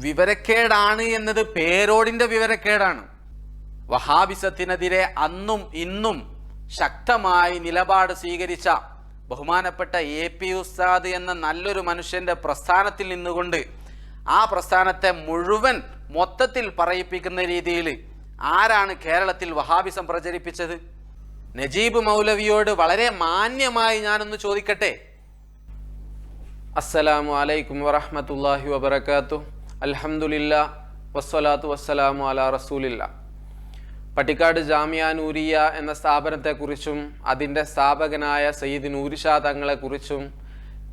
വിവരക്കേടാണ് എന്നത് പേരോടിൻ്റെ വിവരക്കേടാണ്. വഹാബിസത്തിനെതിരെ അന്നും ഇന്നും ശക്തമായി നിലപാട് സ്വീകരിച്ച ബഹുമാനപ്പെട്ട AP ഉസ്താദ് എന്ന നല്ലൊരു മനുഷ്യൻ്റെ പ്രസ്ഥാനത്തിൽ നിന്നുകൊണ്ട് ആ പ്രസ്ഥാനത്തെ മുഴുവൻ മൊത്തത്തിൽ പറയിപ്പിക്കുന്ന രീതിയിൽ ആരാണ് കേരളത്തിൽ വഹാബിസം പ്രചരിപ്പിച്ചത്? നജീബ് മൗലവിയോട് വളരെ മാന്യമായി ഞാനൊന്ന് ചോദിക്കട്ടെ. അസ്സലാമു അലൈക്കും വറഹ്മത്തുള്ളാഹി വബറകാതുഹു. അൽഹംദുലില്ലാ വസ്സലാത്തു വസ്സലാമു അലാ റസൂലില്ലാ. പട്ടിക്കാട് ജാമിയ നൂരിയ എന്ന സ്ഥാപനത്തെക്കുറിച്ചും അതിൻ്റെ സ്ഥാപകനായ സയ്യിദ് നൂരി ഷാ തങ്ങളെക്കുറിച്ചും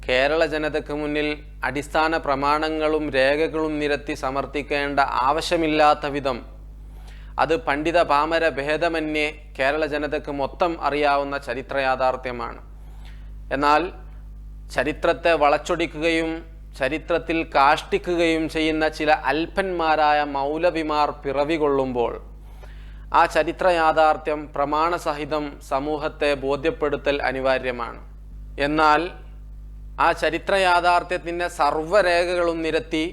കേരള ജനതയ്ക്ക് മുന്നിൽ അടിസ്ഥാന പ്രമാണങ്ങളും രേഖകളും നിരത്തി സമർത്ഥിക്കേണ്ട ആവശ്യമില്ലാത്ത വിധം അത് പണ്ഡിത പാമര ഭേദമന്യേ കേരള ജനതയ്ക്ക് മൊത്തം അറിയാവുന്ന ചരിത്ര യാഥാർത്ഥ്യമാണ്. എന്നാൽ ചരിത്രത്തെ വളച്ചൊടിക്കുകയും ചരിത്രത്തിൽ കാഷ്ടിക്കുകയും ചെയ്യുന്ന ചില അൽപ്പന്മാരായ മൗലവിമാർ പിറവികൊള്ളുമ്പോൾ ആ ചരിത്ര യാഥാർത്ഥ്യം പ്രമാണസഹിതം സമൂഹത്തെ ബോധ്യപ്പെടുത്തൽ അനിവാര്യമാണ്. എന്നാൽ ആ ചരിത്ര യാഥാർത്ഥ്യത്തിൻ്റെ സർവ്വരേഖകളും നിരത്തി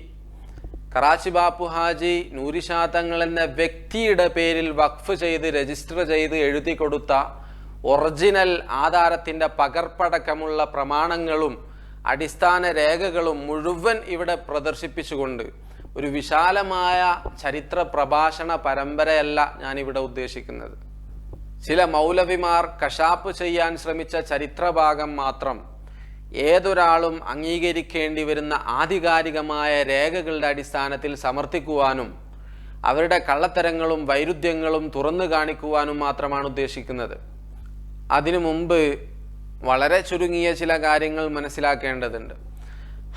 കറാച്ചി ബാപ്പു ഹാജി നൂരി ഷാ തങ്ങൾ എന്ന വ്യക്തിയുടെ പേരിൽ വഖഫ് ചെയ്ത് രജിസ്റ്റർ ചെയ്ത് എഴുതി കൊടുത്ത ഒറിജിനൽ ആധാരത്തിൻ്റെ പകർപ്പടക്കമുള്ള പ്രമാണങ്ങളും അടിസ്ഥാന രേഖകളും മുഴുവൻ ഇവിടെ പ്രദർശിപ്പിച്ചുകൊണ്ട് ഒരു വിശാലമായ ചരിത്ര പ്രഭാഷണ പരമ്പരയല്ല ഞാനിവിടെ ഉദ്ദേശിക്കുന്നത്. ചില മൗലവിമാർ കശാപ്പ് ചെയ്യാൻ ശ്രമിച്ച ചരിത്രഭാഗം മാത്രം ഏതൊരാളും അംഗീകരിക്കേണ്ടി വരുന്ന ആധികാരികമായ രേഖകളുടെ അടിസ്ഥാനത്തിൽ സമർത്ഥിക്കുവാനും അവരുടെ കള്ളത്തരങ്ങളും വൈരുദ്ധ്യങ്ങളും തുറന്നു കാണിക്കുവാനും മാത്രമാണ് ഉദ്ദേശിക്കുന്നത്. അതിനു മുമ്പ് വളരെ ചുരുങ്ങിയ ചില കാര്യങ്ങൾ മനസ്സിലാക്കേണ്ടതുണ്ട്.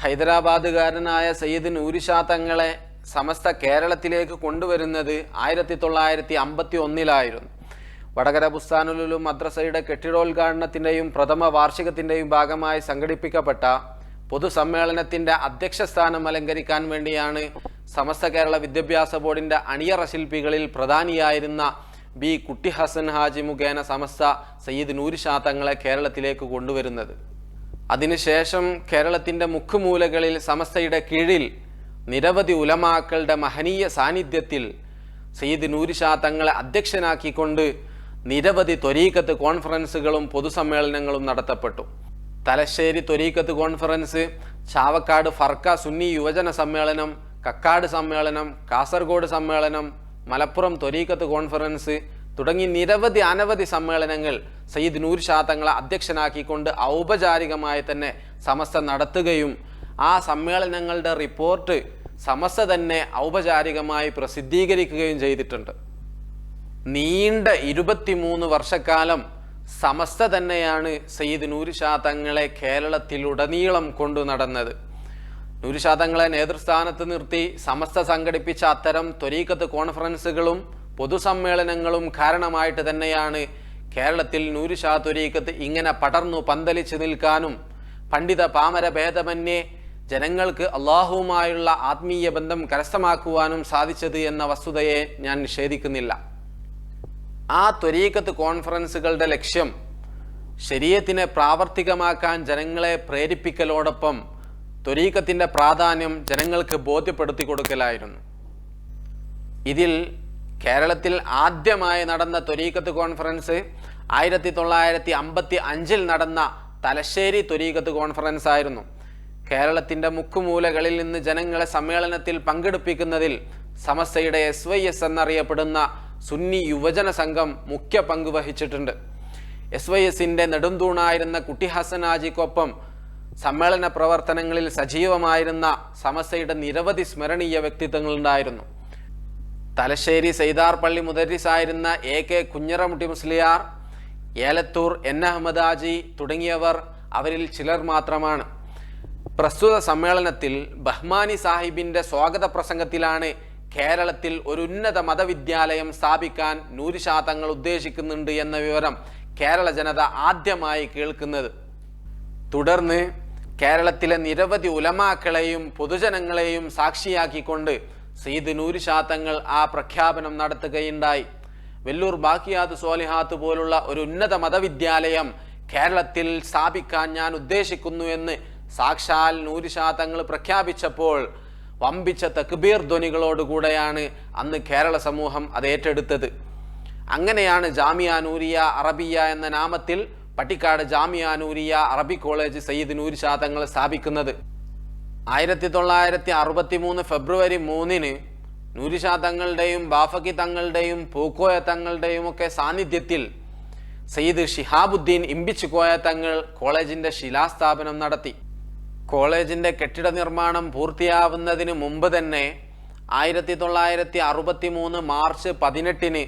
ഹൈദരാബാദുകാരനായ സയ്യിദ് നൂരി ഷാ തങ്ങളെ സമസ്ത കേരളത്തിലേക്ക് കൊണ്ടുവരുന്നത് 1951 വടകര ബുസ്താനുലുലും മദ്രസയുടെ കെട്ടിടോദ്ഘാടനത്തിൻ്റെയും പ്രഥമ വാർഷികത്തിൻ്റെയും ഭാഗമായി സംഘടിപ്പിക്കപ്പെട്ട പൊതുസമ്മേളനത്തിൻ്റെ അധ്യക്ഷസ്ഥാനം അലങ്കരിക്കാൻ വേണ്ടിയാണ് സമസ്ത കേരള വിദ്യാഭ്യാസ ബോർഡിൻ്റെ അണിയറ ശില്പികളിൽ പ്രധാനിയായിരുന്ന ബി കുട്ടി ഹസൻ ഹാജി മുഖേന സമസ്ത സയ്യിദ് നൂരി ഷാ തങ്ങളെ കേരളത്തിലേക്ക് കൊണ്ടുവരുന്നത്. അതിനുശേഷം കേരളത്തിൻ്റെ മുക്കുമൂലകളിൽ സമസ്തയുടെ കീഴിൽ നിരവധി ഉലമാക്കളുടെ മഹനീയ സാന്നിധ്യത്തിൽ സയ്യിദ് നൂരി ഷാ തങ്ങളെ അധ്യക്ഷനാക്കിക്കൊണ്ട് നിരവധി ത്വരീഖത്ത് കോൺഫറൻസുകളും പൊതുസമ്മേളനങ്ങളും നടത്തപ്പെട്ടു. തലശ്ശേരി ത്വരീഖത്ത് കോൺഫറൻസ്, ചാവക്കാട് ഫർക്ക സുന്നി യുവജന സമ്മേളനം, കക്കാട് സമ്മേളനം, കാസർഗോഡ് സമ്മേളനം, മലപ്പുറം ത്വരീഖത്ത് കോൺഫറൻസ് തുടങ്ങി അനവധി സമ്മേളനങ്ങൾ സയ്യിദ് നൂരി ഷാ തങ്ങളെ അധ്യക്ഷനാക്കിക്കൊണ്ട് ഔപചാരികമായി തന്നെ സമസ്ത നടത്തുകയും ആ സമ്മേളനങ്ങളുടെ റിപ്പോർട്ട് സമസ്ത തന്നെ ഔപചാരികമായി പ്രസിദ്ധീകരിക്കുകയും ചെയ്തിട്ടുണ്ട്. നീണ്ട 23 വർഷക്കാലം സമസ്ത തന്നെയാണ് സയ്യിദ് നൂരി ഷാ തങ്ങളെ കേരളത്തിലുടനീളം കൊണ്ടു നടന്നത്. നൂരി ഷാ തങ്ങളെ നേതൃസ്ഥാനത്ത് നിർത്തി സമസ്ത സംഘടിപ്പിച്ച അത്തരം ത്വരീഖത്ത് കോൺഫറൻസുകളും പൊതുസമ്മേളനങ്ങളും കാരണമായിട്ട് തന്നെയാണ് കേരളത്തിൽ നൂരി ഷാ ത്വരീഖത്ത് ഇങ്ങനെ പടർന്നു പന്തലിച്ചു നിൽക്കാനും പണ്ഡിത പാമര ഭേദമന്യേ ജനങ്ങൾക്ക് അള്ളാഹുവുമായുള്ള ആത്മീയ ബന്ധം കരസ്ഥമാക്കുവാനും സാധിച്ചത് എന്ന വസ്തുതയെ ഞാൻ നിഷേധിക്കുന്നില്ല. ആ ത്വരീഖത്ത് കോൺഫറൻസുകളുടെ ലക്ഷ്യം ശരീഅത്തിനെ പ്രാവർത്തികമാക്കാൻ ജനങ്ങളെ പ്രേരിപ്പിക്കലോടൊപ്പം ത്വരീഖത്തിൻ്റെ പ്രാധാന്യം ജനങ്ങൾക്ക് ബോധ്യപ്പെടുത്തി കൊടുക്കലായിരുന്നു. ഇതിൽ കേരളത്തിൽ ആദ്യമായി നടന്ന ത്വരീഖത്ത് കോൺഫറൻസ് 1955 നടന്ന തലശ്ശേരി ത്വരീഖത്ത് കോൺഫറൻസ് ആയിരുന്നു. കേരളത്തിൻ്റെ മുക്കുമൂലകളിൽ നിന്ന് ജനങ്ങളെ സമ്മേളനത്തിൽ പങ്കെടുപ്പിക്കുന്നതിൽ സമസ്തയുടെ SYS എന്നറിയപ്പെടുന്ന സുന്നി യുവജന സംഘം മുഖ്യ പങ്ക് വഹിച്ചിട്ടുണ്ട്. SYSൻ്റെ നെടുംതൂണായിരുന്ന കുട്ടി ഹസൻ ഹാജിക്കൊപ്പം സമ്മേളന പ്രവർത്തനങ്ങളിൽ സജീവമായിരുന്ന സമസ്തയുടെ നിരവധി സ്മരണീയ വ്യക്തിത്വങ്ങളുണ്ടായിരുന്നു. തലശ്ശേരി സൈദാർ പള്ളി മുദരിസായിരുന്ന AK കുഞ്ഞറമുട്ടി മുസ്ലിയാർ, ഏലത്തൂർ N അഹമ്മദ് ഹാജി തുടങ്ങിയവർ അവരിൽ ചിലർ മാത്രമാണ്. പ്രസ്തുത സമ്മേളനത്തിൽ ബഹ്മാനി സാഹിബിൻ്റെ സ്വാഗത പ്രസംഗത്തിലാണ് കേരളത്തിൽ ഒരു ഉന്നത മതവിദ്യാലയം സ്ഥാപിക്കാൻ നൂരി ഷാ തങ്ങൾ ഉദ്ദേശിക്കുന്നുണ്ട് എന്ന വിവരം കേരള ജനത ആദ്യമായി കേൾക്കുന്നത്. തുടർന്ന് കേരളത്തിലെ നിരവധി ഉലമാക്കളെയും പൊതുജനങ്ങളെയും സാക്ഷിയാക്കിക്കൊണ്ട് സയ്യിദ് നൂരി ഷാ തങ്ങൾ ആ പ്രഖ്യാപനം നടത്തുകയുണ്ടായി. വെല്ലൂർ ബാക്കിയാത്ത് സ്വാലിഹാത്ത് പോലുള്ള ഒരു ഉന്നത മതവിദ്യാലയം കേരളത്തിൽ സ്ഥാപിക്കാൻ ഞാൻ ഉദ്ദേശിക്കുന്നു എന്ന് സാക്ഷാൽ നൂരി ഷാ തങ്ങൾ പ്രഖ്യാപിച്ചപ്പോൾ വമ്പിച്ച തക്ബീർ ധ്വനികളോടുകൂടെയാണ് അന്ന് കേരള സമൂഹം അത് ഏറ്റെടുത്തത്. അങ്ങനെയാണ് ജാമിയ നൂരിയ അറബിയ എന്ന നാമത്തിൽ പട്ടിക്കാട് ജാമിയ നൂരിയ അറബി കോളേജ് സയ്യിദ് നൂരി ഷാ തങ്ങൾ സ്ഥാപിക്കുന്നത്. 1963 ഫെബ്രുവരി 3 നൂരി ഷാ തങ്ങളുടെയും ബാഫക്കി തങ്ങളുടെയും പൂക്കോയ തങ്ങളുടെയും ഒക്കെ സാന്നിധ്യത്തിൽ സയ്യിദ് ഷിഹാബുദ്ദീൻ ഇമ്പിച്ചുകോയ തങ്ങൾ കോളേജിന്റെ ശിലാസ്ഥാപനം നടത്തി. കോളേജിന്റെ കെട്ടിട നിർമ്മാണം പൂർത്തിയാവുന്നതിന് മുമ്പ് തന്നെ 1963 മാർച്ച് 18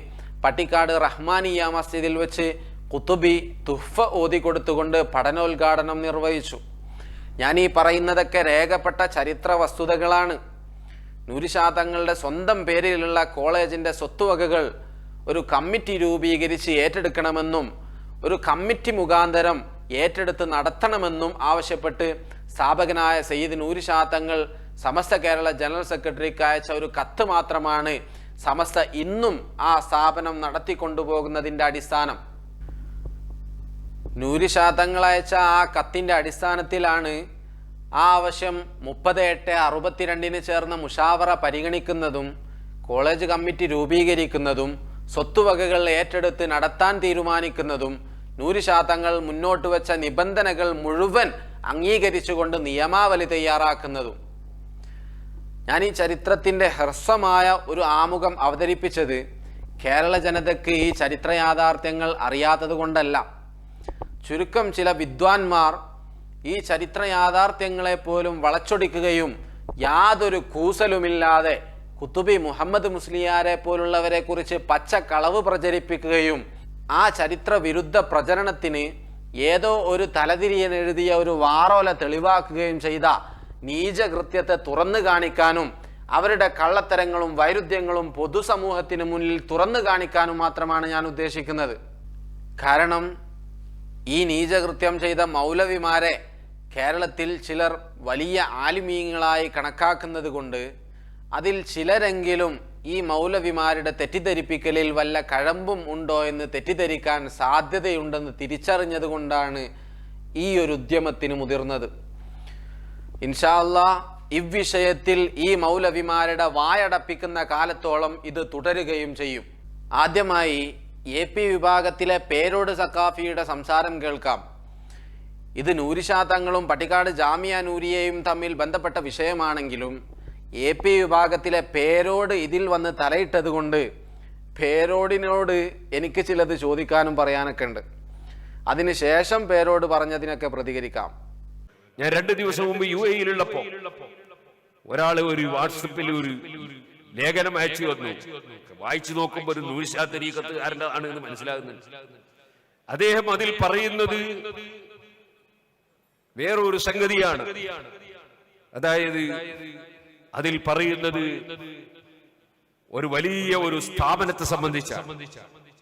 പട്ടിക്കാട് റഹ്മാനിയ മസ്ജിദിൽ വെച്ച് കുത്തുബി തുഹ്ഫ ഓതിക്കൊടുത്തുകൊണ്ട് പഠനോദ്ഘാടനം നിർവഹിച്ചു. ഞാൻ ഈ പറയുന്നതൊക്കെ രേഖപ്പെട്ട ചരിത്ര വസ്തുതകളാണ്. നൂരി ഷാ തങ്ങളുടെ സ്വന്തം പേരിലുള്ള കോളേജിന്റെ സ്വത്തുവകകൾ ഒരു കമ്മിറ്റി രൂപീകരിച്ച് ഏറ്റെടുക്കണമെന്നും ഒരു കമ്മിറ്റി മുഖാന്തരം ഏറ്റെടുത്ത് നടത്തണമെന്നും ആവശ്യപ്പെട്ട് സ്ഥാപകനായ സയ്യിദ് നൂരി ഷാ തങ്ങൾ സമസ്ത കേരള ജനറൽ സെക്രട്ടറിക്ക് അയച്ച ഒരു കത്ത് മാത്രമാണ് സമസ്ത ഇന്നും ആ സ്ഥാപനം നടത്തിക്കൊണ്ടുപോകുന്നതിൻ്റെ അടിസ്ഥാനം. നൂരി ഷാ തങ്ങൾ അയച്ച ആ കത്തിൻ്റെ അടിസ്ഥാനത്തിലാണ് ആ ആവശ്യം 30/8/62 ചേർന്ന മുഷാവറ പരിഗണിക്കുന്നതും കോളേജ് കമ്മിറ്റി രൂപീകരിക്കുന്നതും സ്വത്തുവകകൾ ഏറ്റെടുത്ത് നടത്താൻ തീരുമാനിക്കുന്നതും നൂരി ഷാ തങ്ങൾ മുന്നോട്ട് വെച്ച നിബന്ധനകൾ മുഴുവൻ അംഗീകരിച്ചുകൊണ്ട് നിയമാവലി തയ്യാറാക്കുന്നതും. ഞാൻ ഈ ചരിത്രത്തിൻ്റെ ഹ്രസ്വമായ ഒരു ആമുഖം അവതരിപ്പിച്ചത് കേരള ജനതയ്ക്ക് ഈ ചരിത്ര യാഥാർത്ഥ്യങ്ങൾ അറിയാത്തത് കൊണ്ടല്ല. ചുരുക്കം ചില വിദ്വാൻമാർ ഈ ചരിത്ര യാഥാർത്ഥ്യങ്ങളെ പോലും വളച്ചൊടിക്കുകയും യാതൊരു കൂസലുമില്ലാതെ കുത്തുബി മുഹമ്മദ് മുസ്ലിയാരെ പോലുള്ളവരെ കുറിച്ച് പച്ചക്കളവ് പ്രചരിപ്പിക്കുകയും ആ ചരിത്ര വിരുദ്ധ പ്രചരണത്തിന് ഏതോ ഒരു തലതിരിയൻ എഴുതിയ ഒരു വാറോല തെളിവാക്കുകയും ചെയ്ത നീചകൃത്യത്തെ തുറന്നു കാണിക്കാനും അവരുടെ കള്ളത്തരങ്ങളും വൈരുദ്ധ്യങ്ങളും പൊതുസമൂഹത്തിന് മുന്നിൽ തുറന്നു കാണിക്കാനും മാത്രമാണ് ഞാൻ ഉദ്ദേശിക്കുന്നത്. കാരണം ഈ നീചകൃത്യം ചെയ്ത മൗലവിമാരെ കേരളത്തിൽ ചിലർ വലിയ ആലിമീങ്ങളായി കണക്കാക്കുന്നത് കൊണ്ട് അതിൽ ചിലരെങ്കിലും ഈ മൗലവിമാരുടെ തെറ്റിദ്ധരിപ്പിക്കലിൽ വല്ല കഴമ്പും ഉണ്ടോ എന്ന് തെറ്റിദ്ധരിക്കാൻ സാധ്യതയുണ്ടെന്ന് തിരിച്ചറിഞ്ഞത് കൊണ്ടാണ് ഈ ഒരു ഉദ്യമത്തിന് മുതിർന്നത്. ഇൻഷാ അല്ലാഹ് ഇവിഷയത്തിൽ ഈ മൗലവിമാരുടെ വായടപ്പിക്കുന്ന കാലത്തോളം ഇത് തുടരുകയും ചെയ്യും. ആദ്യമായി AP വിഭാഗത്തിലെ പേരോട് സക്കാഫിയുടെ സംസാരം കേൾക്കാം. ഇത് നൂരി ഷാ തങ്ങളും പട്ടിക്കാട് ജാമിയ നൂരിയയും തമ്മിൽ ബന്ധപ്പെട്ട വിഷയമാണെങ്കിലും AP വിഭാഗത്തിലെ പേരോട് ഇതിൽ വന്ന് തലയിട്ടത് കൊണ്ട് പേരോടിനോട് എനിക്ക് ചിലത് ചോദിക്കാനും പറയാനൊക്കെ ഉണ്ട്. അതിനുശേഷം പേരോട് പറഞ്ഞതിനൊക്കെ പ്രതികരിക്കാം. ഞാൻ 2 ദിവസം മുമ്പ് UAE-യിലുള്ളപ്പോ ഒരാൾ ഒരു വാട്സപ്പിൽ ഒരു ലേഖനം അയച്ചു വന്നു. വായിച്ചു നോക്കുമ്പോൾ ഒരു നൂരി ഷാ തരീഖത്തുകാരൻ്റെ ആണ് എന്ന് മനസ്സിലാകുന്നുണ്ട്. അദ്ദേഹം അതിൽ പറയുന്നത് വേറൊരു സംഗതിയാണ്. അതായത് അതിൽ പറയുന്നത് ഒരു വലിയ ഒരു സ്ഥാപനത്തെ സംബന്ധിച്ച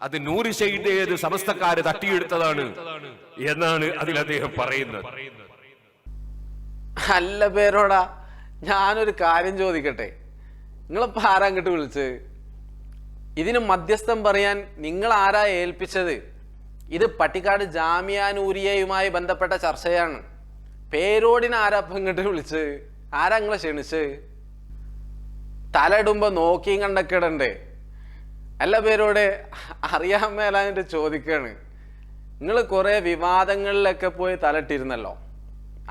അത് നൂരി ഷായുടെ സമസ്തക്കാര് തട്ടിയെടുത്തതാണ് എന്നാണ് അതിൽ അദ്ദേഹം പറയുന്നത്. അല്ല പേരോടാ, ഞാനൊരു കാര്യം ചോദിക്കട്ടെ. നിങ്ങളിപ്പോൾ ആരാ അങ്ങോട്ട് വിളിച്ചത്? ഇതിന് മധ്യസ്ഥം പറയാൻ നിങ്ങൾ ആരാ ഏൽപ്പിച്ചത്? ഇത് പട്ടിക്കാട് ജാമിയ നൂരിയയുമായി ബന്ധപ്പെട്ട ചർച്ചയാണ്. പേരോടിനെ ആരാ അപ്പം ഇങ്ങോട്ട് വിളിച്ചത്? ആരാ നിങ്ങളെ ക്ഷണിച്ച്? തലയിടുമ്പോൾ നോക്കിയും കണ്ടൊക്കെ ഇടണ്ടേ? അല്ല പേരോടെ, അറിയാൻ മേലാഞ്ഞിട്ട് ചോദിക്കാണ്. നിങ്ങൾ കുറേ വിവാദങ്ങളിലൊക്കെ പോയി തലയിട്ടിരുന്നല്ലോ,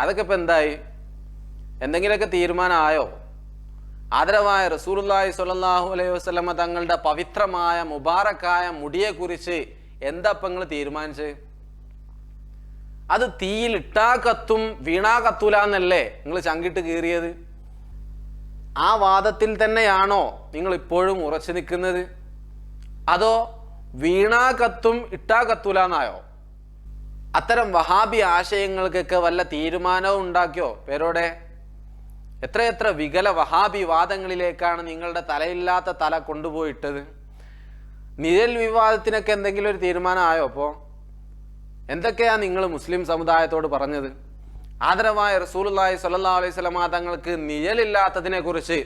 അതൊക്കെ ഇപ്പം എന്തായി? എന്തെങ്കിലുമൊക്കെ തീരുമാനമായോ? ആദരവായ റസൂലുള്ളാഹി സ്വല്ലല്ലാഹു അലൈഹി വസല്ലമ തങ്ങളുടെ പവിത്രമായ മുബാറക്കായ മുടിയെക്കുറിച്ച് എന്താ ഇപ്പം നിങ്ങൾ തീരുമാനിച്ച്? അത് തീയിൽ ഇട്ടാ കത്തും വീണാ കത്തൂല എന്നല്ലേ നിങ്ങൾ ചങ്കിട്ട് കീറിയത്? ആ വാദത്തിൽ തന്നെയാണോ നിങ്ങൾ ഇപ്പോഴും ഉറച്ചു നിൽക്കുന്നത്? അതോ വീണാ കത്തും ഇട്ടാ കത്തൂല എന്നായോ? അത്തരം വഹാബി ആശയങ്ങൾക്കൊക്കെ വല്ല തീരുമാനവും ഉണ്ടാക്കിയോ പേരോടെ? എത്രയെത്ര വികല വഹാബി വാദങ്ങളിലേക്കാണ് നിങ്ങളുടെ തലയില്ലാത്ത തല കൊണ്ടുപോയിട്ടത്. നിഴൽ വിവാദത്തിനൊക്കെ എന്തെങ്കിലും ഒരു തീരുമാനമായോ? അപ്പോൾ എന്തൊക്കെയാണ് നിങ്ങൾ മുസ്ലിം സമുദായത്തോട് പറഞ്ഞത്? ആദരവായ റസൂലുള്ളാഹി സ്വല്ലല്ലാഹു അലൈഹി വസല്ലമ തങ്ങൾക്ക് നിഴലില്ലാത്തതിനെ കുറിച്ച്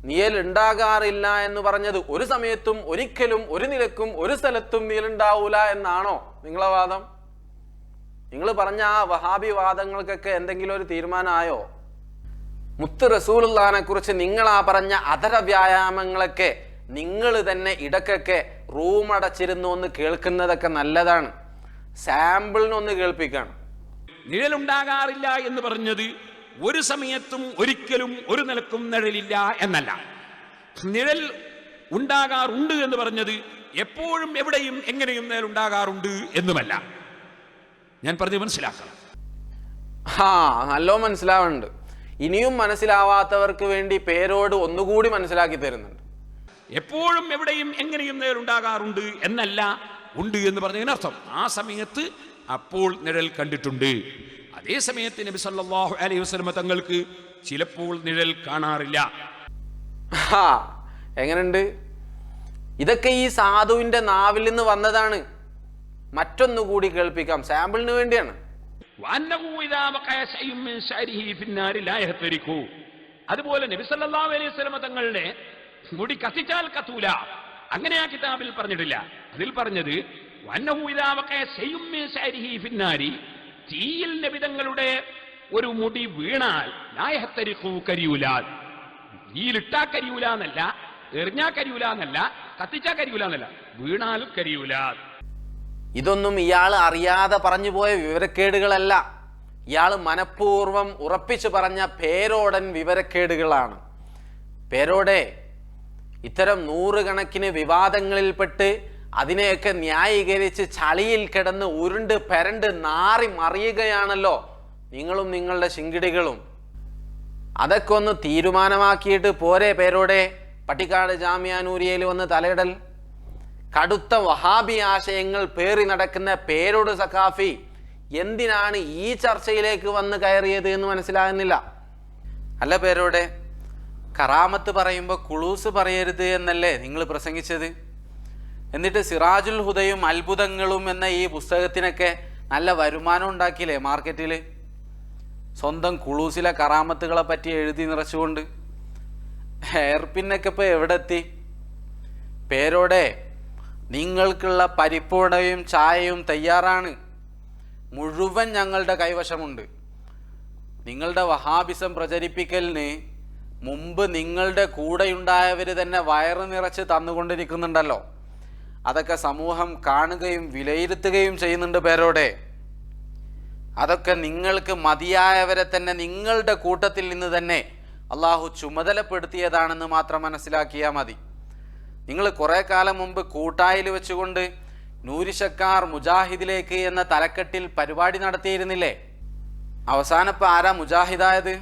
നിഴൽ ഉണ്ടാകാറില്ല എന്ന് പറഞ്ഞത് ഒരു സമയത്തും ഒരിക്കലും ഒരു നിലക്കും ഒരു സ്ഥലത്തും നിഴലുണ്ടാവൂല എന്നാണോ നിങ്ങളെ വാദം? നിങ്ങൾ പറഞ്ഞ ആ വഹാബി വാദങ്ങൾക്കൊക്കെ എന്തെങ്കിലും ഒരു തീരുമാനമായോ? മുത്ത് റസൂലുള്ളാഹിനെ കുറിച്ച് നിങ്ങൾ ആ പറഞ്ഞ അധര വ്യായാമങ്ങളൊക്കെ നിങ്ങൾ തന്നെ ഇടക്കൊക്കെ റൂം അടച്ചിരുന്ന് ഒന്ന് കേൾക്കുന്നതൊക്കെ നല്ലതാണ്. സാമ്പിളിനൊന്ന് കേൾപ്പിക്കാണ്. നിഴലുണ്ടാകാറില്ല എന്ന് പറഞ്ഞത് ഒരു സമയത്തും ഒരിക്കലും ഒരു നിലക്കും നിഴലില്ല എന്നല്ല. നിഴൽ ഉണ്ടാകാറുണ്ട് എന്ന് പറഞ്ഞത് എപ്പോഴും എവിടെയും എങ്ങനെയും നിഴലുണ്ടാകാറുണ്ട് എന്നുമല്ല. ഞാൻ പറഞ്ഞു മനസ്സിലാക്കണം. നല്ലോ മനസ്സിലാവുന്നുണ്ട്. ഇനിയും മനസ്സിലാവാത്തവർക്ക് വേണ്ടി പേരോട് ഒന്നുകൂടി മനസ്സിലാക്കി തരുന്നുണ്ട്. എപ്പോഴും എവിടെയും എങ്ങനെയും നിഴലുണ്ടാകാറുണ്ട് എന്നല്ല, ഉണ്ട് എന്ന് പറഞ്ഞതിനർത്ഥം ആ സമയത്ത് അപ്പോൾ നിഴൽ കണ്ടിട്ടുണ്ട്. അതേ സമയത്ത് നബി സല്ലല്ലാഹു അലൈഹി വസല്ലം തങ്ങൾക്ക് ചിലപ്പോൾ നിഴൽ കാണാറില്ല. എങ്ങനെയുണ്ട്? ഇതൊക്കെ ഈ സാധുവിന്റെ നാവിൽ നിന്ന് വന്നതാണ്. മറ്റൊന്നുകൂടി കേൾപ്പിക്കാം, സാമ്പിളിന് വേണ്ടിയാണ്. അതുപോലെ നബി സല്ലല്ലാഹു അലൈഹി വസല്ലം തങ്ങളുടെ മുടി കത്തിച്ചാൽ കത്തൂല, അങ്ങനെ ആ കിതാബിൽ പറഞ്ഞിട്ടില്ല. അതിൽ പറഞ്ഞത് തീയിൽ നബിതങ്ങളുടെ ഒരു മുടി വീണാൽ കരിയൂല. തീയിലിട്ടാ കരിയൂല എന്നല്ല, എറിഞ്ഞാ കരിയൂല എന്നല്ല, കത്തിച്ചാ കരിയൂല എന്നല്ല, വീണാലും കരിയൂല. ഇതൊന്നും ഇയാൾ അറിയാതെ പറഞ്ഞു പോയ വിവരക്കേടുകളല്ല. ഇയാൾ മനഃപൂർവ്വം ഉറപ്പിച്ചു പറഞ്ഞ പേരോടൻ വിവരക്കേടുകളാണ്. പേരോടെ ഇത്തരം നൂറുകണക്കിന് വിവാദങ്ങളിൽപ്പെട്ട് അതിനെയൊക്കെ ന്യായീകരിച്ച് ചളിയിൽ കിടന്ന് ഉരുണ്ട് പെരണ്ട് നാറി മറിയുകയാണല്ലോ നിങ്ങളും നിങ്ങളുടെ ശിങ്കിടികളും. അതൊക്കെ ഒന്ന് തീരുമാനമാക്കിയിട്ട് പോരെ പേരോടെ പട്ടിക്കാട് ജാമിഅ നൂരിയയിൽ വന്ന് തലയിടൽ? കടുത്ത വഹാബി ആശയങ്ങൾ പേറി നടക്കുന്ന പേരോട് സഖാഫി എന്തിനാണ് ഈ ചർച്ചയിലേക്ക് വന്ന് കയറിയത് എന്ന് മനസ്സിലാകുന്നില്ല. അല്ല പേരോടെ, കറാമത്ത് പറയുമ്പോൾ കുളൂസ് പറയരുത് എന്നല്ലേ നിങ്ങൾ പ്രസംഗിച്ചത്? എന്നിട്ട് സിറാജുൽ ഹുദയും അത്ഭുതങ്ങളും എന്ന ഈ പുസ്തകത്തിനൊക്കെ നല്ല വരുമാനം ഉണ്ടാക്കിയില്ലേ മാർക്കറ്റിൽ? സ്വന്തം കുളൂസിലെ കറാമത്തുകളെ പറ്റി എഴുതി നിറച്ചുകൊണ്ട്. ഹെയർപിന്നൊക്കെ ഇപ്പോൾ എവിടെ എത്തി? പേരോടെ നിങ്ങൾക്കുള്ള പരിപ്പുവടയും ചായയും തയ്യാറാണ്. മുഴുവൻ ഞങ്ങളുടെ കൈവശമുണ്ട്. നിങ്ങളുടെ വഹാബിസം പ്രചരിപ്പിക്കലിന് മുമ്പ് നിങ്ങളുടെ കൂടെയുണ്ടായവർ തന്നെ വയറ് നിറച്ച് തന്നുകൊണ്ടിരിക്കുന്നുണ്ടല്ലോ. അതൊക്കെ സമൂഹം കാണുകയും വിലയിരുത്തുകയും ചെയ്യുന്നുണ്ട് പേരോടെ. അതൊക്കെ നിങ്ങൾക്ക് മതിയായവരെ തന്നെ നിങ്ങളുടെ കൂട്ടത്തിൽ നിന്ന് തന്നെ അള്ളാഹു ചുമതലപ്പെടുത്തിയതാണെന്ന് മാത്രം മനസ്സിലാക്കിയാൽ മതി. നിങ്ങൾ കുറേ കാലം മുമ്പ് കൂട്ടായിൽ വെച്ചുകൊണ്ട് നൂരിശക്കാർ മുജാഹിദിലേക്ക് എന്ന തലക്കെട്ടിൽ പരിപാടി നടത്തിയിരുന്നില്ലേ? അവസാനപ്പോൾ ആരാ മുജാഹിദായത്?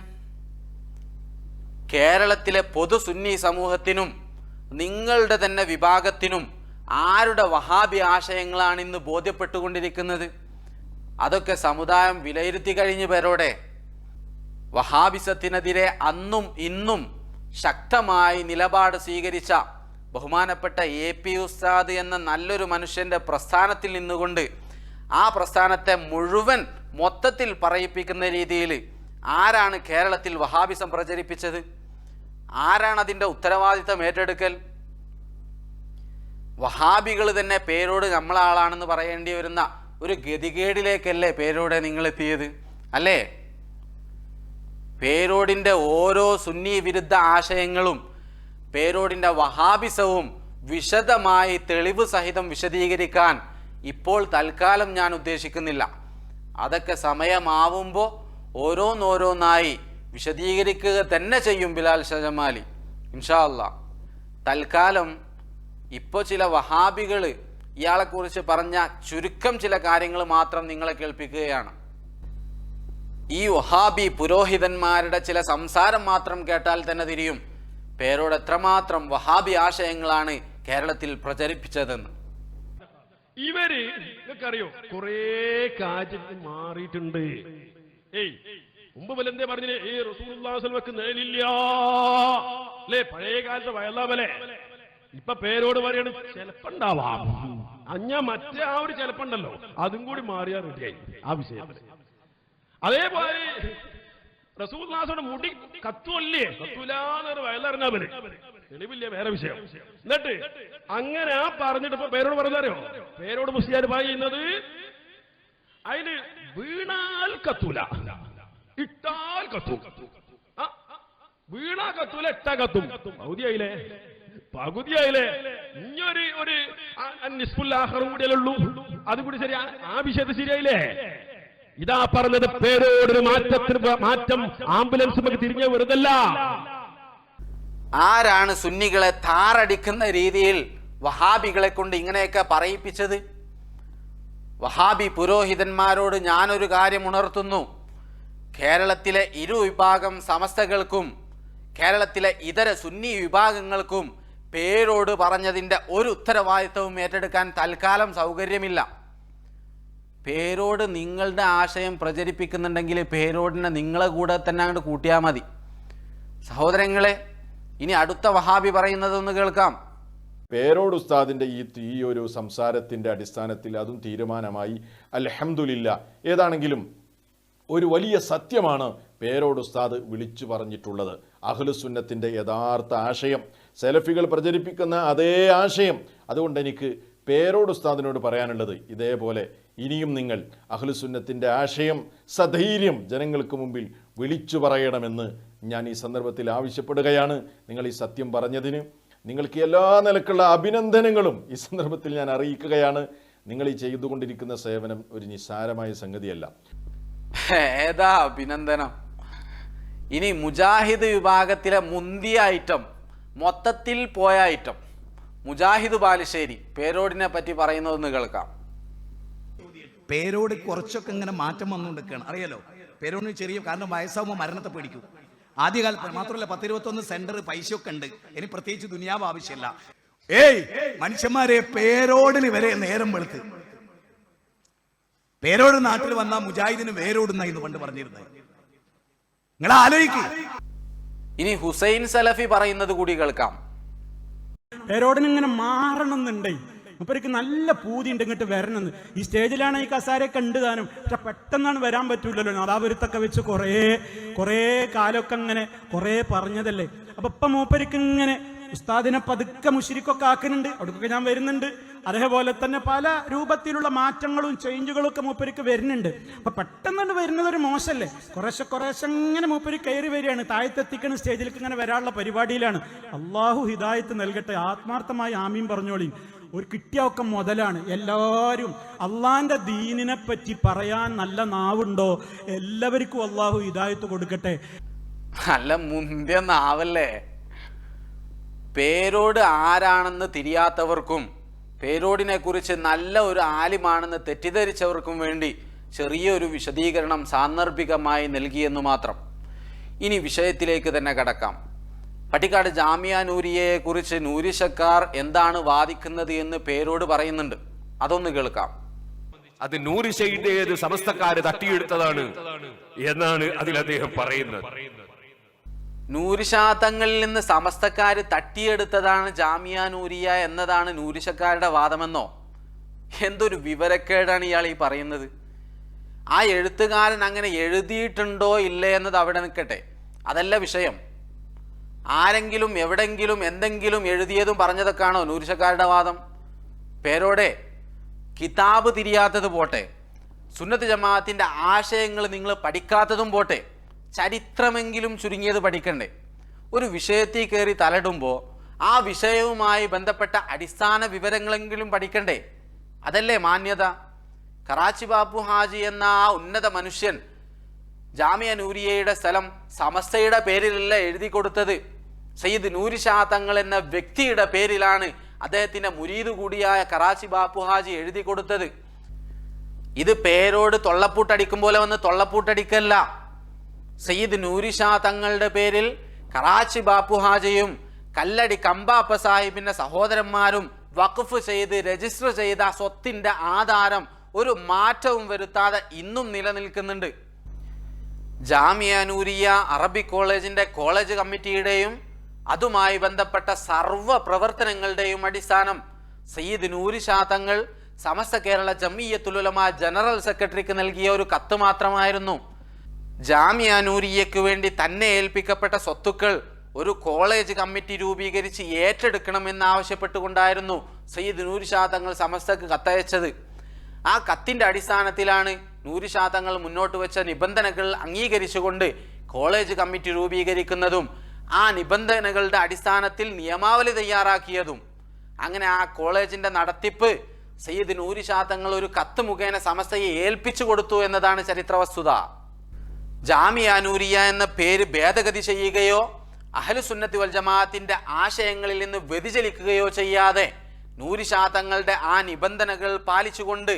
കേരളത്തിലെ പൊതു സുന്നി സമൂഹത്തിനും നിങ്ങളുടെ തന്നെ വിഭാഗത്തിനും ആരുടെ വഹാബി ആശയങ്ങളാണ് ഇന്ന് ബോധ്യപ്പെട്ടുകൊണ്ടിരിക്കുന്നത്? അതൊക്കെ സമുദായം വിലയിരുത്തി കഴിഞ്ഞു പേരോടെ. വഹാബിസത്തിനെതിരെ അന്നും ഇന്നും ശക്തമായി നിലപാട് സ്വീകരിച്ച ബഹുമാനപ്പെട്ട AP ഉസ്താദ് എന്ന നല്ലൊരു മനുഷ്യൻ്റെ പ്രസ്ഥാനത്തിൽ നിന്നുകൊണ്ട് ആ പ്രസ്ഥാനത്തെ മുഴുവൻ മൊത്തത്തിൽ പറയിപ്പിക്കുന്ന രീതിയിൽ ആരാണ് കേരളത്തിൽ വഹാബിസം പ്രചരിപ്പിച്ചത്? ആരാണ് അതിൻ്റെ ഉത്തരവാദിത്തം ഏറ്റെടുക്കൽ? വഹാബികൾ തന്നെ പേരോട് നമ്മളാളാണെന്ന് പറയേണ്ടി വരുന്ന ഒരു ഗതികേടിലേക്കല്ലേ പേരോടെ നിങ്ങളെത്തിയത്? അല്ലേ? പേരോടിൻ്റെ ഓരോ സുന്നി വിരുദ്ധ ആശയങ്ങളും പേരോടിൻ്റെ വഹാബിസവും വിശദമായി തെളിവ് സഹിതം വിശദീകരിക്കാൻ ഇപ്പോൾ തൽക്കാലം ഞാൻ ഉദ്ദേശിക്കുന്നില്ല. അതൊക്കെ സമയമാവുമ്പോൾ ഓരോന്നോരോന്നായി വിശദീകരിക്കുക തന്നെ ചെയ്യും ബിലാൽ ഷജമാലി ഇൻഷാ അല്ലാഹ്. തൽക്കാലം ഇപ്പോൾ ചില വഹാബികൾ ഇയാളെക്കുറിച്ച് പറഞ്ഞ ചുരുക്കം ചില കാര്യങ്ങൾ മാത്രം നിങ്ങളെ കേൾപ്പിക്കുകയാണ്. ഈ വഹാബി പുരോഹിതന്മാരുടെ ചില സംസാരം മാത്രം കേട്ടാൽ തന്നെ തിരിയും പേരോട് എത്രമാത്രം വഹാബി ആശയങ്ങളാണ് കേരളത്തിൽ പ്രചരിപ്പിച്ചതെന്ന്. ഇവര് നിങ്ങൾക്കറിയോ കുറേ കാര്യം മാറിയിട്ടുണ്ട്. മുമ്പ് വലെന്തേ പറഞ്ഞില്ലേ, ഈ റസൂലുള്ളാഹി സ്വല്ലല്ലാഹു അലൈഹി വസല്ലമക്ക് നേലില്ല അല്ലേ? പഴയ കാലത്തെ വയലാവലെ. ഇപ്പൊ പേരോട് പറയണ ചെലപ്പുണ്ടാവാം. മറ്റേ ആ ഒരു ചെലപ്പുണ്ടല്ലോ, അതും കൂടി മാറിയാ റെഡിയായി ആ വിഷയത്തിൽ. അതേപോലെ റസൂലുള്ളാഹിയുടെ മുടി കത്തുവല്ലേ, കത്തൂലാന്നൊരു വയലറിഞ്ഞവര് തെളിവില്ല, വേറെ വിഷയം. എന്നിട്ട് അങ്ങനെ ആ പറഞ്ഞിട്ട് ഇപ്പൊ പേരോട് പറഞ്ഞാരോ, പേരോട് മുസ്ലിയാർ പറയുന്നത് അതിന് വീണാൽ കത്തൂല, ഇട്ടാൽ കത്തു. വീണാ കത്തൂല, എട്ടാ കത്തും. പകുതിയായില്ലേ? ഇനിയൊരു ഒരു നിസ്ഫുല്ലാഹറും കൂടിയല്ലേ ഉള്ളൂ. അതും കൂടി ശരിയാ, ആ വിഷയത്തിൽ ശരിയായില്ലേ? ഇതാ പറഞ്ഞത്, പേരോടൊരു മാറ്റം ആംബുലൻസ് നമുക്ക് തിരിഞ്ഞ വെറുതല്ല. ആരാണ് സുന്നികളെ താറടിക്കുന്ന രീതിയിൽ വഹാബികളെ കൊണ്ട് ഇങ്ങനെയൊക്കെ പറയിപ്പിച്ചത്? വഹാബി പുരോഹിതന്മാരോട് ഞാനൊരു കാര്യം ഉണർത്തുന്നു. കേരളത്തിലെ ഇരുവിഭാഗം സമസ്തകൾക്കും കേരളത്തിലെ ഇതര സുന്നി വിഭാഗങ്ങൾക്കും പേരോട് പറഞ്ഞതിൻ്റെ ഒരു ഉത്തരവാദിത്വവും ഏറ്റെടുക്കാൻ തൽക്കാലം സൗകര്യമില്ല. പേരോട് നിങ്ങളുടെ ആശയം പ്രചരിപ്പിക്കുന്നുണ്ടെങ്കിൽ പേരോടിനെ നിങ്ങളെ കൂടെ തന്നെ അങ്ങോട്ട് കൂട്ടിയാൽ മതി. സഹോദരങ്ങളെ, ഇനി അടുത്ത വഹാബി പറയുന്നതൊന്ന് കേൾക്കാം. പേരോട് ഉസ്താദിൻ്റെ ഈ ഒരു സംസാരത്തിൻ്റെ അടിസ്ഥാനത്തിൽ അതും തീരുമാനമായി. അൽഹംദുലില്ലാ. ഏതാണെങ്കിലും ഒരു വലിയ സത്യമാണ് പേരോട് ഉസ്താദ് വിളിച്ചു പറഞ്ഞിട്ടുള്ളത്. അഹ്ലുസുന്നത്തിൻ്റെ യഥാർത്ഥ ആശയം, സലഫികൾ പ്രചരിപ്പിക്കുന്ന അതേ ആശയം. അതുകൊണ്ട് എനിക്ക് പേരോട് ഉസ്താദിനോട് പറയാനുള്ളത്, ഇതേപോലെ ഇനിയും നിങ്ങൾ അഹ്ലുസുന്നത്തിൻ്റെ ആശയം സധൈര്യം ജനങ്ങൾക്ക് മുമ്പിൽ വിളിച്ചു പറയണമെന്ന് ഞാൻ ഈ സന്ദർഭത്തിൽ ആവശ്യപ്പെടുകയാണ്. നിങ്ങൾ ഈ സത്യം പറഞ്ഞതിന് നിങ്ങൾക്ക് എല്ലാ നിലക്കുള്ള അഭിനന്ദനങ്ങളും ഈ സന്ദർഭത്തിൽ ഞാൻ അറിയിക്കുകയാണ്. നിങ്ങൾ ഈ ചെയ്തുകൊണ്ടിരിക്കുന്ന സേവനം ഒരു നിസ്സാരമായ സംഗതിയല്ല. ഏതാ അഭിനന്ദനം? ഇനി മുജാഹിദ് വിഭാഗത്തിലെ മുന്തിയ ഐറ്റം, മൊത്തത്തിൽ പോയ ഐറ്റം മുജാഹിദ് ബാലുശ്ശേരി പേരോടിനെ പറ്റി പറയുന്നതെന്ന് കേൾക്കാം. പേരോട് കുറച്ചൊക്കെ ഇങ്ങനെ മാറ്റം വന്നുകൊണ്ടിരിക്കുകയാണ്. അറിയാലോ, പേരോടിന് ചെറിയ, കാരണം വയസ്സാവുമ്പോൾ മരണത്തെ പേടിക്കും. ആദ്യകാലത്ത് മാത്രമല്ല, 10-21 സെന്റർ പൈസയൊക്കെ ഉണ്ട്. ഇനി പ്രത്യേകിച്ച് ദുനിയാവ് ആവശ്യമില്ല. മനുഷ്യന്മാരെ, പേരോടിന് വരെ നേരം വെളുത്ത്. പേരോട് നാട്ടിൽ വന്ന മുജാഹിദിന് വേരോടുന്ന എന്ന് പണ്ട് പറഞ്ഞിരുന്നത്. നിങ്ങൾ ആലോചിക്കുക. ഇനി ഹുസൈൻ സലഫി പറയുന്നത് കൂടി കേൾക്കാം. പേരോടിന് ഇങ്ങനെ മാറണമെന്നുണ്ടേ, മൂപ്പർക്ക് നല്ല പൂതി ഉണ്ട് ഇങ്ങോട്ട് വരണമെന്ന്. ഈ സ്റ്റേജിലാണ് ഈ കസാരയൊക്കെ ഉണ്ട് താനും, പക്ഷെ പെട്ടെന്നാണ് വരാൻ പറ്റൂലല്ലോ. നാദാപുരത്തൊക്കെ വെച്ച് കുറേ കാലമൊക്കെ അങ്ങനെ കുറേ പറഞ്ഞതല്ലേ. അപ്പൊ ഇപ്പം മൂപ്പർക്ക് ഇങ്ങനെ ഉസ്താദിനെ പതുക്കെ മുശ്രിക്കൊക്കെ ആക്കുന്നുണ്ട്. അവിടേക്കൊക്കെ ഞാൻ വരുന്നുണ്ട്. അതേപോലെ തന്നെ പല രൂപത്തിലുള്ള മാറ്റങ്ങളും ചേഞ്ചുകളും ഒക്കെ മൂപ്പർക്ക് വരുന്നുണ്ട്. അപ്പൊ പെട്ടെന്നാണ് വരുന്നത് ഒരു മോശമല്ലേ. കുറേശ്ശെ ഇങ്ങനെ മൂപ്പര് കയറി വരികയാണ്, താഴത്തെത്തിക്കണ സ്റ്റേജിലേക്ക് ഇങ്ങനെ വരാനുള്ള പരിപാടിയിലാണ്. അള്ളാഹു ഹിദായത്ത് നൽകട്ടെ. ആത്മാർത്ഥമായി ആമീൻ പറഞ്ഞോളിയും. ഒരു കിട്ടിയൊക്കെ മുതലാണ്. എല്ലാവരും അള്ളാന്റെ ദീനിനെ പറ്റി പറയാൻ നല്ല നാവുണ്ടോ? എല്ലാവർക്കും അള്ളാഹു ഹിദായത്ത് കൊടുക്കട്ടെ. നല്ല മുന്തിയ നാവല്ലേ. പേരോട് ആരാണെന്ന് തിരിയാത്തവർക്കും പേരോടിനെ കുറിച്ച് നല്ല ഒരു ആലിമാണെന്ന് തെറ്റിദ്ധരിച്ചവർക്കും വേണ്ടി ചെറിയൊരു വിശദീകരണം സാന്ദർഭികമായി നൽകിയെന്ന് മാത്രം. ഇനി വിഷയത്തിലേക്ക് തന്നെ കടക്കാം. പട്ടിക്കാട് ജാമിയ നൂരിയയെ കുറിച്ച് നൂരിശക്കാർ എന്താണ് വാദിക്കുന്നത് എന്ന് പേരോട് പറയുന്നുണ്ട്. അതൊന്ന് കേൾക്കാം. അത് നൂരിശയുടേത് സമസ്തക്കാര് തട്ടിയെടുത്തതാണ് എന്നാണ് അതിൽ അദ്ദേഹം പറയുന്നത്. നൂരിശാതങ്ങളിൽ നിന്ന് സമസ്തക്കാര് തട്ടിയെടുത്തതാണ് ജാമിയ നൂരിയ എന്നതാണ് നൂരിശക്കാരുടെ വാദമെന്നോ? എന്തൊരു വിവരക്കേടാണ് ഇയാൾ ഈ പറയുന്നത്. ആ എഴുത്തുകാരൻ അങ്ങനെ എഴുതിയിട്ടുണ്ടോ ഇല്ലേ എന്നത് അവിടെ നിൽക്കട്ടെ, അതല്ല വിഷയം. ആരെങ്കിലും എവിടെങ്കിലും എന്തെങ്കിലും എഴുതിയതും പറഞ്ഞതൊക്കെയാണോ നൂരിശക്കാരുടെ വാദം? പേരോടെ കിതാബ് തിരിയാത്തത് പോട്ടെ, സുന്നത്ത് ജമാഅത്തിന്റെ ആശയങ്ങൾ നിങ്ങൾ പഠിക്കാത്തതും പോട്ടെ, ചരിത്രമെങ്കിലും ചുരുങ്ങിയത് പഠിക്കണ്ടേ? ഒരു വിഷയത്തിൽ കയറി തലടുമ്പോൾ ആ വിഷയവുമായി ബന്ധപ്പെട്ട അടിസ്ഥാന വിവരങ്ങളെങ്കിലും പഠിക്കണ്ടേ? അതല്ലേ മാന്യത? കറാച്ചി ബാപ്പു ഹാജി എന്ന ആ ഉന്നത മനുഷ്യൻ ജാമിയ നൂരിയയുടെ സ്ഥലം സമസ്തയുടെ പേരിലല്ല എഴുതി കൊടുത്തത്, സയ്യിദ് നൂരി ഷാ തങ്ങൾ എന്ന വ്യക്തിയുടെ പേരിലാണ് അദ്ദേഹത്തിന്റെ മുരീദ് കൂടിയായ കറാച്ചി ബാപ്പു ഹാജി എഴുതി കൊടുത്തത്. ഇത് പേരോട് തൊള്ളപ്പൂട്ടടിക്കും പോലെ വന്ന് തൊള്ളപ്പൂട്ടടിക്കല്ല. സയ്യിദ് നൂരി ഷാ തങ്ങളുടെ പേരിൽ കറാച്ചി ബാപ്പു ഹാജിയും കല്ലടി കമ്പാപ്പ സാഹിബിന്റെ സഹോദരന്മാരും വഖഫ് ചെയ്ത് രജിസ്റ്റർ ചെയ്ത സ്വത്തിന്റെ ആധാരം ഒരു മാറ്റവും വരുത്താതെ ഇന്നും നിലനിൽക്കുന്നുണ്ട്. ജാമിയ നൂരിയ അറബിക് കോളേജിന്റെ കോളേജ് കമ്മിറ്റിയുടെയും അതുമായി ബന്ധപ്പെട്ട സർവ്വ പ്രവർത്തനങ്ങളുടെയും അടിസ്ഥാനം സയ്യിദ് നൂരി ഷാ തങ്ങൾ സമസ്ത കേരള ജമിയത്തുൽ ഉലമ ജനറൽ സെക്രട്ടറിക്ക് നൽകിയ ഒരു കത്ത് മാത്രമായിരുന്നു. ജാമിയ നൂരിയയ്ക്ക് വേണ്ടി തന്നെ ഏൽപ്പിക്കപ്പെട്ട സ്വത്തുക്കൾ ഒരു കോളേജ് കമ്മിറ്റി രൂപീകരിച്ച് ഏറ്റെടുക്കണമെന്ന് ആവശ്യപ്പെട്ടുകൊണ്ടായിരുന്നു സയ്യിദ് നൂരി ഷാ തങ്ങൾ സമസ്തക്ക് കത്തയച്ചത്. ആ കത്തിന്റെ അടിസ്ഥാനത്തിലാണ് നൂരി ഷാ തങ്ങൾ മുന്നോട്ട് വെച്ച നിബന്ധനകൾ അംഗീകരിച്ചുകൊണ്ട് കോളേജ് കമ്മിറ്റി രൂപീകരിക്കുന്നതും ആ നിബന്ധനകളുടെ അടിസ്ഥാനത്തിൽ നിയമാവലി തയ്യാറാക്കിയതും അങ്ങനെ ആ കോളേജിന്റെ നടത്തിപ്പ് സയ്യിദ് നൂരി ഷാ തങ്ങൾ ഒരു കത്ത് മുഖേന സമസ്തയെ ഏൽപ്പിച്ചു കൊടുത്തു എന്നതാണ് ചരിത്ര വസ്തുത. ജാമിയ നൂരിയ എന്ന പേര് ഭേദഗതി ചെയ്യുകയോ അഹ്ലുസുന്നത്തി വൽ ജമാഅത്തിന്റെ ആശയങ്ങളിൽ നിന്ന് വ്യതിചലിക്കുകയോ ചെയ്യാതെ നൂരി ഷാ തങ്ങളുടെ ആ നിബന്ധനകൾ പാലിച്ചുകൊണ്ട്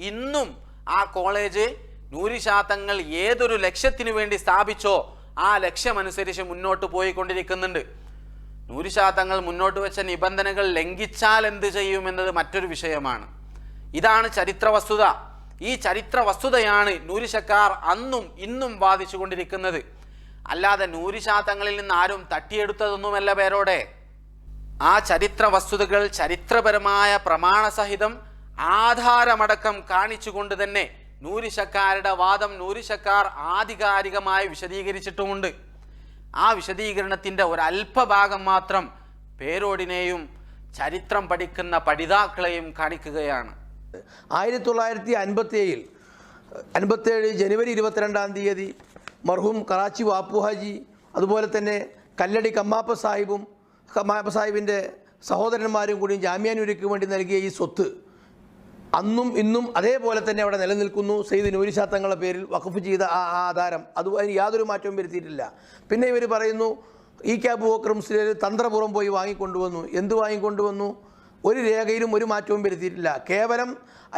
ഇന്നും ആ കോളേജ് നൂരി ഷാ തങ്ങൾ ഏതൊരു ലക്ഷ്യത്തിനു വേണ്ടി സ്ഥാപിച്ചോ ആ ലക്ഷ്യമനുസരിച്ച് മുന്നോട്ട് പോയിക്കൊണ്ടിരിക്കുന്നുണ്ട്. നൂരി ഷാ തങ്ങൾ മുന്നോട്ട് വെച്ച നിബന്ധനകൾ ലംഘിച്ചാൽ എന്ത് ചെയ്യുമെന്നത് മറ്റൊരു വിഷയമാണ്. ഇതാണ് ചരിത്ര വസ്തുത. ഈ ചരിത്ര വസ്തുതയാണ് നൂരി ഷക്കാർ അന്നും ഇന്നും വാദിച്ചു കൊണ്ടിരിക്കുന്നത്. അല്ലാതെ നൂരി ഷാ തങ്ങളിൽ നിന്ന് ആരും തട്ടിയെടുത്തതൊന്നുമല്ല പേരോടെ. ആ ചരിത്ര വസ്തുതകൾ ചരിത്രപരമായ പ്രമാണസഹിതം ആധാരമടക്കം കാണിച്ചുകൊണ്ട് തന്നെ നൂരി ഷക്കാരുടെ വാദം നൂരി ഷക്കാർ ആധികാരികമായി വിശദീകരിച്ചിട്ടുമുണ്ട്. ആ വിശദീകരണത്തിൻ്റെ ഒരല്പഭാഗം മാത്രം പേരോടിനെയും ചരിത്രം പഠിക്കുന്ന പഠിതാക്കളെയും കാണിക്കുകയാണ്. 1957 ജനുവരി 22-ാം തീയതി മർഹൂം കറാച്ചി വാപ്പു ഹാജി, അതുപോലെ തന്നെ കല്ലടി കമ്മാപ്പ സാഹിബിൻ്റെ സഹോദരന്മാരും കൂടി ജാമിയ നൂരിക്ക് വേണ്ടി നൽകിയ ഈ സ്വത്ത് അന്നും ഇന്നും അതേപോലെ തന്നെ അവിടെ നിലനിൽക്കുന്നു. സയ്യിദ് നൂരി ഷാ തങ്ങളുടെ പേരിൽ വഖഫ് ചെയ്ത ആ ആധാരം അതിന് യാതൊരു മാറ്റവും വരുത്തിയിട്ടില്ല. പിന്നെ ഇവർ പറയുന്നു ഈ അബൂബക്കർ മുസ്ലിയാർ തന്ത്രപൂർവ്വം പോയി വാങ്ങിക്കൊണ്ടുവന്നു. എന്ത് വാങ്ങിക്കൊണ്ടുവന്നു? ഒരു രേഖയിലും ഒരു മാറ്റവും വരുത്തിയിട്ടില്ല. കേവലം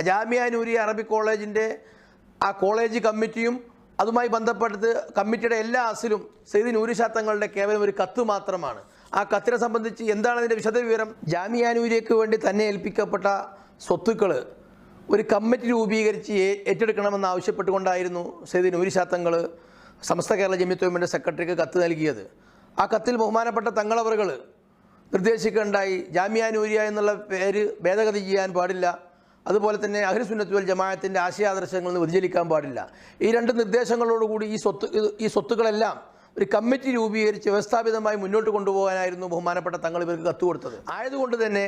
ജാമിയ നൂരിയ അറബിക് കോളേജിൻ്റെ ആ കോളേജ് കമ്മിറ്റിയും അതുമായി ബന്ധപ്പെട്ട് കമ്മിറ്റിയുടെ എല്ലാ അസിലും സയ്യിദ് നൂരി ഷാ തങ്ങളുടെ കേവലം ഒരു കത്ത് മാത്രമാണ്. ആ കത്തിനെ സംബന്ധിച്ച് എന്താണ് അതിൻ്റെ വിശദവിവരം? ജാമിയ നൂരിയയ്ക്ക് വേണ്ടി തന്നെ ഏൽപ്പിക്കപ്പെട്ട സ്വത്തുക്കൾ ഒരു കമ്മിറ്റി രൂപീകരിച്ച് ഏറ്റെടുക്കണമെന്ന് ആവശ്യപ്പെട്ടുകൊണ്ടായിരുന്നു സയ്യിദ് നൂരി ഷാ തങ്ങൾ സമസ്ത കേരള ജമിയത്ത് ഉലമയുടെ സെക്രട്ടറിക്ക് കത്ത് നൽകിയത്. ആ കത്തിൽ ബഹുമാനപ്പെട്ട തങ്ങളവറുകൾ നിർദ്ദേശിക്കുകയുണ്ടായി, ജാമിയ നൂരിയ എന്നുള്ള പേര് ഭേദഗതി ചെയ്യാൻ പാടില്ല, അതുപോലെ തന്നെ അഹ്ലുസുന്നത്തി വൽ ജമാഅത്തിൻ്റെ ആശയാദർശങ്ങളിൽ നിന്ന് വ്യതിചലിക്കാൻ പാടില്ല. ഈ രണ്ട് നിർദ്ദേശങ്ങളോടുകൂടി ഈ സ്വത്തുക്കളെല്ലാം ഒരു കമ്മിറ്റി രൂപീകരിച്ച് വ്യവസ്ഥാപിതമായി മുന്നോട്ട് കൊണ്ടുപോകാനായിരുന്നു ബഹുമാനപ്പെട്ട തങ്ങൾ ഇവർക്ക് കത്ത് കൊടുത്തത്. ആയതുകൊണ്ട് തന്നെ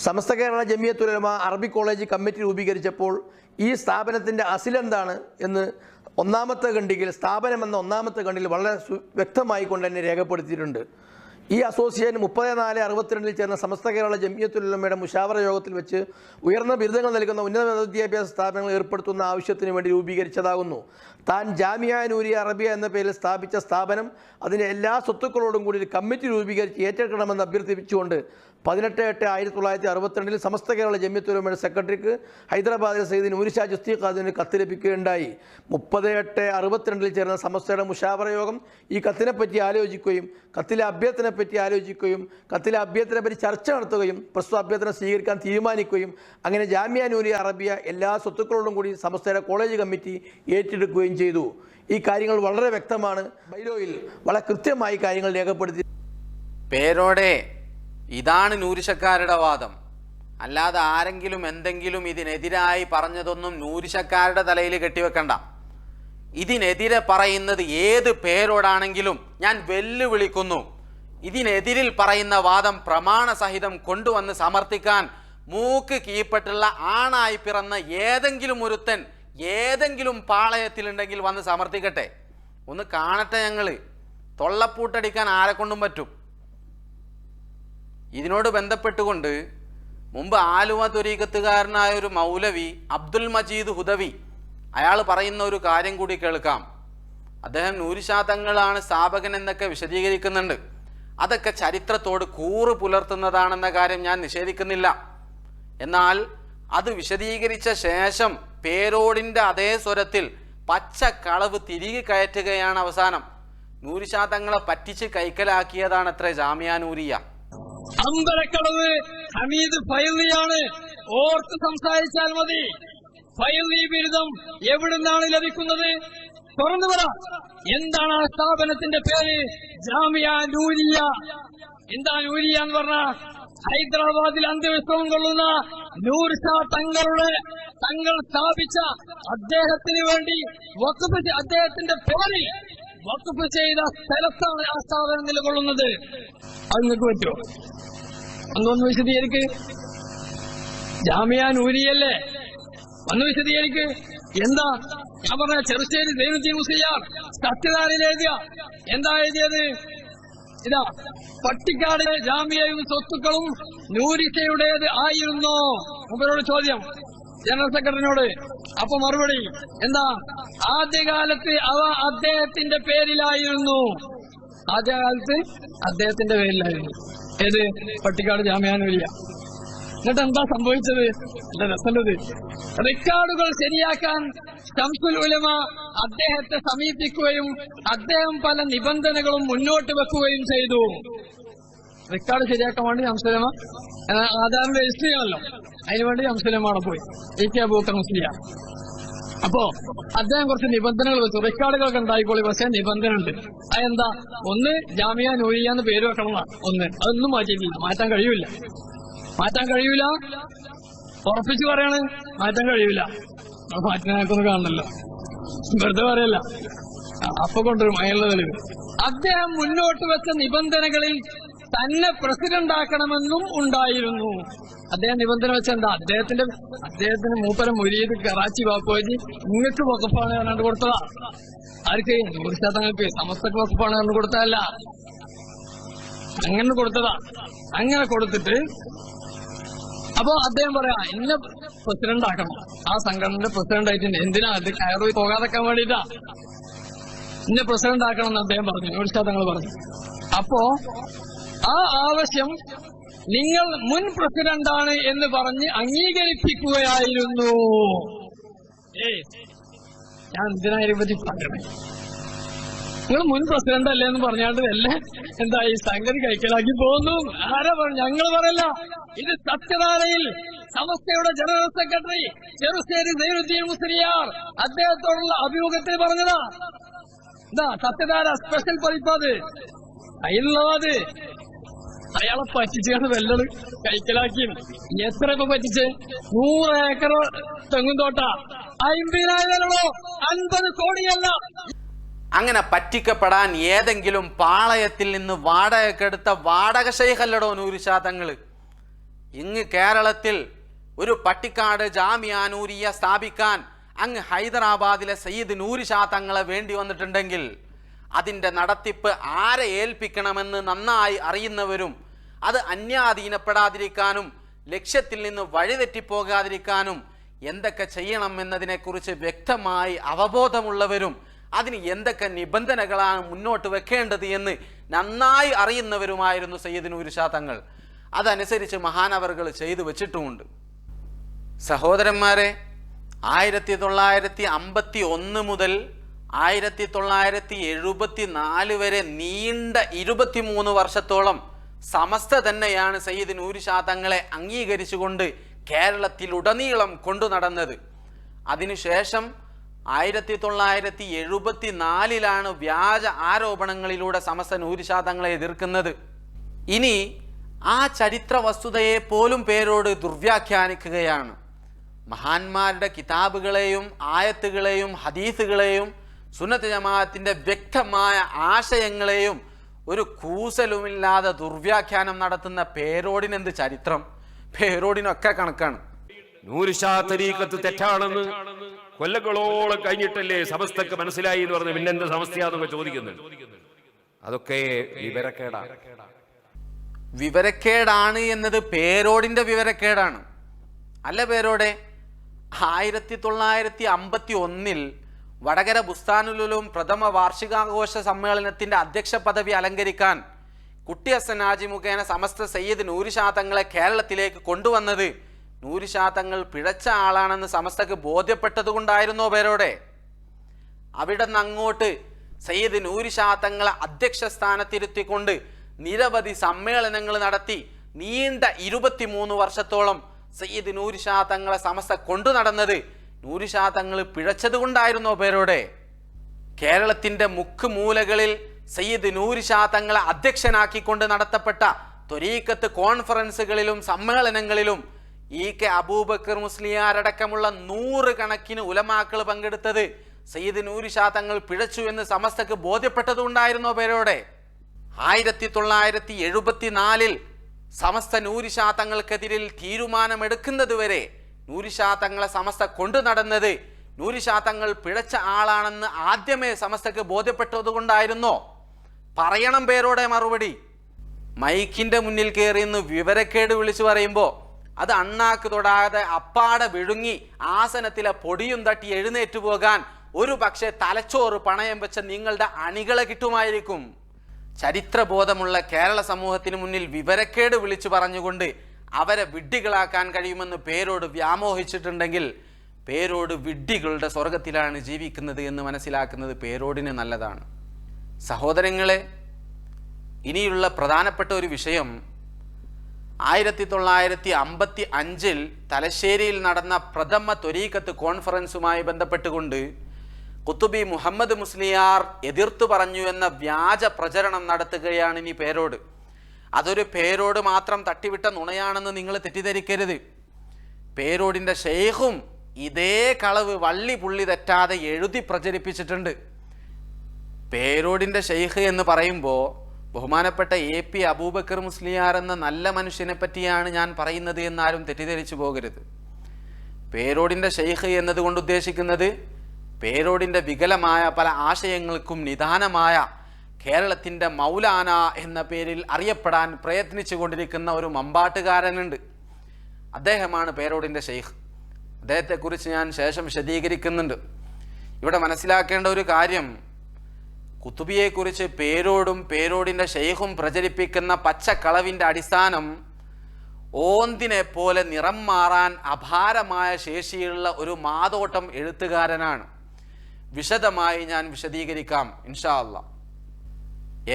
സമസ്ത കേരള ജമിയത്ത് ഉലമ അറബിക് കോളേജ് കമ്മിറ്റി രൂപീകരിച്ചപ്പോൾ ഈ സ്ഥാപനത്തിൻ്റെ അസിലെന്താണ് എന്ന് ഒന്നാമത്തെ ഖണ്ഡികയിൽ, സ്ഥാപനം എന്ന ഒന്നാമത്തെ ഖണ്ഡിൽ വളരെ വ്യക്തമായി കൊണ്ട് തന്നെ രേഖപ്പെടുത്തിയിട്ടുണ്ട്. ഈ അസോസിയേഷൻ 34/62 ചേർന്ന സമസ്ത കേരള ജമിയത്തുൽ ഉലമയുടെ മുശാവറ യോഗത്തിൽ വെച്ച് ഉയർന്ന ബിരുദങ്ങൾ നൽകുന്ന ഉന്നത വിദ്യാഭ്യാസ സ്ഥാപനങ്ങൾ ഏർപ്പെടുത്തുന്ന ആവശ്യത്തിന് വേണ്ടി രൂപീകരിച്ചതാകുന്നു. താൻ ജാമിയ നൂരിയ അറബിയ എന്ന പേരിൽ സ്ഥാപിച്ച സ്ഥാപനം അതിൻ്റെ എല്ലാ സ്വത്തുക്കളോടും കൂടി ഒരു കമ്മിറ്റി രൂപീകരിച്ച് ഏറ്റെടുക്കണമെന്ന് അഭ്യർത്ഥിപ്പിച്ചുകൊണ്ട് 18/8/1962 സമസ്ത കേരള ജമിയത്തുൽ ഉലമയുടെ സെക്രട്ടറിക്ക് ഹൈദരാബാദിലെ സയ്യിദ് നൂരി ഷാ ചിസ്തി ഖാദിന് കത്ത് ലഭിക്കുകയുണ്ടായി. 30/8/62 ചേർന്ന സമസ്തയുടെ മുശാവറ യോഗം ഈ കത്തിനെപ്പറ്റി ആലോചിക്കുകയും കത്തിലെ അഭ്യർത്ഥനയെപ്പറ്റി ആലോചിക്കുകയും കത്തിലെ അഭ്യർത്ഥനയെപ്പറ്റി ചർച്ച നടത്തുകയും പ്രസ്തുത അഭ്യർത്ഥന സ്വീകരിക്കാൻ തീരുമാനിക്കുകയും അങ്ങനെ ജാമിയ നൂരിയ അറബിയ എല്ലാ സ്വത്തുക്കളോടും കൂടി സമസ്തയുടെ കോളേജ് കമ്മിറ്റി ഏറ്റെടുക്കുകയും ചെയ്തു. ഈ കാര്യങ്ങൾ വളരെ വ്യക്തമാണ്. ബൈലോയിൽ വളരെ കൃത്യമായി കാര്യങ്ങൾ രേഖപ്പെടുത്തി. പേരോടെ ഇതാണ് നൂരി ഷക്കാരുടെ വാദം. അല്ലാതെ ആരെങ്കിലും എന്തെങ്കിലും ഇതിനെതിരായി പറഞ്ഞതൊന്നും നൂരി ഷക്കാരുടെ തലയിൽ കെട്ടിവെക്കണ്ട. ഇതിനെതിരെ പറയുന്നത് ഏത് പേരോടാണെങ്കിലും ഞാൻ വെല്ലുവിളിക്കുന്നു. ഇതിനെതിരിൽ പറയുന്ന വാദം പ്രമാണസഹിതം കൊണ്ടുവന്ന് സമർത്ഥിക്കാൻ മൂക്ക് കീഴ്പ്പെട്ടുള്ള ആണായി പിറന്ന ഏതെങ്കിലും ഒരുത്തൻ ഏതെങ്കിലും പാളയത്തിലുണ്ടെങ്കിൽ വന്ന് സമർത്ഥിക്കട്ടെ. ഒന്ന് കാണട്ടെ. ഞങ്ങൾ തൊള്ളപ്പൂട്ടടിക്കാൻ ആരെക്കൊണ്ടും പറ്റും. ഇതിനോട് ബന്ധപ്പെട്ടുകൊണ്ട് മുമ്പ് ആലുവ ത്വരീഖത്തുകാരനായ ഒരു മൗലവി അബ്ദുൽ മജീദ് ഹുദവി അയാൾ പറയുന്ന ഒരു കാര്യം കൂടി കേൾക്കാം. അദ്ദേഹം നൂരി ഷാ തങ്ങളാണ് സ്ഥാപകൻ എന്നൊക്കെ വിശദീകരിക്കുന്നുണ്ട്. അതൊക്കെ ചരിത്രത്തോട് കൂറ് പുലർത്തുന്നതാണെന്ന കാര്യം ഞാൻ നിഷേധിക്കുന്നില്ല. എന്നാൽ അത് വിശദീകരിച്ച ശേഷം പേരോടിൻ്റെ അതേ സ്വരത്തിൽ പച്ച കളവ് തിരികെ കയറ്റുകയാണ് അവസാനം. നൂരി ഷാ തങ്ങളെ പറ്റിച്ച് കൈക്കലാക്കിയതാണ് അത്ര ജാമിയ നൂരിയ. അമ്പലക്കടവ് ഹമീദ് ഫൈലിയാണ്. ഓർത്ത് സംസാരിച്ചാൽ മതി. ഫൈലി ബിരുദം എവിടുന്നാണ് ലഭിക്കുന്നത്? തുറന്നു പറ. എന്താണ് ആ സ്ഥാപനത്തിന്റെ പേര്? ജാമിയ നൂരിയ. എന്താ നൂരിയ എന്ന് പറഞ്ഞ? ഹൈദരാബാദിൽ അന്ത്യവിശ്രമം കൊള്ളുന്ന നൂർ ഷാ തങ്ങൾ സ്ഥാപിച്ച അദ്ദേഹത്തിന് വേണ്ടി വഖഫ് അദ്ദേഹത്തിന്റെ പേരിൽ വഖഫ് ചെയ്ത സ്ഥലത്താണ് ആ സ്ഥാപനം നിലകൊള്ളുന്നത്. അത് നിങ്ങൾക്ക് പറ്റുമോ? ഒന്ന് വിശദീകരിക്ക്. ജാമിയ നൂരിയല്ലേ? ഒന്ന് വിശദീകരിക്ക്. എന്താ ഞാൻ പറഞ്ഞ? ചെറുശ്ശേരി സൈനുദ്ദീൻ മുസ്ലിയാർ സത്യനാരായണൻ എഴുതിയ എന്താ എഴുതിയത്? ഇതാ പട്ടിക്കാട് ജാമ്യയും സ്വത്തുക്കളും നൂരിഷയുടേത് ആയിരുന്നു. മുമ്പരോട് ചോദ്യം ജനറൽ സെക്രട്ടറിനോട്. അപ്പൊ മറുപടി എന്താ? ആദ്യകാലത്ത് അവ അദ്ദേഹത്തിന്റെ പേരിലായിരുന്നു. ആദ്യകാലത്ത് അദ്ദേഹത്തിന്റെ പേരിലായിരുന്നു. ഏത്? പട്ടിക്കാട് ജാമ്യാനൂരിയ. എന്നിട്ട് എന്താ സംഭവിച്ചത്? എന്താ രസമുള്ളത്? റെക്കോർഡുകൾ ശരിയാക്കാൻ ശംസുൽ ഉലമ അദ്ദേഹത്തെ സമീപിക്കുകയും അദ്ദേഹം പല നിബന്ധനകളും മുന്നോട്ട് വെക്കുകയും ചെയ്തു. റെക്കോർഡ് ശരിയാക്കാൻ വേണ്ടി ശംസുൽ ഉലമ ആധാരം രജിസ്റ്റർ ചെയ്യണമല്ലോ, അതിനുവേണ്ടി ശംസുൽ ഉലമ അവിടെ പോയി. AK അബൂബക്കർ മുസ്ലിയാർ. അപ്പോ അദ്ദേഹം കുറച്ച് നിബന്ധനകൾ വെച്ചു. റെക്കോർഡുകളൊക്കെ ഉണ്ടായിക്കോളി, പക്ഷേ നിബന്ധന ഉണ്ട്. അതെന്താ? ഒന്ന്, ജാമിയ നൂരിയ എന്ന് പേര് വെക്കണം. ഒന്ന്, അതൊന്നും മാറ്റിയിട്ടില്ല, മാറ്റാൻ കഴിയൂല. ഉറപ്പിച്ചു പറയാണ്, മാറ്റാൻ കഴിയൂല. അത് മാറ്റാനൊക്കെ കാണണല്ലോ, വെറുതെ പറയല്ല. അപ്പൊ കൊണ്ടുവരും അയാളുടെ തെളിവ്. അദ്ദേഹം മുന്നോട്ട് വെച്ച നിബന്ധനകളിൽ തന്നെ പ്രസിഡന്റ് ആക്കണമെന്നും ഉണ്ടായിരുന്നു. അദ്ദേഹം നിബന്ധന വെച്ചെന്താ? അദ്ദേഹത്തിന് മൂപ്പര മുരീദ് കറാച്ചി വാപ്പുവാജി നിങ്ങൾക്ക് വകുപ്പാണ് പറഞ്ഞുകൊണ്ട് കൊടുത്തതാ. ആർക്ക്? നൂറിശതങ്ങൾക്ക് സമസ്തക്ക് വകുപ്പാണ് പറഞ്ഞു കൊടുത്തതല്ല, അങ്ങനെ കൊടുത്തതാ. അങ്ങനെ കൊടുത്തിട്ട് അപ്പൊ അദ്ദേഹം പറയാ എന്നെ പ്രസിഡന്റ് ആക്കണം, ആ സംഘടനയുടെ പ്രസിഡന്റ് ആയിട്ടുണ്ട്. എന്തിനാ? അത് കയറി പോകാതെക്കാൻ വേണ്ടിട്ടാ എന്നെ പ്രസിഡന്റ് ആക്കണം എന്ന് അദ്ദേഹം പറഞ്ഞു, നൂറിശതങ്ങൾ പറഞ്ഞു. അപ്പോ ആ ആവശ്യം നിങ്ങൾ മുൻ പ്രസിഡന്റാണ് എന്ന് പറഞ്ഞ് അംഗീകരിപ്പിക്കുകയായിരുന്നു. ഞാൻ എന്തിനായാലും പറ്റി പറയണേ? നിങ്ങൾ മുൻ പ്രസിഡന്റ് അല്ലേ എന്ന് പറഞ്ഞാണ്ട് വല്ല എന്താ ഈ സംഗതി കൈക്കലാക്കി പോകുന്നു. ആരാ പറഞ്ഞു? ഞങ്ങൾ പറയല്ല. ഇത് സത്യധാരയിൽ സമസ്തയുടെ ജനറൽ സെക്രട്ടറി ചെറുശ്ശേരി സൈനുദ്ദീൻ മുസ്ലിയാർ അദ്ദേഹത്തോടുള്ള അഭിമുഖത്തിൽ പറഞ്ഞതാ. എന്താ സത്യധാര സ്പെഷ്യൽ പതിപ്പാത് അതിലുള്ളതാത്. അയാളെ പറ്റിച്ചാണ് വല്ലത് കൈക്കലാക്കി. എത്ര ഇപ്പൊ പറ്റിച്ച്? 100 ഏക്കർ തെങ്ങും തോട്ട 50,000 50 കോടിയല്ല. അങ്ങനെ പറ്റിക്കപ്പെടാൻ ഏതെങ്കിലും പാളയത്തിൽ നിന്ന് വാടകക്കെടുത്ത വാടക ശൈഖല്ലടോ നൂരിശാതങ്ങൾ. ഇങ്ങ് കേരളത്തിൽ ഒരു പട്ടിക്കാട് ജാമിയാനൂരിയ സ്ഥാപിക്കാൻ അങ്ങ് ഹൈദരാബാദിലെ സയ്യിദ് നൂരിശാതങ്ങളെ വേണ്ടി വന്നിട്ടുണ്ടെങ്കിൽ അതിൻ്റെ നടത്തിപ്പ് ആരെ ഏൽപ്പിക്കണമെന്ന് നന്നായി അറിയുന്നവരും അത് അന്യാധീനപ്പെടാതിരിക്കാനും ലക്ഷ്യത്തിൽ നിന്ന് വഴിതെറ്റിപ്പോകാതിരിക്കാനും എന്തൊക്കെ ചെയ്യണം എന്നതിനെക്കുറിച്ച് വ്യക്തമായി അവബോധമുള്ളവരും അതിന് എന്തൊക്കെ നിബന്ധനകളാണ് മുന്നോട്ട് വെക്കേണ്ടത് എന്ന് നന്നായി അറിയുന്നവരുമായിരുന്നു സയ്യിദ് നൂരിശാതങ്ങൾ. അതനുസരിച്ച് മഹാനവറുകൾ ചെയ്തു വെച്ചിട്ടുമുണ്ട്. സഹോദരന്മാരെ, 1951 മുതൽ 1974 വരെ നീണ്ട 23 വർഷത്തോളം സമസ്ത തന്നെയാണ് സയ്യിദ് നൂരിശാതങ്ങളെ അംഗീകരിച്ചുകൊണ്ട് കേരളത്തിലുടനീളം കൊണ്ടു നടന്നത്. അതിനുശേഷം 1974 വ്യാജ ആരോപണങ്ങളിലൂടെ സമസ്ത നൂരിശാതങ്ങളെ എതിർക്കുന്നത്. ഇനി ആ ചരിത്ര വസ്തുതയെ പോലും പേരോട് ദുർവ്യാഖ്യാനിക്കുകയാണ്. മഹാന്മാരുടെ കിതാബുകളെയും ആയത്തുകളെയും ഹദീസുകളെയും സുന്നത്ത് ജമാഅത്തിന്റെ വ്യക്തമായ ആശയങ്ങളെയും ഒരു കൂസലുമില്ലാതെ ദുർവ്യാഖ്യാനം നടത്തുന്ന പേരോടിനെന്ത് ചരിത്രം? പേരോടിനൊക്കെ കണക്കാണ്. നൂരിഷാ തരീഖത്ത് തെറ്റാണെന്ന് കൊല്ലങ്ങളോളം കഴിഞ്ഞിട്ടല്ലേ സമസ്തക്ക് മനസ്സിലായി എന്ന് പറഞ്ഞ് പിന്നെന്ത് സമസ്തയാന്നൊക്കെ ചോദിക്കുന്നത്. അതൊക്കെ വിവരക്കേടാണ് എന്നത് പേരോടിന്റെ വിവരക്കേടാണ്. അല്ല പേരോടെ, 1951 വടകര ബുസ്താനുലുലും പ്രഥമ വാർഷികാഘോഷ സമ്മേളനത്തിന്റെ അധ്യക്ഷ പദവി അലങ്കരിക്കാൻ കുട്ടി ഹസൻ ഹാജി മുഖേന സമസ്ത സയ്യിദ് നൂരിശാതങ്ങളെ കേരളത്തിലേക്ക് കൊണ്ടുവന്നത് നൂരിശാതങ്ങൾ പിഴച്ച ആളാണെന്ന് സമസ്തക്ക് ബോധ്യപ്പെട്ടതുകൊണ്ടായിരുന്നോ പേരോടെ? അവിടെ നിന്ന് അങ്ങോട്ട് സയ്യിദ് നൂരിശാതങ്ങളെ അധ്യക്ഷ സ്ഥാനത്തിരുത്തിക്കൊണ്ട് നിരവധി സമ്മേളനങ്ങൾ നടത്തി നീണ്ട 23 വർഷത്തോളം സയ്യിദ് നൂരിശാതങ്ങളെ സമസ്ത കൊണ്ടു നടന്നത് നൂരിശാതങ്ങൾ പിഴച്ചത് കൊണ്ടായിരുന്നോ പേരോടെ? കേരളത്തിന്റെ മുക്കുമൂലകളിൽ സയ്യിദ് നൂരിശാതങ്ങളെ അധ്യക്ഷനാക്കിക്കൊണ്ട് നടത്തപ്പെട്ട ത്വരീഖത്ത് കോൺഫറൻസുകളിലും സമ്മേളനങ്ങളിലും EK അബൂബക്കർ മുസ്ലിയാരടക്കമുള്ള 100 കണക്കിന് ഉലമാക്കൾ പങ്കെടുത്തത് സയ്യിദ് നൂരിശാതങ്ങൾ പിഴച്ചു എന്ന് സമസ്തക്ക് ബോധ്യപ്പെട്ടതുകൊണ്ടായിരുന്നോ പേരോടെ? 1974 സമസ്ത നൂരിശാതങ്ങൾക്കെതിരിൽ തീരുമാനമെടുക്കുന്നതുവരെ നൂരിശാതങ്ങളെ സമസ്ത കൊണ്ടു നടന്നത് നൂരിശാതങ്ങൾ പിഴച്ച ആളാണെന്ന് ആദ്യമേ സമസ്തക്ക് ബോധ്യപ്പെട്ടതുകൊണ്ടായിരുന്നോ? പറയണം പേരോടെ മറുപടി. മൈക്കിൻ്റെ മുന്നിൽ കയറിയെന്ന് വിവരക്കേട് വിളിച്ചു പറയുമ്പോൾ അത് അണ്ണാക്ക് തൊടാതെ അപ്പാടെ വിഴുങ്ങി ആസനത്തിലെ പൊടിയും തട്ടി എഴുന്നേറ്റ് പോകാൻ ഒരു പക്ഷേ തലച്ചോറ് പണയം വെച്ച നിങ്ങളുടെ അണികളെ കിട്ടുമായിരിക്കും. ചരിത്രബോധമുള്ള കേരള സമൂഹത്തിന് മുന്നിൽ വിവരക്കേട് വിളിച്ചു പറഞ്ഞുകൊണ്ട് അവരെ വിഡ്ഢികളാക്കാൻ കഴിയുമെന്ന് പേരോട് വ്യാമോഹിച്ചിട്ടുണ്ടെങ്കിൽ പേരോട് വിഡ്ഢികളുടെ സ്വർഗത്തിലാണ് ജീവിക്കുന്നത് എന്ന് മനസ്സിലാക്കുന്നത് പേരോടിന് നല്ലതാണ്. സഹോദരങ്ങളെ, ഇനിയുള്ള പ്രധാനപ്പെട്ട ഒരു വിഷയം 1955 തലശ്ശേരിയിൽ നടന്ന പ്രഥമ ത്വരീഖത്ത് കോൺഫറൻസുമായി ബന്ധപ്പെട്ടുകൊണ്ട് ഖുതുബി മുഹമ്മദ് മുസ്ലിയാർ എതിർത്തു പറഞ്ഞു എന്ന വ്യാജ പ്രചരണം നടത്തുകയാണ് ഇനി പേരോട്. അതൊരു പേരോട് മാത്രം തട്ടിവിട്ട നുണയാണെന്ന് നിങ്ങൾ തെറ്റിദ്ധരിക്കരുത്. പേരോടിൻ്റെ ഷെയ്ഖും ഇതേ കളവ് വള്ളി പുള്ളി തെറ്റാതെ എഴുതി പ്രചരിപ്പിച്ചിട്ടുണ്ട്. പേരോടിൻ്റെ ഷെയ്ഖ് എന്ന് പറയുമ്പോൾ ബഹുമാനപ്പെട്ട AP അബൂബക്കർ മുസ്ലിയാർ എന്ന നല്ല മനുഷ്യനെ പറ്റിയാണ് ഞാൻ പറയുന്നത് എന്നാരും തെറ്റിദ്ധരിച്ചു പോകരുത്. പേരോടിൻ്റെ ഷെയ്ഖ് എന്നതുകൊണ്ട് ഉദ്ദേശിക്കുന്നത് പേരോടിൻ്റെ വികലമായ പല ആശയങ്ങൾക്കും നിദാനമായ കേരളത്തിൻ്റെ മൗലാന എന്ന പേരിൽ അറിയപ്പെടാൻ പ്രയത്നിച്ചു കൊണ്ടിരിക്കുന്ന ഒരു മമ്പാട്ടുകാരനുണ്ട്. അദ്ദേഹമാണ് പേരോടിൻ്റെ ഷെയ്ഖ്. അദ്ദേഹത്തെക്കുറിച്ച് ഞാൻ ശേഷം വിശദീകരിക്കുന്നുണ്ട്. ഇവിടെ മനസ്സിലാക്കേണ്ട ഒരു കാര്യം, ഖുതുബിയെക്കുറിച്ച് പേരോടും പേരോടിൻ്റെ ഷെയ്ഖും പ്രചരിപ്പിക്കുന്ന പച്ചക്കളവിൻ്റെ അടിസ്ഥാനം ഓന്തിനെ പോലെ നിറം മാറാൻ അപാരമായ ശേഷിയുള്ള ഒരു മാതോട്ടം എഴുത്തുകാരനാണ്. വിശദമായി ഞാൻ വിശദീകരിക്കാം ഇൻഷാ അല്ലാഹ്.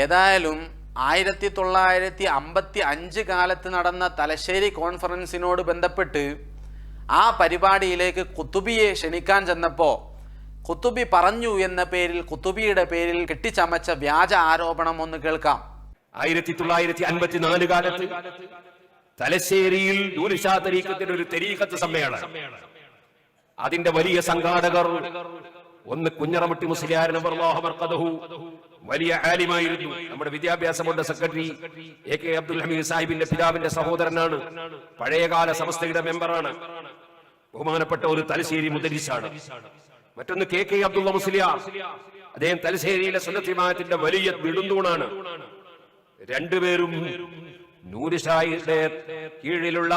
ഏതായാലും 1955 കാലത്ത് നടന്ന തലശ്ശേരി കോൺഫറൻസിനോട് ബന്ധപ്പെട്ട് ആ പരിപാടിയിലേക്ക് ഖുതുബിയെ ക്ഷണിക്കാൻ ചെന്നപ്പോൾ ഖുതുബി പറഞ്ഞു എന്ന പേരിൽ ഖുതുബിയുടെ പേരിൽ കെട്ടിച്ചമച്ച വ്യാജ ആരോപണം ഒന്ന് കേൾക്കാം. 1954 കാലത്ത് തലശ്ശേരിയിൽ നൂർഷാ തരീഖത്തിന്റെ ഒരു തരീഖത്ത് സമ്മേളനം. അതിന്റെ വലിയ സംഘാടകർ ഒന്ന് കുഞ്ഞറമുട്ടി മുസ്ലിയാർ വലിയ ആലിമായിരുന്നു. നമ്മുടെ വിദ്യാഭ്യാസ board secretary AK Abdul Hameed സാഹിബിന്റെ പിതാവിന്റെ സഹോദരനാണ്. പഴയകാല സമസ്തയുടെ മെമ്പറാണ്. ബഹുമാനപ്പെട്ട ഒരു തലശ്ശേരി മുദരിസാണ്. മറ്റൊന്ന് KK അബ്ദുള്ള മുസ്ലിയാർ, അദ്ദേഹം തലശ്ശേരിയിലെ സുന്നത്ത് ജമാഅത്തിന്റെ വലിയ വിടുന്തൂണാണ്. രണ്ടുപേരും നൂർഷായുടെ കീഴിലുള്ള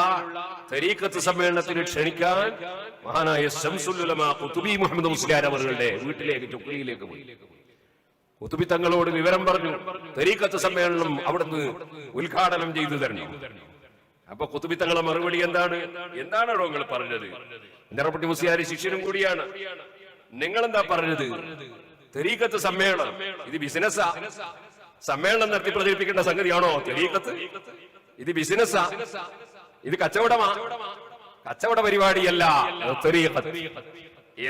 തരീഖത്ത് സമ്മേളനത്തിന് ക്ഷണിക്കാൻ മഹാനായ ശംസുൽ ഉലമാ ഖുതുബി മുഹമ്മദ് മുസ്ലിയാർ അവരുടെ വീട്ടിലേക്ക് ചുക്ലിയിലേക്ക് പോയി. ഖുതുബി തങ്ങളോട് വിവരം പറഞ്ഞു, തരീഖത്ത് സമ്മേളനം അവിടുന്ന് ഉദ്ഘാടനം ചെയ്തു തരണം. അപ്പൊ ഖുതുബി തങ്ങളെ മറുപടി എന്താണോ നിങ്ങൾ പറഞ്ഞത്? കുഞ്ഞറമുട്ടി മുസ്ലിയാർ ശിഷ്യനും കൂടിയാണ്. നിങ്ങൾ എന്താ പറഞ്ഞത്? തരീഖത്ത് സമ്മേളനം ഇത് ബിസിനസ്സാ? സമ്മേളനം നടത്തി പ്രചരിപ്പിക്കേണ്ട സംഗതിയാണോ തരീഖത്ത്? ഇത് ബിസിനസ്സാ? ഇത് കച്ചവടമാ? കച്ചവട പരിപാടിയല്ല തരീഖത്ത്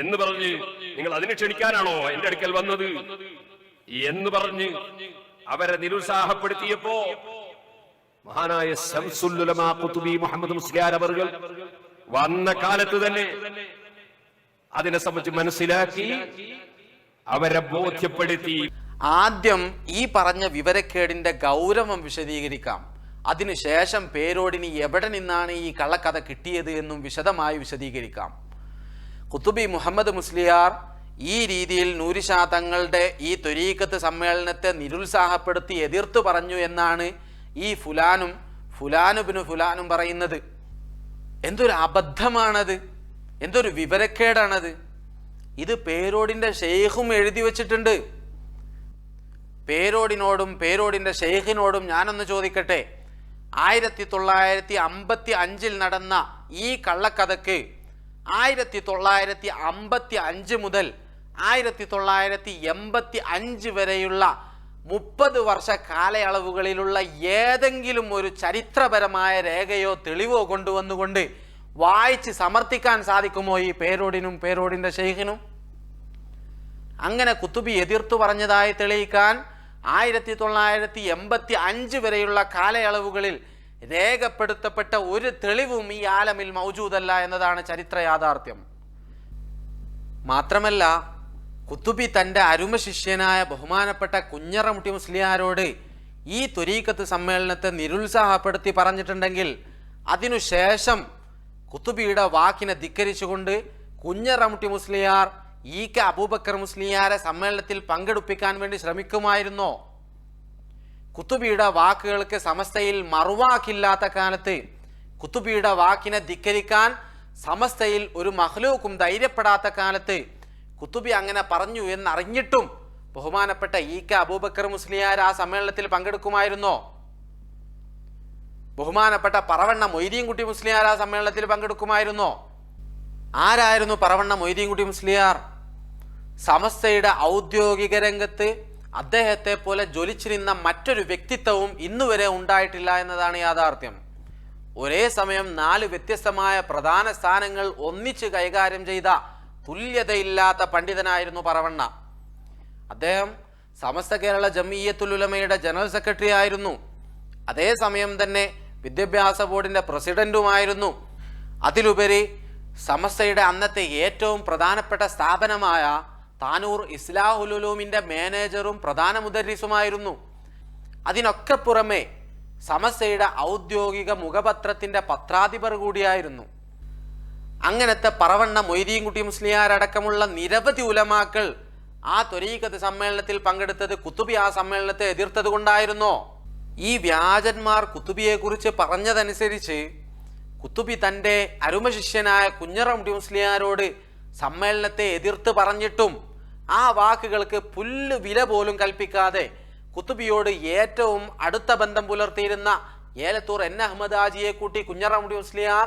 എന്ന് പറഞ്ഞ് നിങ്ങൾ അതിന് ക്ഷണിക്കാനാണോ എന്റെ അടുക്കൽ വന്നത് എന്ന് പറഞ്ഞ് അവരെ നിരുത്സാഹപ്പെടുത്തിയപ്പോ മഹാനായ ശംസുൽ ഉലമാ ഖുതുബി മുഹമ്മദ് മുസ്ലിയാർ അവർകൾ വന്ന കാലത്ത് തന്നെ അതിനെ സംബന്ധിച്ച് മനസ്സിലാക്കി അവരെ ബോധ്യപ്പെടുത്തി. ആദ്യം ഈ പറഞ്ഞ വിവരക്കേടിന്റെ ഗൗരവം വിശദീകരിക്കാം. അതിനുശേഷം പേരോടിന് എവിടെ നിന്നാണ് ഈ കള്ളക്കഥ കിട്ടിയത് എന്നും വിശദമായി വിശദീകരിക്കാം. ഖുതുബി മുഹമ്മദ് മുസ്ലിയാർ ഈ രീതിയിൽ നൂർഷാ തങ്ങളുടെ ഈ ത്വരീഖത്ത് സമ്മേളനത്തെ നിരുത്സാഹപ്പെടുത്തി എതിർത്തു പറഞ്ഞു എന്നാണ് ഈ ഫുലാനുബിനു ഫുലാനും പറയുന്നത്. എന്തൊരു അബദ്ധമാണത്, എന്തൊരു വിവരക്കേടാണത്. ഇത് പേരോടിൻ്റെ ഷെയ്ഖും എഴുതി വച്ചിട്ടുണ്ട്. പേരോടിനോടും പേരോടിൻ്റെ ഷെയ്ഖിനോടും ഞാനൊന്ന് ചോദിക്കട്ടെ, 1955 നടന്ന ഈ കള്ളക്കഥക്ക് 1955 മുതൽ 1985 വരെയുള്ള 30 വർഷ കാലയളവുകളിലുള്ള ഏതെങ്കിലും ഒരു ചരിത്രപരമായ രേഖയോ തെളിവോ കൊണ്ടുവന്നുകൊണ്ട് വായിച്ച് സമർത്ഥിക്കാൻ സാധിക്കുമോ ഈ പേരോടിനും പേരോടിൻ്റെ ഷെയ്ഖിനും? അങ്ങനെ ഖുതുബി എതിർത്തു പറഞ്ഞതായി തെളിയിക്കാൻ 1985 വരെയുള്ള കാലയളവുകളിൽ രേഖപ്പെടുത്തപ്പെട്ട ഒരു തെളിവും ഈ ആലമിൽ മൗജൂദല്ല എന്നതാണ് ചരിത്ര യാഥാർത്ഥ്യം. മാത്രമല്ല, ഖുതുബി തൻ്റെ അരുമ ശിഷ്യനായ ബഹുമാനപ്പെട്ട കുഞ്ഞറമുട്ടി മുസ്ലിയാരോട് ഈ ത്വരീഖത്ത് സമ്മേളനത്തെ നിരുത്സാഹപ്പെടുത്തി പറഞ്ഞിട്ടുണ്ടെങ്കിൽ അതിനുശേഷം ഖുതുബിയുടെ വാക്കിനെ ധിക്കരിച്ചുകൊണ്ട് കുഞ്ഞറമുട്ടി മുസ്ലിയാർ EK അബൂബക്കർ മുസ്ലിയാരെ സമ്മേളനത്തിൽ പങ്കെടുപ്പിക്കാൻ വേണ്ടി ശ്രമിക്കുമായിരുന്നോ? കുത്തുബിയുടെ വാക്കുകൾക്ക് സമസ്തയിൽ മറുവാക്കില്ലാത്ത കാലത്ത്, കുത്തുബിയുടെ വാക്കിനെ ധിക്കരിക്കാൻ സമസ്തയിൽ ഒരു മഖ്ലൂക്കും ധൈര്യപ്പെടാത്ത കാലത്ത് കുത്തുബി അങ്ങനെ പറഞ്ഞു എന്നറിഞ്ഞിട്ടും ബഹുമാനപ്പെട്ട ഇ.കെ. അബൂബക്കർ മുസ്ലിയാർ ആ സമ്മേളനത്തിൽ പങ്കെടുക്കുമായിരുന്നോ? ബഹുമാനപ്പെട്ട പറവണ്ണ മൊയ്തീൻകുട്ടി മുസ്ലിയാർ ആ സമ്മേളനത്തിൽ പങ്കെടുക്കുമായിരുന്നോ? ആരായിരുന്നു പറവണ്ണ മൊയ്തീൻകുട്ടി മുസ്ലിയാർ? സമസ്തയുടെ ഔദ്യോഗിക രംഗത്ത് അദ്ദേഹത്തെ പോലെ ജ്വലിച്ചിരുന്ന മറ്റൊരു വ്യക്തിത്വവും ഇന്നുവരെ ഉണ്ടായിട്ടില്ല എന്നതാണ് യാഥാർത്ഥ്യം. ഒരേ സമയം 4 വ്യത്യസ്തമായ പ്രധാന സ്ഥാനങ്ങൾ ഒന്നിച്ച് കൈകാര്യം ചെയ്ത തുല്യതയില്ലാത്ത പണ്ഡിതനായിരുന്നു പറവണ്ണ. അദ്ദേഹം സമസ്ത കേരള ജംഇയ്യത്തുൽ ഉലമയുടെ ജനറൽ സെക്രട്ടറി ആയിരുന്നു. അതേസമയം തന്നെ വിദ്യാഭ്യാസ ബോർഡിന്റെ പ്രസിഡന്റുമായിരുന്നു. അതിലുപരി സമസ്തയുടെ അന്നത്തെ ഏറ്റവും പ്രധാനപ്പെട്ട സ്ഥാപനമായ താനൂർ ഇസ്ലാഹുൽ ഉലൂമിന്റെ മാനേജറും പ്രധാന മുദരിസുമായിരുന്നു. അതിനൊക്കെ പുറമെ സമസ്തയുടെ ഔദ്യോഗിക മുഖപത്രത്തിന്റെ പത്രാധിപർ കൂടിയായിരുന്നു. അങ്ങനത്തെ പറവണ്ണ മൊയ്തീൻകുട്ടി മുസ്ലിയാർ അടക്കമുള്ള നിരവധി ഉലമാക്കൾ ആ ത്വരീഖത്ത് സമ്മേളനത്തിൽ പങ്കെടുത്തത് കുത്തുബി ആ സമ്മേളനത്തെ എതിർത്തത് കൊണ്ടായിരുന്നോ? ഈ വ്യാജന്മാർ കുത്തുബിയെ കുറിച്ച് പറഞ്ഞതനുസരിച്ച് കുത്തുബി തൻ്റെ അരുമശിഷ്യനായ കുഞ്ഞറമുട്ടി മുസ്ലിയാരോട് സമ്മേളനത്തെ എതിർത്ത് പറഞ്ഞിട്ടും ആ വാക്കുകൾക്ക് പുല്ല് വില പോലും കൽപ്പിക്കാതെ കുത്തുബിയോട് ഏറ്റവും അടുത്ത ബന്ധം പുലർത്തിയിരുന്ന ഏലത്തൂർ എൻ അഹമ്മദ് ഹാജിയെ കൂട്ടി കുഞ്ഞറമുട്ടി മുസ്ലിയാർ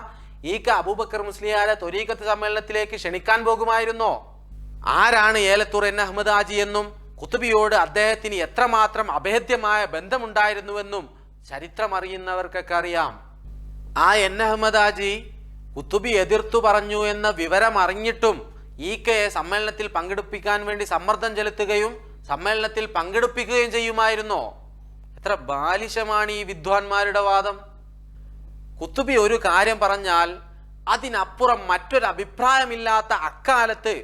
ഇ.കെ. അബൂബക്കർ മുസ്ലിയാരെ ത്വരീഖത്ത് സമ്മേളനത്തിലേക്ക് ക്ഷണിക്കാൻ പോകുമായിരുന്നോ? ആരാണ് ഏലത്തൂർ എൻ അഹമ്മദ് ഹാജി എന്നും കുത്തുബിയോട് അദ്ദേഹത്തിന് എത്രമാത്രം അഭേദ്യമായ ബന്ധമുണ്ടായിരുന്നുവെന്നും ചരിത്രമറിയുന്നവർക്കൊക്കെ അറിയാം. ആ എൻ അഹമ്മദ് ഹാജി കുത്തുബി എതിർത്തു പറഞ്ഞു എന്ന വിവരം അറിഞ്ഞിട്ടും ഇ.കെയെ സമ്മേളനത്തിൽ പങ്കെടുപ്പിക്കാൻ വേണ്ടി സമ്മർദ്ദം ചെലുത്തുകയും സമ്മേളനത്തിൽ പങ്കെടുപ്പിക്കുകയും ചെയ്യുമായിരുന്നോ? എത്ര ബാലിശമാണ് ഈ വിദ്വാൻമാരുടെ വാദം. കുത്തുബി ഒരു കാര്യം പറഞ്ഞാൽ അതിനപ്പുറം മറ്റൊരു അഭിപ്രായമില്ലാത്ത അക്കാലത്ത്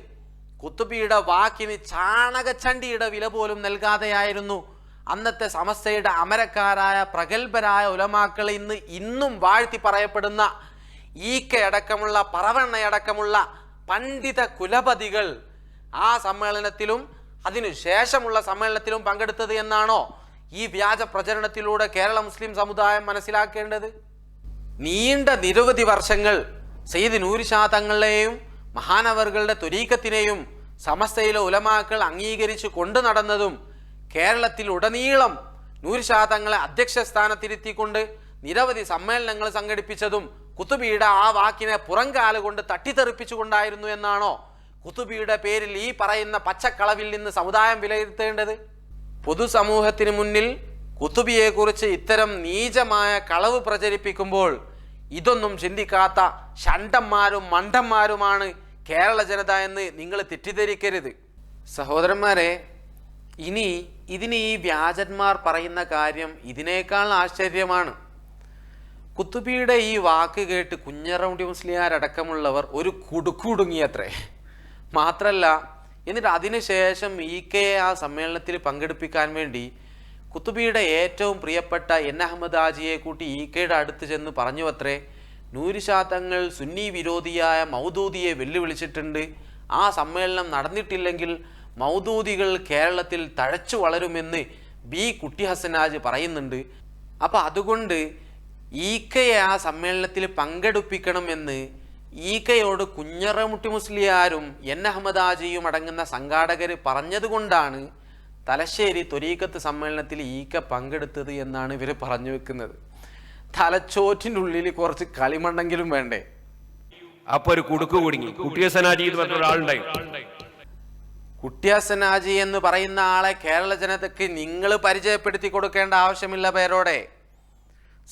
കുത്തുബിയുടെ വാക്കിന് ചാണകച്ചണ്ടിയുടെ വില പോലും നൽകാതെയായിരുന്നു അന്നത്തെ സമസ്തയുടെ അമരക്കാരായ പ്രഗത്ഭരായ ഉലമാക്കൾ ഇന്നും വാഴ്ത്തി പറയപ്പെടുന്ന ഇ.കെ. അടക്കമുള്ള പറവണ്ണയടക്കമുള്ള പണ്ഡിത കുലപതികൾ ആ സമ്മേളനത്തിലും അതിനുശേഷമുള്ള സമ്മേളനത്തിലും പങ്കെടുത്തത് എന്നാണോ ഈ വ്യാജ പ്രചരണത്തിലൂടെ കേരള മുസ്ലിം സമുദായം മനസ്സിലാക്കേണ്ടത്? നീണ്ട നിരവധി വർഷങ്ങൾ സയ്യിദ് നൂരി ഷാ തങ്ങളെയും മഹാനവറുകളുടെ ത്വരീഖത്തിനെയും സമസ്തയിലെ ഉലമാക്കൾ അംഗീകരിച്ചു കൊണ്ടു നടന്നതും കേരളത്തിൽ ഉടനീളം നൂരി ഷാ തങ്ങളെ അധ്യക്ഷ സ്ഥാനത്തിരുത്തിക്കൊണ്ട് നിരവധി സമ്മേളനങ്ങൾ സംഘടിപ്പിച്ചതും കുത്തുബിയുടെ ആ വാക്കിനെ പുറംകാലുകൊണ്ട് തട്ടിത്തെറിപ്പിച്ചുകൊണ്ടായിരുന്നു എന്നാണോ കുത്തുബിയുടെ പേരിൽ ഈ പറയുന്ന പച്ചക്കളവിൽ നിന്ന് സമുദായം വിലയിരുത്തേണ്ടത്? പൊതുസമൂഹത്തിന് മുന്നിൽ കുത്തുബിയെക്കുറിച്ച് ഇത്തരം നീചമായ കളവ് പ്രചരിപ്പിക്കുമ്പോൾ ഇതൊന്നും ചിന്തിക്കാത്ത ഷണ്ടന്മാരും മണ്ടന്മാരുമാണ് കേരള ജനത എന്ന് നിങ്ങൾ തെറ്റിദ്ധരിക്കരുത്. സഹോദരന്മാരെ, ഇതിന് ഈ വ്യാജന്മാർ പറയുന്ന കാര്യം ഇതിനേക്കാൾ ആശ്ചര്യമാണ്. കുത്തുബിയുടെ ഈ വാക്ക് കേട്ട് കുഞ്ഞറമുട്ടി മുസ്ലിയാരടക്കമുള്ളവർ ഒരു കുടുക്കുടുങ്ങിയത്രേ. മാത്രല്ല, എന്നിട്ട് അതിനുശേഷം ഇ.കെയെ ആ സമ്മേളനത്തിൽ പങ്കെടുപ്പിക്കാൻ വേണ്ടി കുത്തുബിയുടെ ഏറ്റവും പ്രിയപ്പെട്ട എൻ അഹമ്മദ് ഹാജിയെ കൂട്ടി ഇ.കെയുടെ അടുത്ത് ചെന്ന് പറഞ്ഞു അത്രേ, നൂരി ഷാ തങ്ങൾ സുന്നി വിരോധിയായ മൗദൂദിയെ വെല്ലുവിളിച്ചിട്ടുണ്ട്. ആ സമ്മേളനം നടന്നിട്ടില്ലെങ്കിൽ മൗദൂദികൾ കേരളത്തിൽ തഴച്ചു വളരുമെന്ന് ബി കുട്ടി ഹസൻ ഹാജി പറയുന്നുണ്ട്. അപ്പം അതുകൊണ്ട് ഇ.കെയെ ആ സമ്മേളനത്തിൽ പങ്കെടുപ്പിക്കണമെന്ന് ഇ.കെയോട് കുഞ്ഞറമുട്ടി മുസ്ലിയാരും എൻ അഹമ്മദ് ഹാജിയും അടങ്ങുന്ന സംഘാടകർ പറഞ്ഞതുകൊണ്ടാണ് തലശ്ശേരി ത്വരീഖത്ത് സമ്മേളനത്തിൽ ഇ.കെ പങ്കെടുത്തത് എന്നാണ് ഇവർ പറഞ്ഞു വെക്കുന്നത്. തലച്ചോറ്റിൻ്റെ ഉള്ളിൽ കുറച്ച് കളിമണ്ണെങ്കിലും വേണ്ടേ? അപ്പൊ ഒരു കുടുക്ക് കുടുങ്ങി. കുട്ടിയസനാജി എന്ന് പറഞ്ഞ ഒരാളുണ്ടായി. കുട്ടിയസനാജി എന്ന് പറയുന്ന ആളെ കേരള ജനതയ്ക്ക് നിങ്ങൾ പരിചയപ്പെടുത്തി കൊടുക്കേണ്ട ആവശ്യമില്ല പേരോടെ.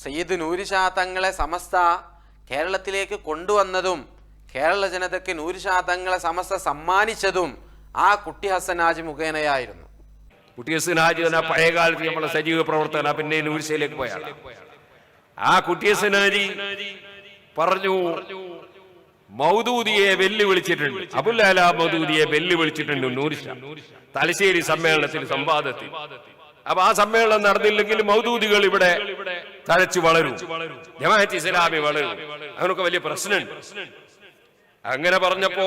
സയ്യിദ് നൂരി ഷാ തങ്ങളെ സമസ്ത കേരളത്തിലേക്ക് കൊണ്ടുവന്നതും കേരള ജനതയ്ക്ക് നൂരി ഷാ തങ്ങളെ സമസ്ത സമ്മാനിച്ചതും ആ കുട്ടി ഹസൻ ഹാജി മുഖേനയായിരുന്നു. കുട്ടി ഹസൻ ഹാജി പഴയ കാലത്ത് നമ്മളെ സജീവ പ്രവർത്തന, പിന്നെ നൂരിശയിലേക്ക് പോയാണ്. ആ കുട്ടി ഹസൻ ഹാജി പറഞ്ഞു, മൗദൂദിയെ വെല്ലുവിളിച്ചിട്ടുണ്ട്, അബുൽ അല മൗദൂദിയെ വെല്ലുവിളിച്ചിട്ടുണ്ട് നൂരി ഷാ തലശ്ശേരി സമ്മേളനത്തിൽ, സംവാദത്തിൽ. അപ്പൊ ആ സമ്മേളനം നടന്നില്ലെങ്കിൽ മൗദൂദികൾ ഇവിടെ തഴച്ചു വളരും, ജമാഅത്ത് ഇസ്ലാമി വളരും, അങ്ങനൊക്കെ വലിയ പ്രശ്നമുണ്ട്. അങ്ങനെ പറഞ്ഞപ്പോ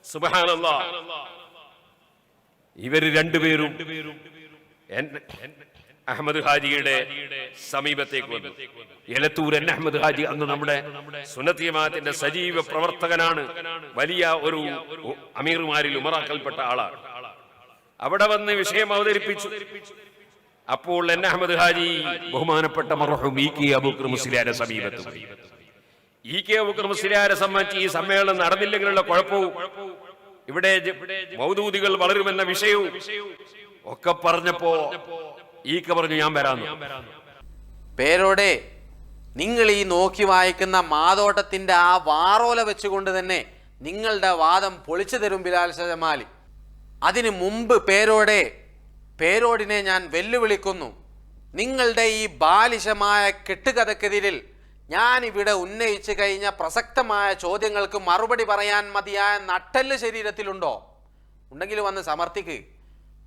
സുബ്ഹാനല്ലാഹ്, ഇവര് രണ്ടുപേരും അഹമ്മദ് ഹാജിയുടെ സമീപത്തേക്ക് വന്നു. എലത്തൂർ എൻ അഹമ്മദ് ഹാജി അന്ന് നമ്മുടെ സുന്നത്ത് ജമാഅത്തിന്റെ സജീവ പ്രവർത്തകനാണ്, വലിയ ഒരു അമീർമാരിൽ ഉമറാക്കൽപ്പെട്ട ആളാണ്. അവിടെ വന്ന് വിഷയം അവതരിപ്പിച്ചു. അപ്പോൾ എൻ അഹമ്മദ് ഹാജി ബഹുമാനപ്പെട്ട മർഹൂം ഇ കെ അബൂബക്കർ മുസ്ലിയാരെ സമീപത്ത് പോയി. ഇ കെ അബൂബക്കർ മുസ്ലിയാരെ സംബന്ധിച്ച് ഈ സമ്മേളനം നടന്നില്ലെങ്കിലുള്ള കുഴപ്പവും ഇവിടെ മൗദൂദികൾ വളരുമെന്ന വിഷയവും ഒക്കെ പറഞ്ഞപ്പോ ഈക്ക പറഞ്ഞു ഞാൻ വരാന്നു. പേരോടെ നിങ്ങൾ ഈ നോക്കി വായിക്കുന്ന മാതോട്ടത്തിന്റെ ആ വാറോല വെച്ചുകൊണ്ട് തന്നെ നിങ്ങളുടെ വാദം പൊളിച്ചു തരും ബിലാൽ ജമാലി. അതിനു മുമ്പ് പേരോടിനെ ഞാൻ വെല്ലുവിളിക്കുന്നു. നിങ്ങളുടെ ഈ ബാലിശമായ കെട്ടുകഥക്കെതിരിൽ ഞാൻ ഇവിടെ ഉന്നയിച്ചു കഴിഞ്ഞ പ്രസക്തമായ ചോദ്യങ്ങൾക്ക് മറുപടി പറയാൻ മതിയായ നട്ടെല്ല് ശരീരത്തിലുണ്ടോ? ഉണ്ടെങ്കിൽ വന്ന് സമർത്ഥിക്ക്.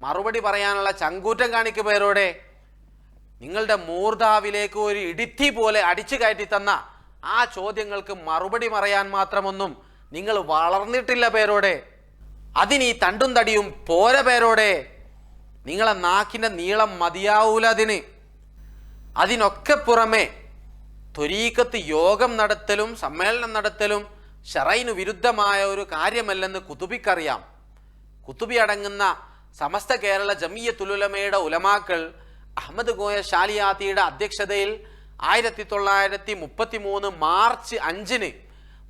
മറുപടി പറയാനുള്ള ചങ്കൂറ്റം കാണിക്ക്. പേരോടെ നിങ്ങളുടെ മൂർധാവിലേക്ക് ഒരു ഇടിത്തി പോലെ അടിച്ചു കയറ്റി തന്ന ആ ചോദ്യങ്ങൾക്ക് മറുപടി പറയാൻ മാത്രമൊന്നും നിങ്ങൾ വളർന്നിട്ടില്ല പേരോടെ. അതിന് ഈ തണ്ടും തടിയും പോര പേരോടെ. നിങ്ങളെ നാക്കിൻ്റെ നീളം മതിയാവൂല അതിന്. അതിനൊക്കെ പുറമെ ത്വരീഖത്ത് യോഗം നടത്തലും സമ്മേളനം നടത്തലും ശറൈനു വിരുദ്ധമായ ഒരു കാര്യമല്ലെന്ന് കുതുബിക്കറിയാം. കുതുബി അടങ്ങുന്ന സമസ്ത കേരള ജമിയത്തുൽ ഉലമയുടെ ഉലമാക്കൾ അഹമ്മദ് കോയ ഷാലിയാത്തിയുടെ അധ്യക്ഷതയിൽ 1933 മാർച്ച് 5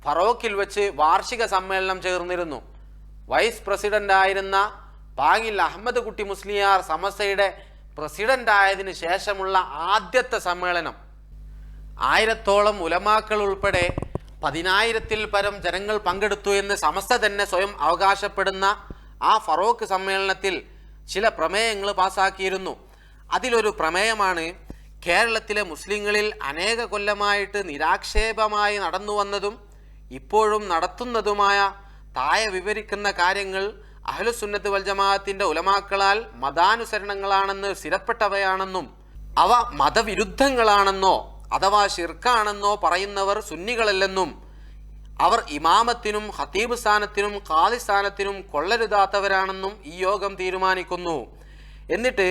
ഫറോക്കിൽ വെച്ച് വാർഷിക സമ്മേളനം ചേർന്നിരുന്നു. വൈസ് പ്രസിഡന്റായിരുന്ന പാങ്ങിൽ അഹമ്മദ് കുട്ടി മുസ്ലിയാർ സമസ്തയുടെ പ്രസിഡന്റായതിനു ശേഷമുള്ള ആദ്യത്തെ സമ്മേളനം. 1000ഓളം ഉലമാക്കൾ ഉൾപ്പെടെ 10,000-ൽ പരം ജനങ്ങൾ പങ്കെടുത്തു എന്ന് സമസ്ത തന്നെ സ്വയം അവകാശപ്പെടുന്ന ആ ഫറോക്ക് സമ്മേളനത്തിൽ ചില പ്രമേയങ്ങൾ പാസാക്കിയിരുന്നു. അതിലൊരു പ്രമേയമാണ് കേരളത്തിലെ മുസ്ലിങ്ങളിൽ അനേക കൊല്ലമായിട്ട് നിരാക്ഷേപമായി നടന്നു വന്നതും ഇപ്പോഴും നടത്തുന്നതുമായ താഴെ വിവരിക്കുന്ന കാര്യങ്ങൾ അഹ്ലുസുന്നത്ത് വൽ ജമാഅത്തിന്റെ ഉലമാക്കളാൽ മതാനുസരണങ്ങളാണെന്ന് സ്ഥിരപ്പെട്ടവയാണെന്നും അവ മതവിരുദ്ധങ്ങളാണെന്നോ അഥവാ ഷിർക്കാണെന്നോ പറയുന്നവർ സുന്നികളല്ലെന്നും അവർ ഇമാമത്തിനും ഖതീബ് സ്ഥാനത്തിനും ഖാദി സ്ഥാനത്തിനും കൊള്ളരുതാത്തവരാണെന്നും ഈ യോഗം തീരുമാനിക്കുന്നു. എന്നിട്ട്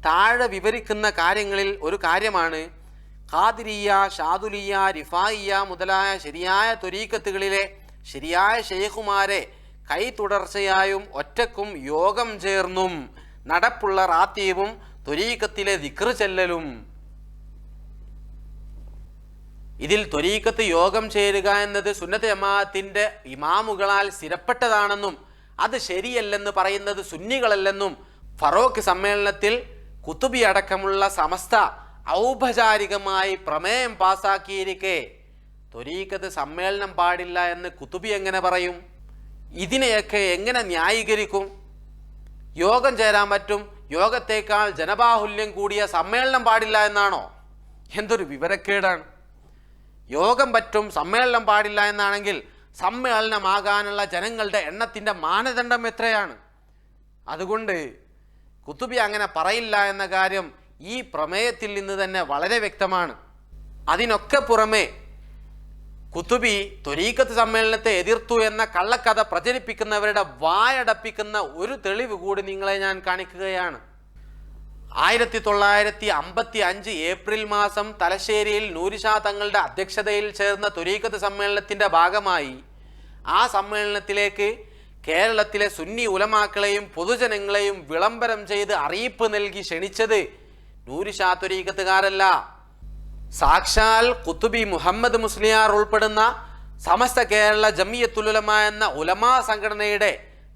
താഴെ വിവരിക്കുന്ന കാര്യങ്ങളിൽ ഒരു കാര്യമാണ് ഖാദിരിയ, ഷാദുലിയ, റിഫായിയ മുതലായ ശരിയായ ത്വരീഖത്തുകളിലെ ശരിയായ ഷെയ്ഖുമാരെ കൈ തുടർച്ചയായും ഒറ്റക്കും യോഗം ചേർന്നും നടപ്പുള്ള റാത്തീബും ത്വരീഖത്തിലെ ദിക്ർ ചെല്ലലും. ഇതിൽ ത്വരീഖത്ത് യോഗം ചേരുക എന്നത് സുന്നത്ത് ജമാഅത്തിന്റെ ഇമാമുകളാൽ സ്ഥിരപ്പെട്ടതാണെന്നും അത് ശരിയല്ലെന്ന് പറയുന്നത് സുന്നികളല്ലെന്നും ഫറോക്ക് സമ്മേളനത്തിൽ കുത്തുബി അടക്കമുള്ള സമസ്ത ഔപചാരികമായി പ്രമേയം പാസാക്കിയിരിക്കെ ത്വരീഖത്ത് സമ്മേളനം പാടില്ല എന്ന് കുത്തുബി എങ്ങനെ പറയും? ഇതിനെയൊക്കെ എങ്ങനെ ന്യായീകരിക്കും? യോഗം ചേരാൻ പറ്റും, യോഗത്തേക്കാൾ ജനബാഹുല്യം കൂടിയ സമ്മേളനം പാടില്ല എന്നാണോ? എന്തൊരു വിവരക്കേടാണ്. യോഗം പറ്റും, സമ്മേളനം പാടില്ല എന്നാണെങ്കിൽ സമ്മേളനമാകാനുള്ള ജനങ്ങളുടെ എണ്ണത്തിൻ്റെ മാനദണ്ഡം എത്രയാണ്? അതുകൊണ്ട് കുത്തുബി അങ്ങനെ പറയില്ല എന്ന കാര്യം ഈ പ്രമേയത്തിൽ നിന്ന് തന്നെ വളരെ വ്യക്തമാണ്. അതിനൊക്കെ പുറമെ കുത്തുബി ത്വരീഖത്ത് സമ്മേളനത്തെ എതിർത്തു എന്ന കള്ളക്കഥ പ്രചരിപ്പിക്കുന്നവരുടെ വായടപ്പിക്കുന്ന ഒരു തെളിവ് കൂടി നിങ്ങളെ ഞാൻ കാണിക്കുകയാണ്. 1955 ഏപ്രിൽ മാസം തലശ്ശേരിയിൽ നൂരിഷാ തങ്ങളുടെ അധ്യക്ഷതയിൽ ചേർന്ന ത്വരീഖത്ത് സമ്മേളനത്തിന്റെ ഭാഗമായി ആ സമ്മേളനത്തിലേക്ക് കേരളത്തിലെ സുന്നി ഉലമാക്കളെയും പൊതുജനങ്ങളെയും വിളംബരം ചെയ്ത് അറിയിപ്പ് നൽകി ക്ഷണിച്ചത് നൂരിഷാ ത്വരീഖത്തുകാരല്ല, സാക്ഷാൽ ഖുതുബി മുഹമ്മദ് മുസ്ലിയാർ ഉൾപ്പെടുന്ന സമസ്ത കേരള ജമിയത്തുൽ ഉലമ എന്ന ഉലമാ സംഘടനയുടെ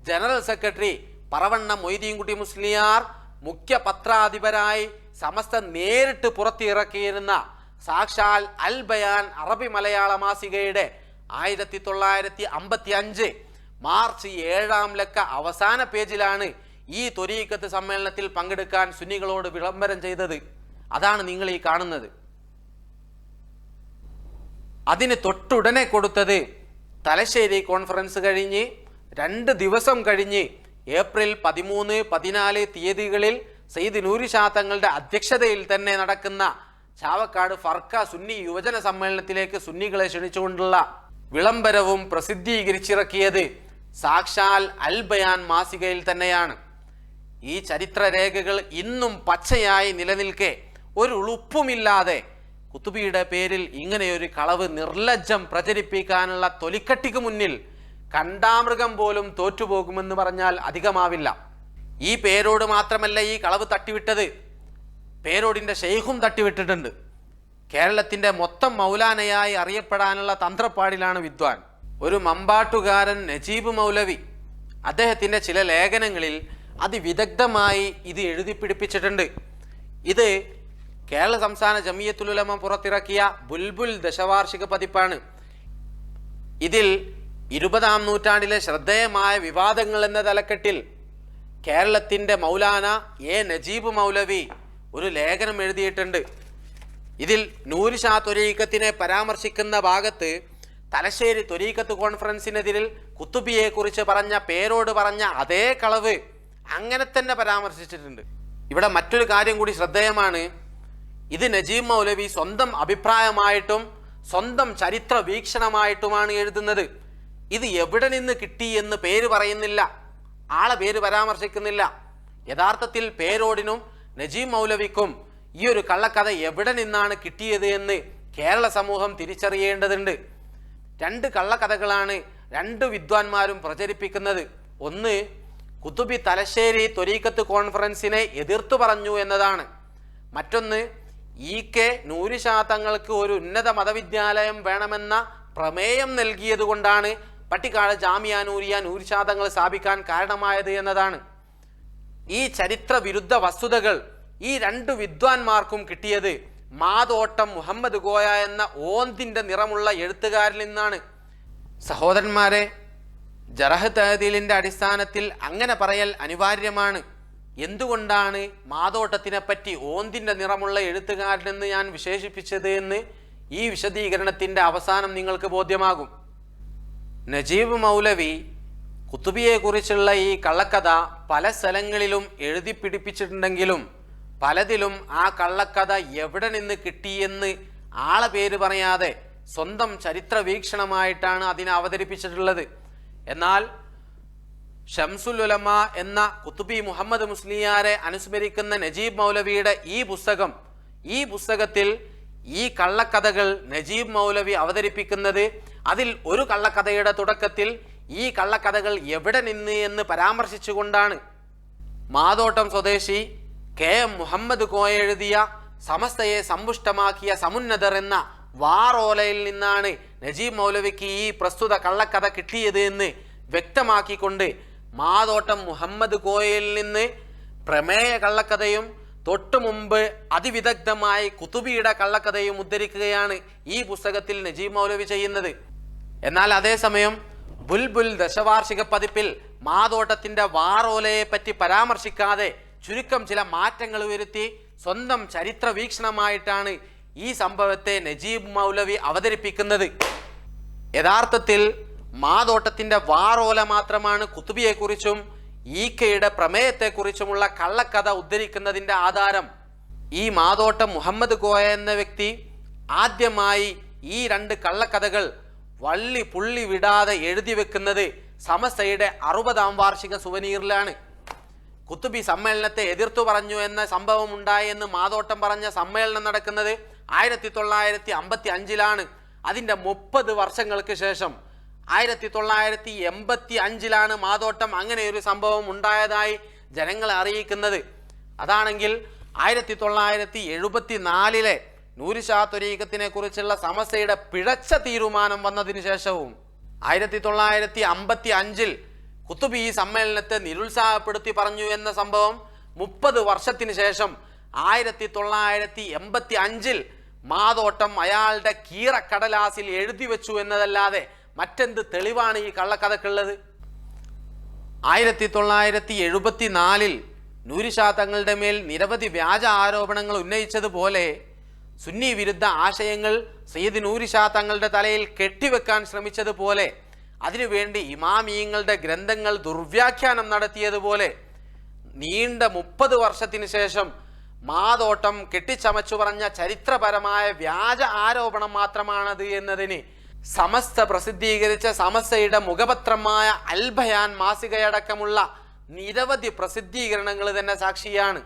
ജനറൽ സെക്രട്ടറി പറവണ്ണ മൊയ്തീൻകുട്ടി മുസ്ലിയാർ മുഖ്യ പത്രാധിപരായി സമസ്ത നേരിട്ട് പുറത്തിറക്കിയിരുന്ന സാക്ഷാൽ അൽ ബയാൻ അറബി മലയാള മാസികയുടെ 1955 മാർച്ച് 7 ലക്ക അവസാന പേജിലാണ് ഈ ത്വരീഖത്ത് സമ്മേളനത്തിൽ പങ്കെടുക്കാൻ സുന്നികളോട് വിളംബരം ചെയ്തത്. അതാണ് നിങ്ങൾ ഈ കാണുന്നത്. അതിന് തൊട്ടുടനെ കൊടുത്തത് തലശ്ശേരി കോൺഫറൻസ് കഴിഞ്ഞ് 2 ദിവസം കഴിഞ്ഞ് ഏപ്രിൽ 13, 14 തീയതികളിൽ സയ്യിദ് നൂരിഷാ തങ്ങളുടെ അധ്യക്ഷതയിൽ തന്നെ നടക്കുന്ന ചാവക്കാട് ഫർക്ക സുന്നി യുവജന സമ്മേളനത്തിലേക്ക് സുന്നികളെ ക്ഷണിച്ചുകൊണ്ടുള്ള വിളംബരവും പ്രസിദ്ധീകരിച്ചിറക്കിയത് സാക്ഷാൽ അൽ ബയാൻ മാസികയിൽ തന്നെയാണ്. ഈ ചരിത്രരേഖകൾ ഇന്നും പച്ചയായി നിലനിൽക്കെ ഒരു ഉളുപ്പുമില്ലാതെ കുത്തുബിയുടെ പേരിൽ ഇങ്ങനെയൊരു കളവ് നിർലജ്ജം പ്രചരിപ്പിക്കാനുള്ള തൊലിക്കട്ടിക്ക് മുന്നിൽ കണ്ടാമൃഗം പോലും തോറ്റുപോകുമെന്ന് പറഞ്ഞാൽ അധികമാവില്ല. ഈ പേരോട് മാത്രമല്ല ഈ കളവ് തട്ടിവിട്ടത്, പേരോടിൻ്റെ ഷെയ്ഖും തട്ടിവിട്ടിട്ടുണ്ട്. കേരളത്തിൻ്റെ മൊത്തം മൗലാനയായി അറിയപ്പെടാനുള്ള തന്ത്രപ്പാടിലാണ് വിദ്വാൻ. ഒരു മമ്പാട്ടുകാരൻ നജീബ് മൗലവി അദ്ദേഹത്തിൻ്റെ ചില ലേഖനങ്ങളിൽ അതിവിദഗ്ധമായി ഇത് എഴുതി പിടിപ്പിച്ചിട്ടുണ്ട്. ഇത് കേരള സംസ്ഥാന ജമിയത്തുൽ ഉലമ പുറത്തിറക്കിയ ബുൽബുൽ ദശവാർഷിക പതിപ്പാണ്. ഇതിൽ 20-ാം നൂറ്റാണ്ടിലെ ശ്രദ്ധേയമായ വിവാദങ്ങൾ എന്ന തലക്കെട്ടിൽ കേരളത്തിൻ്റെ മൗലാന നജീബ് മൗലവി ഒരു ലേഖനം എഴുതിയിട്ടുണ്ട്. ഇതിൽ നൂരി ഷാ ത്വരീഖത്തിനെ പരാമർശിക്കുന്ന ഭാഗത്ത് തലശ്ശേരി ത്വരീഖത്ത് കോൺഫറൻസിനെതിരിൽ കുത്തുബിയെക്കുറിച്ച് പറഞ്ഞ പേരോട് പറഞ്ഞ അതേ കളവ് അങ്ങനെ തന്നെ പരാമർശിച്ചിട്ടുണ്ട്. ഇവിടെ മറ്റൊരു കാര്യം കൂടി ശ്രദ്ധേയമാണ്. ഇത് നജീബ് മൗലവി സ്വന്തം അഭിപ്രായമായിട്ടും സ്വന്തം ചരിത്ര വീക്ഷണമായിട്ടുമാണ് എഴുതുന്നത്. ഇത് എവിടെ നിന്ന് കിട്ടി എന്ന് പേര് പറയുന്നില്ല, ആളെ പേര് പരാമർശിക്കുന്നില്ല. യഥാർത്ഥത്തിൽ പേരോടിനും നജീബ് മൗലവിക്കും ഈ ഒരു കള്ളക്കഥ എവിടെ നിന്നാണ് കിട്ടിയത് എന്ന് കേരള സമൂഹം തിരിച്ചറിയേണ്ടതുണ്ട്. 2 കള്ളക്കഥകളാണ് 2 വിദ്വാൻമാരും പ്രചരിപ്പിക്കുന്നത്. ഒന്ന്, കുത്തുബി തലശ്ശേരി ത്വരീഖത്ത് കോൺഫറൻസിനെ എതിർത്തു പറഞ്ഞു എന്നതാണ്. മറ്റൊന്ന്, നൂരി ഷാ തങ്ങൾക്ക് ഒരു ഉന്നത മതവിദ്യാലയം വേണമെന്ന പ്രമേയം നൽകിയത് കൊണ്ടാണ് പട്ടിക്കാട് ജാമിയ നൂരിയ നൂരി ഷാ തങ്ങൾ സ്ഥാപിക്കാൻ കാരണമായത് എന്നതാണ്. ഈ ചരിത്ര വിരുദ്ധ വസ്തുതകൾ ഈ 2 വിദ്വാൻമാർക്കും കിട്ടിയത് മാതോട്ടം മുഹമ്മദ് കോയ എന്ന ഓന്തിൻ്റെ നിറമുള്ള എഴുത്തുകാരിൽ നിന്നാണ്. സഹോദരന്മാരെ, ജറഹ് തഹദീലിൻ്റെ അടിസ്ഥാനത്തിൽ അങ്ങനെ പറയൽ അനിവാര്യമാണ്. എന്തുകൊണ്ടാണ് മാതോട്ടത്തിനെ പറ്റി ഓന്തിൻ്റെ നിറമുള്ള എഴുത്തുകാരനെന്ന് ഞാൻ വിശേഷിപ്പിച്ചത് എന്ന് ഈ വിശദീകരണത്തിൻ്റെ അവസാനം നിങ്ങൾക്ക് ബോധ്യമാകും. നജീബ് മൗലവി കുത്തുബിയെക്കുറിച്ചുള്ള ഈ കള്ളക്കഥ പല സ്ഥലങ്ങളിലും എഴുതി പിടിപ്പിച്ചിട്ടുണ്ടെങ്കിലും പലതിലും ആ കള്ളക്കഥ എവിടെ നിന്ന് കിട്ടിയെന്ന് ആളെ പേര് പറയാതെ സ്വന്തം ചരിത്ര വീക്ഷണമായിട്ടാണ് അതിനെ അവതരിപ്പിച്ചിട്ടുള്ളത്. എന്നാൽ ഷംസുൽ ഉലമ എന്ന കുത്തുബി മുഹമ്മദ് മുസ്ലിയാരെ അനുസ്മരിക്കുന്ന നജീബ് മൗലവിയുടെ ഈ പുസ്തകത്തിൽ ഈ കള്ളക്കഥകൾ നജീബ് മൗലവി അവതരിപ്പിക്കുന്നത് അതിൽ ഒരു കള്ളക്കഥയുടെ തുടക്കത്തിൽ ഈ കള്ളക്കഥകൾ എവിടെ നിന്ന് എന്ന് പരാമർശിച്ചുകൊണ്ടാണ്. മാതോട്ടം സ്വദേശി KM മുഹമ്മദ് കോയ എഴുതിയ സമസ്തയെ സമ്പുഷ്ടമാക്കിയ സമുന്നതർ എന്ന വാറോലയിൽ നിന്നാണ് നജീബ് മൗലവിക്ക് ഈ പ്രസ്തുത കള്ളക്കഥ കിട്ടിയത് എന്ന് വ്യക്തമാക്കിക്കൊണ്ട് മാതോട്ടം മുഹമ്മദ് കോയയിൽ നിന്ന് പ്രമേയ കള്ളക്കഥയും തൊട്ടു മുമ്പ് അതിവിദഗ്ധമായി കുത്തുബിയുടെ കള്ളക്കഥയും ഉദ്ധരിക്കുകയാണ് ഈ പുസ്തകത്തിൽ നജീബ് മൗലവി ചെയ്യുന്നത്. എന്നാൽ അതേസമയം ബുൽബുൽ ദശവാർഷിക പതിപ്പിൽ മാതോട്ടത്തിൻ്റെ വാറോലയെ പറ്റി പരാമർശിക്കാതെ ചുരുക്കം ചില മാറ്റങ്ങൾ വരുത്തി സ്വന്തം ചരിത്ര വീക്ഷണമായിട്ടാണ് ഈ സംഭവത്തെ നജീബ് മൗലവി അവതരിപ്പിക്കുന്നത്. യഥാർത്ഥത്തിൽ മാതോട്ടത്തിൻ്റെ വാറോല മാത്രമാണ് കുത്തുബിയെക്കുറിച്ചും ഈക്കയുടെ പ്രമേയത്തെക്കുറിച്ചുമുള്ള കള്ളക്കഥ ഉദ്ധരിക്കുന്നതിൻ്റെ ആധാരം. ഈ മാതോട്ടം മുഹമ്മദ് കോയ എന്ന വ്യക്തി ആദ്യമായി ഈ 2 കള്ളക്കഥകൾ വള്ളി പുള്ളി വിടാതെ എഴുതി വെക്കുന്നത് സമസ്തയുടെ 60-ാം വാർഷിക സുവനീറിലാണ്. കുത്തുബി സമ്മേളനത്തെ എതിർത്തു പറഞ്ഞു എന്ന സംഭവം ഉണ്ടായി എന്ന് മാതോട്ടം പറഞ്ഞ സമ്മേളനം നടക്കുന്നത് 1955-ലാണ്. അതിൻ്റെ 30 വർഷങ്ങൾക്ക് ശേഷം 1985-ലാണ് മാതോട്ടം അങ്ങനെ ഒരു സംഭവം ഉണ്ടായതായി ജനങ്ങളെ അറിയിക്കുന്നത്. അതാണെങ്കിൽ 1974-ലെ നൂരി ഷാ ത്വരീഖത്തിനെ കുറിച്ചുള്ള സമസ്തയുടെ പിഴച്ച തീരുമാനം വന്നതിന് ശേഷവും 1955-ൽ കുത്തുബി ഈ സമ്മേളനത്തെ നിരുത്സാഹപ്പെടുത്തി പറഞ്ഞു എന്ന സംഭവം 30 വർഷത്തിന് ശേഷം 1985-ൽ മാതോട്ടം അയാളുടെ കീറക്കടലാസിൽ എഴുതി വെച്ചു എന്നതല്ലാതെ മറ്റെന്ത് തെളിവാണ് ഈ കള്ളക്കഥക്കുള്ളത്? 1974-ൽ നൂരി ഷാ തങ്ങളുടെ മേൽ നിരവധി വ്യാജ ആരോപണങ്ങൾ ഉന്നയിച്ചതുപോലെ സുന്നി വിരുദ്ധ ആശയങ്ങൾ സയ്യിദ് നൂരി ഷാ തങ്ങളുടെ തലയിൽ കെട്ടിവെക്കാൻ ശ്രമിച്ചതുപോലെ അതിനുവേണ്ടി ഇമാമിയങ്ങളുടെ ഗ്രന്ഥങ്ങൾ ദുർവ്യാഖ്യാനം നടത്തിയതുപോലെ നീണ്ട 30 വർഷത്തിന് ശേഷം മാതോട്ടം കെട്ടിച്ചമച്ചു പറഞ്ഞ ചരിത്രപരമായ വ്യാജ ആരോപണം മാത്രമാണത് എന്നതിന് സമസ്ത പ്രസിദ്ധീകരിച്ച സമസ്തയുടെ മുഖപത്രമായ അൽ ബയാൻ മാസികയടക്കമുള്ള നിരവധി പ്രസിദ്ധീകരണങ്ങൾ തന്നെ സാക്ഷിയാണ്.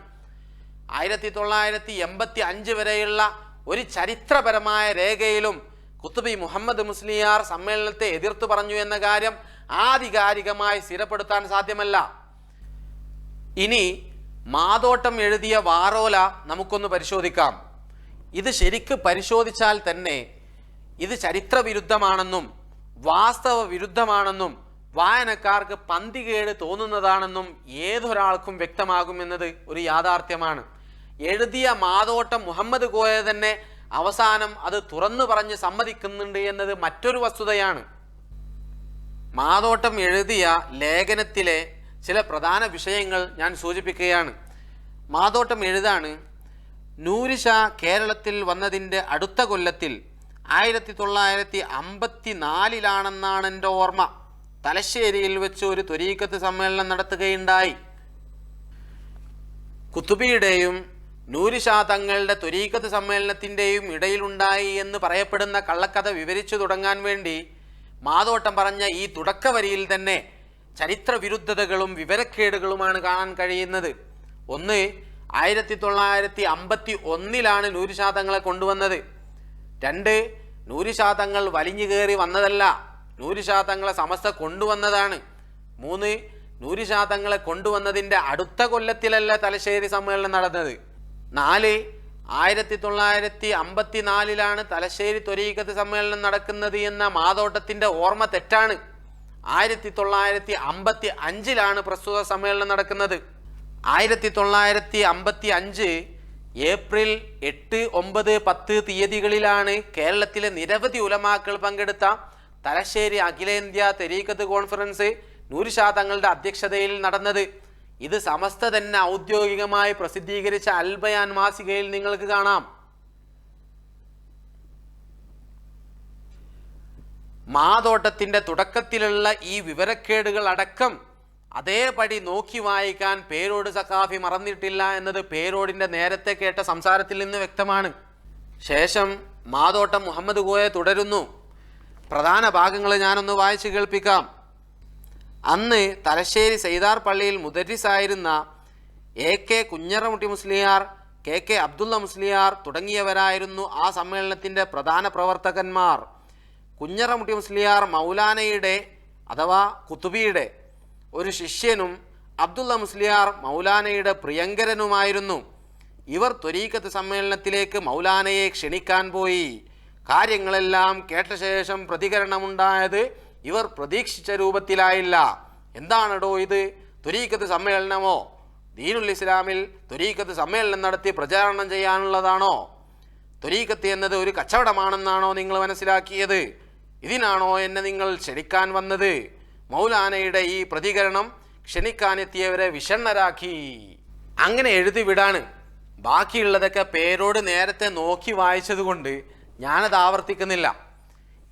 1985 വരെയുള്ള ഒരു ചരിത്രപരമായ രേഖയിലും കുത്തുബി മുഹമ്മദ് മുസ്ലിയാർ സമ്മേളനത്തെ എതിർത്തു പറഞ്ഞു എന്ന കാര്യം ആധികാരികമായി സ്ഥിരപ്പെടുത്താൻ സാധ്യമല്ല. ഇനി മാതോട്ടം എഴുതിയ വാറോല നമുക്കൊന്ന് പരിശോധിക്കാം. ഇത് ശരിക്ക് പരിശോധിച്ചാൽ തന്നെ ഇത് ചരിത്രവിരുദ്ധമാണെന്നും വാസ്തവ വിരുദ്ധമാണെന്നും വായനക്കാർക്ക് പന്തികേട് തോന്നുന്നതാണെന്നും ഏതൊരാൾക്കും വ്യക്തമാകുമെന്നത് ഒരു യാഥാർത്ഥ്യമാണ്. എഴുതിയ മാതോട്ടം മുഹമ്മദ് കോയ തന്നെ അവസാനം അത് തുറന്നു പറഞ്ഞ് സമ്മതിക്കുന്നുണ്ട് എന്നത് മറ്റൊരു വസ്തുതയാണ്. മാതോട്ടം എഴുതിയ ലേഖനത്തിലെ ചില പ്രധാന വിഷയങ്ങൾ ഞാൻ സൂചിപ്പിക്കുകയാണ്. മാതോട്ടം എഴുതാണ്, നൂരിഷ കേരളത്തിൽ വന്നതിൻ്റെ അടുത്ത കൊല്ലത്തിൽ 1954 എൻ്റെ ഓർമ്മ, തലശ്ശേരിയിൽ വെച്ച് ഒരു ത്വരീഖത്ത് സമ്മേളനം നടത്തുകയുണ്ടായി. കുത്തുബിയുടെയും നൂരിഷ തങ്ങളുടെ ത്വരീഖത്ത് സമ്മേളനത്തിൻ്റെയും ഇടയിലുണ്ടായി എന്ന് പറയപ്പെടുന്ന കള്ളക്കഥ വിവരിച്ചു തുടങ്ങാൻ വേണ്ടി മാതോട്ടം പറഞ്ഞ ഈ തുടക്കവരിയിൽ തന്നെ ചരിത്രവിരുദ്ധതകളും വിവരക്കേടുകളുമാണ് കാണാൻ കഴിയുന്നത്. ഒന്ന്, 1951 നൂരിഷ തങ്ങളെ കൊണ്ടുവന്നത്. 2, നൂരിഷ തങ്ങൾ വലിഞ്ഞു കയറി വന്നതല്ല, നൂരിഷ തങ്ങളെ സമസ്ത കൊണ്ടുവന്നതാണ്. 3, നൂരിഷ തങ്ങളെ കൊണ്ടുവന്നതിൻ്റെ അടുത്ത കൊല്ലത്തിലല്ല തലശ്ശേരി സമ്മേളനം നടന്നത്. 4, 1954 തലശ്ശേരി ത്വരീഖത്ത് സമ്മേളനം നടക്കുന്നത് എന്ന മാതോട്ടത്തിൻ്റെ ഓർമ്മ തെറ്റാണ്. 1955 പ്രസ്തുത സമ്മേളനം നടക്കുന്നത്. 1955 ഏപ്രിൽ 8, 9, 10 തീയതികളിലാണ് കേരളത്തിലെ നിരവധി ഉലമാക്കൾ പങ്കെടുത്ത തലശ്ശേരി അഖിലേന്ത്യാ ത്വരീഖത്ത് കോൺഫറൻസ് നൂരിഷ തങ്ങളുടെ അധ്യക്ഷതയിൽ നടന്നത്. ഇത് സമസ്ത തന്നെ ഔദ്യോഗികമായി പ്രസിദ്ധീകരിച്ച അൽബയാൻ മാസികയിൽ നിങ്ങൾക്ക് കാണാം. മാതോട്ടത്തിൻ്റെ തുടക്കത്തിലുള്ള ഈ വിവരക്കേടുകൾ അടക്കം അതേപടി നോക്കി വായിക്കാൻ പേരോട് സഖാഫി മറന്നിട്ടില്ല എന്നത് പേരോടിൻ്റെ നേരത്തെ കേട്ട സംസാരത്തിൽ നിന്ന് വ്യക്തമാണ്. ശേഷം മാതോട്ടം മുഹമ്മദ് കോയ തുടരുന്നു. പ്രധാന ഭാഗങ്ങൾ ഞാനൊന്ന് വായിച്ച് കേൾപ്പിക്കാം. അന്ന് തലശ്ശേരി സൈദാർ പള്ളിയിൽ മുദരിസായിരുന്ന AK കുഞ്ഞറമുട്ടി മുസ്ലിയാർ, KK അബ്ദുള്ള മുസ്ലിയാർ തുടങ്ങിയവരായിരുന്നു ആ സമ്മേളനത്തിൻ്റെ പ്രധാന പ്രവർത്തകന്മാർ. കുഞ്ഞറമുട്ടി മുസ്ലിയാർ മൗലാനയുടെ അഥവാ കുത്തുബിയുടെ ഒരു ശിഷ്യനും അബ്ദുള്ള മുസ്ലിയാർ മൗലാനയുടെ പ്രിയങ്കരനുമായിരുന്നു. ഇവർ ത്വരീഖത്ത് സമ്മേളനത്തിലേക്ക് മൗലാനയെ ക്ഷണിക്കാൻ പോയി. കാര്യങ്ങളെല്ലാം കേട്ട ശേഷം പ്രതികരണമുണ്ടായത് ഇവർ പ്രതീക്ഷിച്ച രൂപത്തിലായില്ല. എന്താണടോ ഇത്, ത്വരീഖത്ത് സമ്മേളനമോ? ദീനുൽ ഇസ്ലാമിൽ ത്വരീഖത്ത് സമ്മേളനം നടത്തി പ്രചാരണം ചെയ്യാനുള്ളതാണോ? ത്വരീഖത്ത് എന്നത് ഒരു കച്ചവടമാണെന്നാണോ നിങ്ങൾ മനസ്സിലാക്കിയത്? ഇതിനാണോ എന്നെ നിങ്ങൾ ക്ഷണിക്കാൻ വന്നത്? മൗലാനയുടെ ഈ പ്രതികരണം ക്ഷണിക്കാനെത്തിയവരെ വിഷണ്ണരാക്കി. അങ്ങനെ എഴുതി വിടാണ്. ബാക്കിയുള്ളതൊക്കെ പേരോട് നേരത്തെ നോക്കി വായിച്ചതുകൊണ്ട് ഞാനത് ആവർത്തിക്കുന്നില്ല.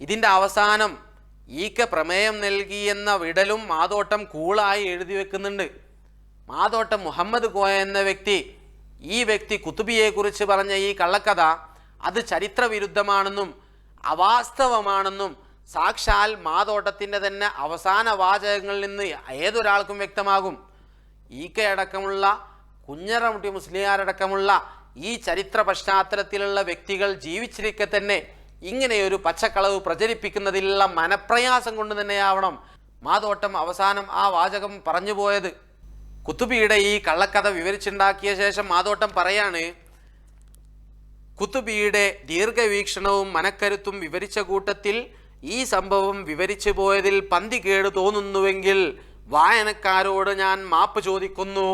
ഇതിൻ്റെ അവസാനം ഈക്ക പ്രമേയം നൽകിയെന്ന വിടലും മാതോട്ടം കൂളായി എഴുതി വെക്കുന്നുണ്ട്. മാതോട്ടം മുഹമ്മദ് കോയ എന്ന ഈ വ്യക്തി കുത്തുബിയെക്കുറിച്ച് പറഞ്ഞ ഈ കള്ളക്കഥ അത് ചരിത്രവിരുദ്ധമാണെന്നും അവാസ്തവമാണെന്നും സാക്ഷാൽ മാതോട്ടത്തിൻ്റെ തന്നെ അവസാന വാചകങ്ങളിൽ നിന്ന് ഏതൊരാൾക്കും വ്യക്തമാകും. ഈക്ക അടക്കമുള്ള കുഞ്ഞറമുട്ടി മുസ്ലിയാരടക്കമുള്ള ഈ ചരിത്ര പശ്ചാത്തലത്തിലുള്ള വ്യക്തികൾ ജീവിച്ചിരിക്കെ തന്നെ ഇങ്ങനെയൊരു പച്ചക്കളവ് പ്രചരിപ്പിക്കുന്നതിലുള്ള മനപ്രയാസം കൊണ്ട് തന്നെയാവണം മാതോട്ടം അവസാനം ആ വാചകം പറഞ്ഞു പോയത്. കുത്തുബിയുടെ ഈ കള്ളക്കഥ വിവരിച്ചുണ്ടാക്കിയ ശേഷം മാതോട്ടം പറയാണ്, കുത്തുബിയുടെ ദീർഘവീക്ഷണവും മനക്കരുത്തും വിവരിച്ച കൂട്ടത്തിൽ ഈ സംഭവം വിവരിച്ചു പോയതിൽ പന്തികേട് തോന്നുന്നുവെങ്കിൽ വായനക്കാരോട് ഞാൻ മാപ്പ് ചോദിക്കുന്നു.